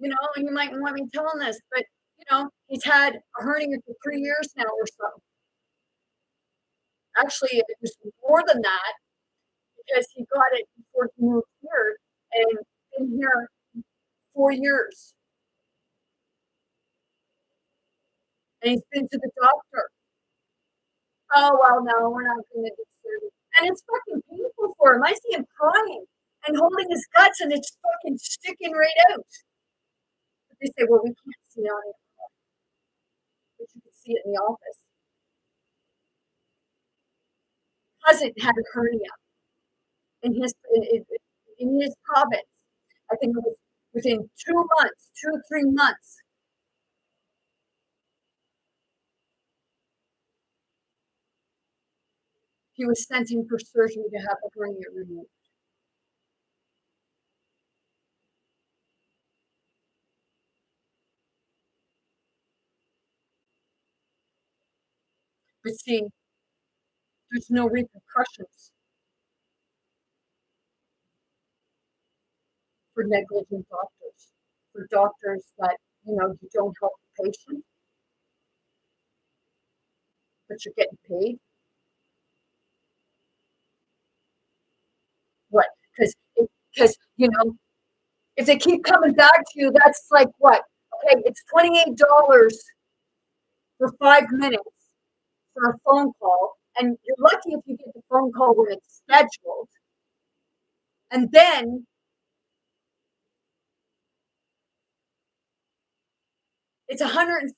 You know, and you might want me telling this, but you know, he's had a hernia for 3 years now or so. Actually, it was more than that because he got it before he moved here and been here 4 years. And he's been to the doctor. Oh well, no, we're not going to do surgery. And it's fucking painful for him. I see him crying and holding his guts, and it's fucking sticking right out. But they say, well, we can't see it on it, but you can see it in the office. Cousin had a hernia in his province. I think it was within 2 months, 2 or 3 months. He was sent in for surgery to have a hernia removed. But see, there's no repercussions for negligent doctors, for doctors that, you know, you don't help the patient, but you're getting paid. What? Because you know, if they keep coming back to you, that's like what? Okay, it's $28 for 5 minutes for a phone call, and you're lucky if you get the phone call when it's scheduled. And then it's $146,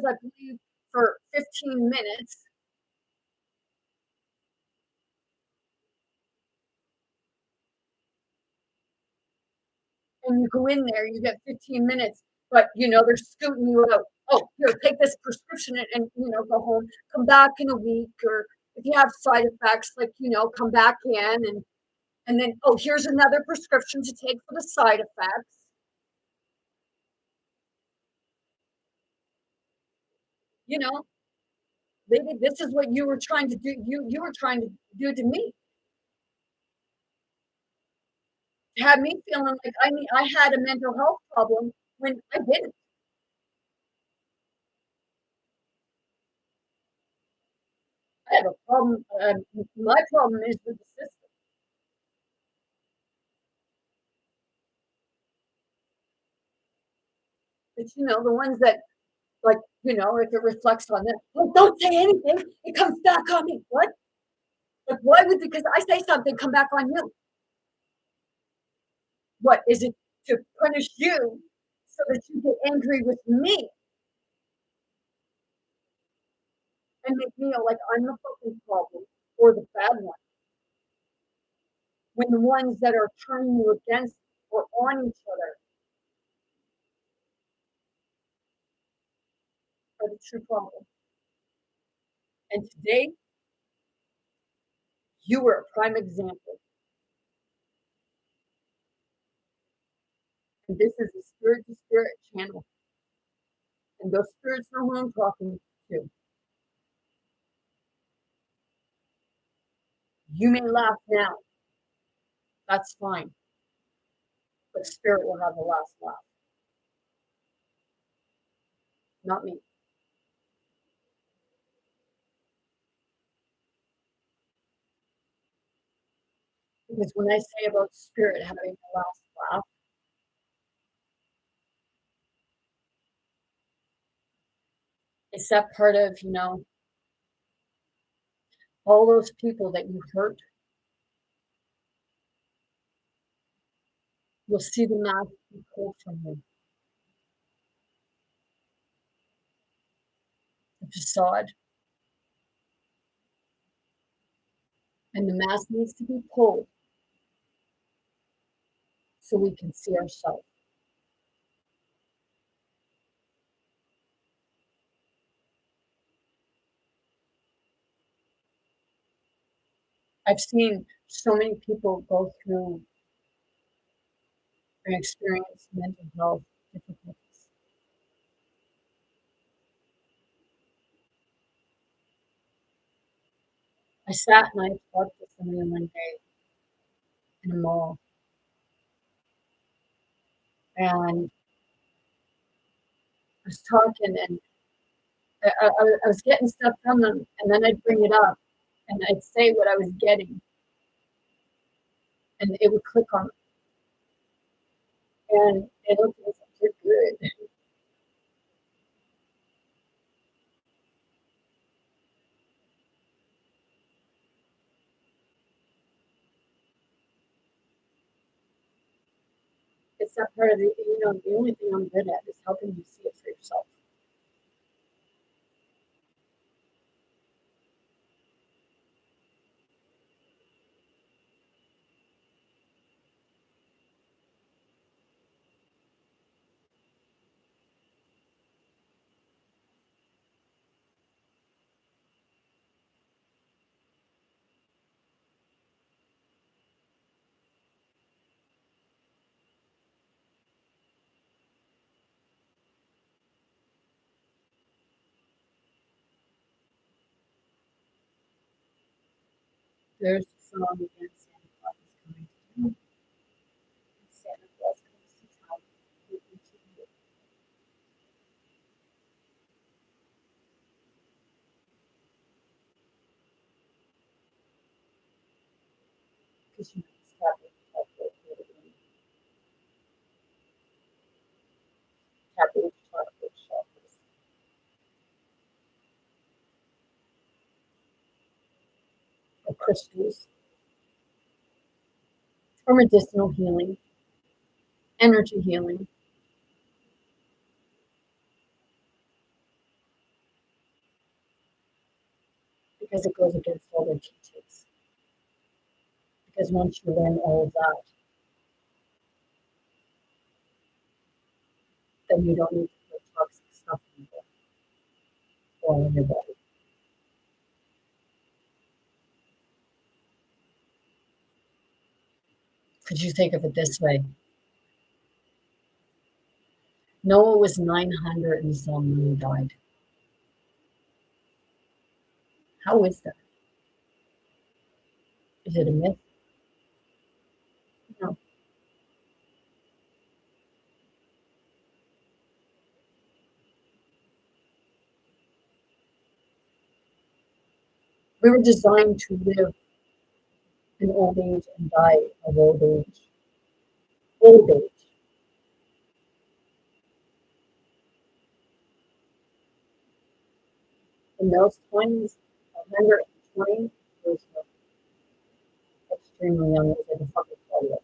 I believe, for 15 minutes. And you go in there, you get 15 minutes, but you know, they're scooting you out. Oh, here, take this prescription and go home. Come back in a week, or if you have side effects, come back in and then, oh, here's another prescription to take for the side effects. You know, maybe this is what you were trying to do. You were trying to do to me, to have me feeling like I had a mental health problem when I didn't. I have a problem. My problem is with the system. It's the ones that if it reflects on them, well, don't say anything. It comes back on me. What? Like, why would because I say something come back on you? What is it to punish you so that you get angry with me and make me feel like I'm the fucking problem or the bad one? When the ones that are turning you against or on each other are the true problem. And today, you were a prime example. And this is a spirit to spirit channel. And those spirits know who I'm talking to. You may laugh now. That's fine. But spirit will have the last laugh. Not me. Because when I say about spirit having the last laugh, it's that part of, all those people that you hurt. You'll see the mask be pulled from you. The facade. And the mask needs to be pulled so we can see ourselves. I've seen so many people go through and experience mental health difficulties. I sat and I talked to someone one day in a mall, and I was talking, and I was getting stuff from them, and then I'd bring it up, and I'd say what I was getting, and it would click on them, and it looked at me like, "You're good." It's that part of the only thing I'm good at is helping you see it for yourself. There's the song again, Santa Claus is coming to town. Santa Claus comes to town. Because you can stop it, tap it, or crystals, or medicinal healing, energy healing, because it goes against all their teachings. Because once you learn all of that, then you don't need to put toxic stuff in there. controlling your body. Could you think of it this way? Noah was 900 and some when he died. How is that? Is it a myth? No. We were designed to live in old age and die of old age. Old age. In those 20s, 120 was extremely young. It was like a fucking 40.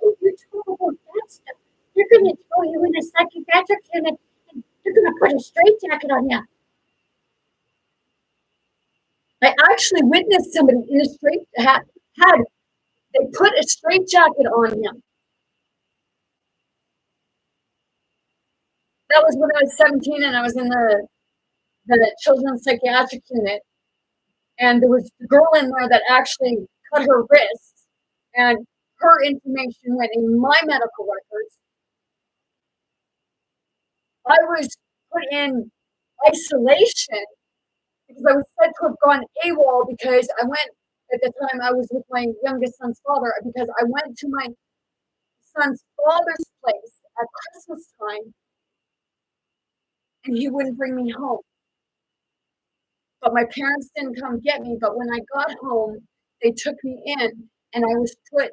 Oh, you're talking about that stuff. They're going to throw you in a psychiatric unit and they're going to put a straitjacket on you. I actually witnessed somebody in a they put a straitjacket on him. That was when I was 17 and I was in the children's psychiatric unit. And there was a girl in there that actually cut her wrist, and her information went in my medical records. I was put in isolation because I was said to have gone AWOL because I went at the time I was with my youngest son's father because I went to my son's father's place at Christmas time and he wouldn't bring me home. But my parents didn't come get me. But when I got home, they took me in and I was put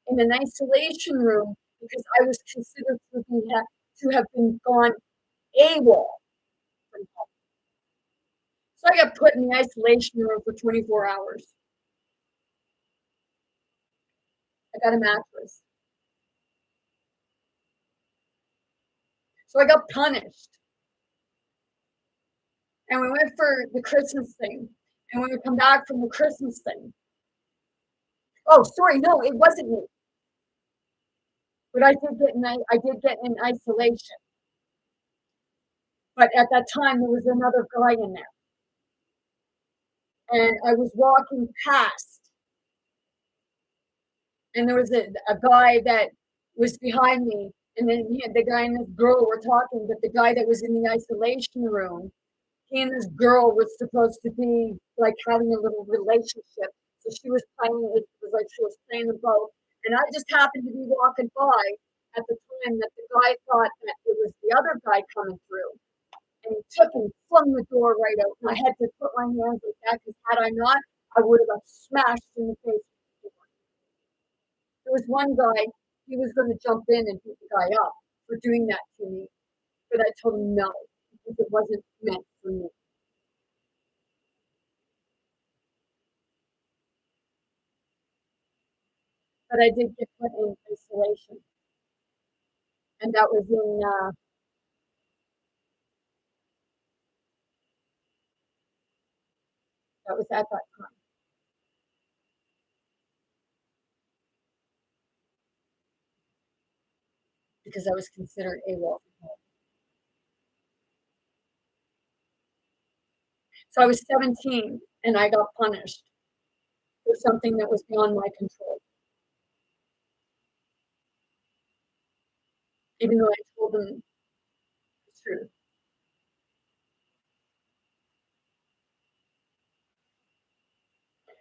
in an isolation room because I was considered to have been gone AWOL from home. So I got put in the isolation room for 24 hours. I got a mattress. So I got punished. And we went for the Christmas thing. And when we come back from the Christmas thing, oh, sorry, no, it wasn't me. But I did get in isolation. But at that time, there was another guy in there. And I was walking past, and there was a guy that was behind me, and then the guy and this girl were talking, but the guy that was in the isolation room, he and this girl was supposed to be like having a little relationship. So she was playing, it was like she was playing the boat. And I just happened to be walking by at the time that the guy thought that it was the other guy coming through. And he took and flung the door right out. And I had to put my hands like that because had I not, I would have got smashed in the face. There was one guy, he was going to jump in and beat the guy up for doing that to me. But I told him no, because it wasn't meant for me. But I did get put in isolation. And that was at that time. Because I was considered AWOL. So I was 17 and I got punished for something that was beyond my control. Even though I told them the truth.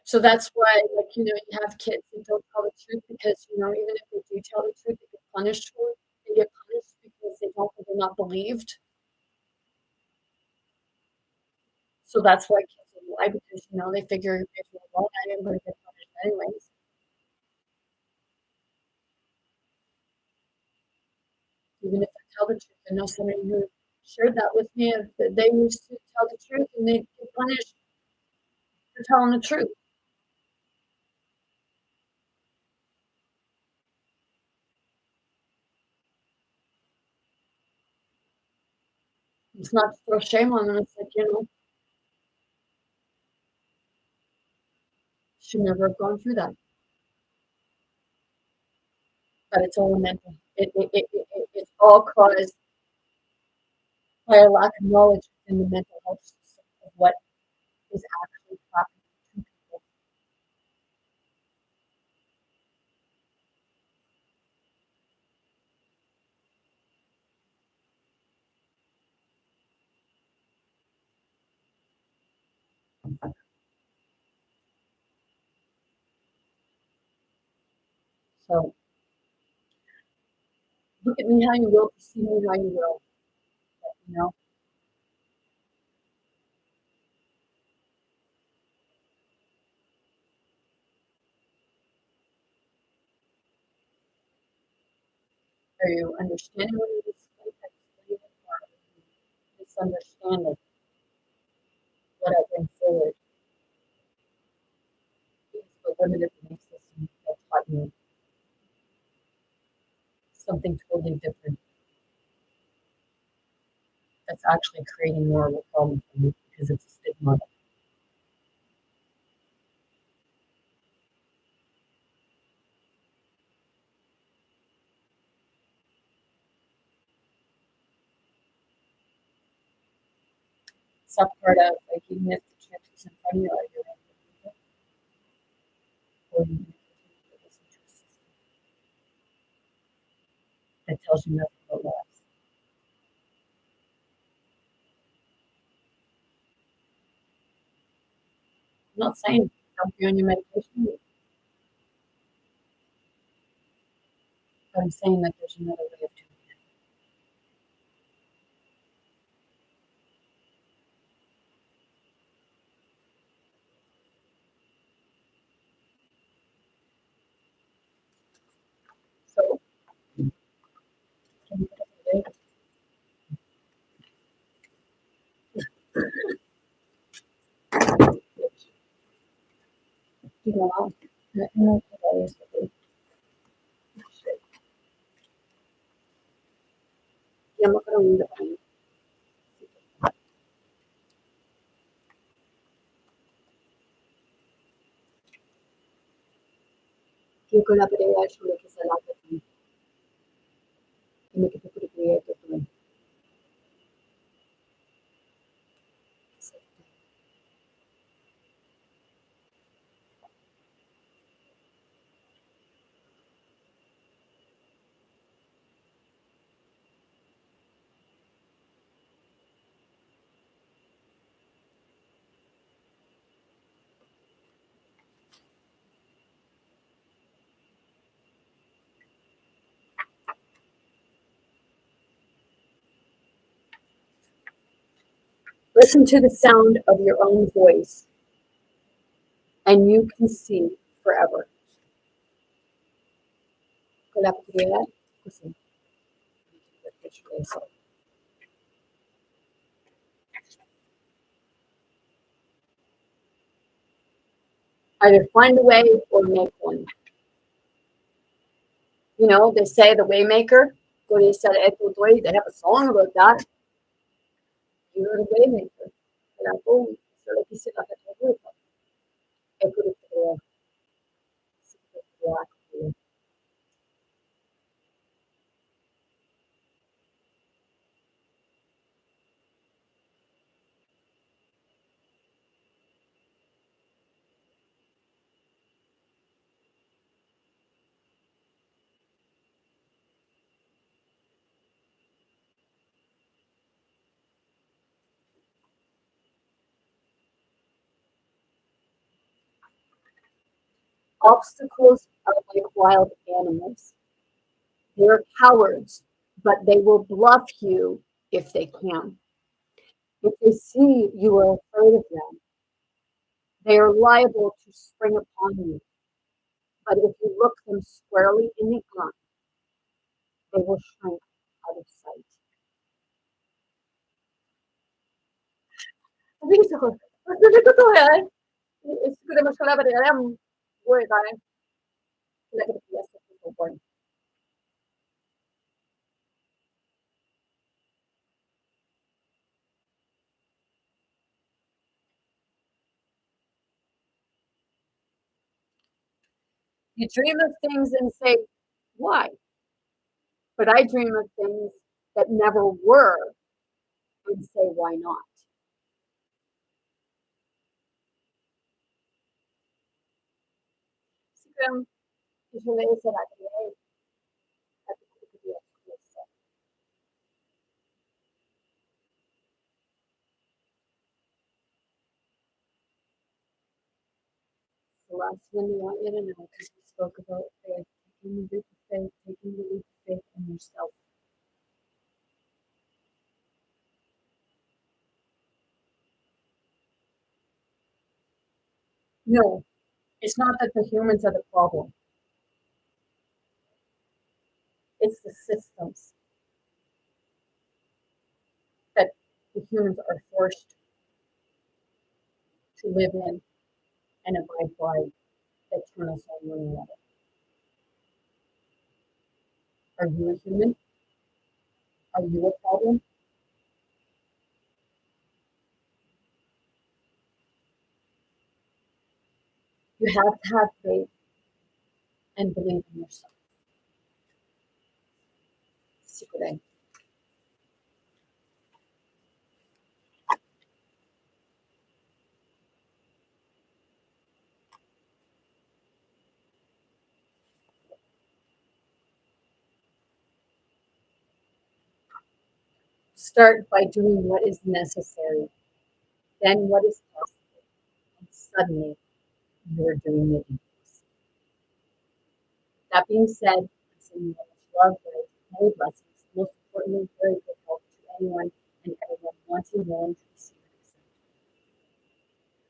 So that's why, like, you have kids that don't tell the truth because, even if they do tell the truth, they get punished for it. They get punished because they're not believed. So that's why kids will lie because, they figure if you're wrong, I am going to get punished anyways. Even if I tell the truth. I know somebody who shared that with me that they used to tell the truth and they get punished for telling the truth. It's not to throw shame on them. It's like, should never have gone through that. but it's all mental. It's all caused by a lack of knowledge in the mental health system of what is actually happening to people. So look at me how you will, perceive me how you will. You know, are you understanding what it is explaining, or are you misunderstanding what I bring forward? It's the limited belief system that taught you something totally different that's actually creating more of a problem for you because it's a stigma. Some part of like even if the chance is in front of you, are you going to believe it, or you continue to listen to a system that tells you nothing but lies? I'm not saying don't be on your medication, but I'm saying that there's another way of doing it. So, can you put up a date? Wow. No, I'm not going to read it. Io con la prega sulle che salate e mi che pure qui è tutto. Listen to the sound of your own voice, and you can see forever. Con la preghiera, così. Either find a way or make one. You know, they say the Waymaker. They said they have a song about that. You're the Waymaker. And I go, so like you said, I had to do. Obstacles are like wild animals. They're cowards, but they will bluff you if they can. If they see you are afraid of them, they are liable to spring upon you. But if you look them squarely in the eye, they will shrink out of sight. Visto, tutto to je. Skoro škoda, but I am worried about it. Like a PS so boring. You dream of things and say, Why? But I dream of things that never were and say, why not? Sigam, düşünmeyi sevenlere the last one you want you to know, because we spoke about faith, taking the leap of faith, taking the leap of faith in yourself. No, it's not that the humans are the problem. It's the systems that the humans are forced to live in and abide by that turn us on one another. Are you a human? Are you a problem? You have to have faith and believe in yourself. Secret. Start by doing what is necessary, then what is possible, and suddenly you're doing it. That being said, I'm sending you much love, light, many blessings, most importantly, very good health to anyone and everyone wanting, willing to receive and accept.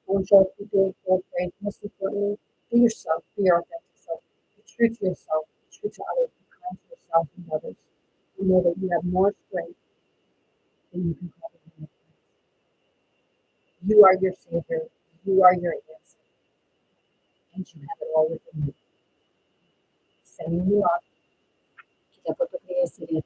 Don't show up people feel afraid. Most importantly, be yourself, be your authentic self. Be true to yourself, be true to others, be kind to yourself and others. You know that you have more strength than you can probably have. You are your savior, you are your answer, and you have it all within you. Sending you off. Kita berpikir sendiri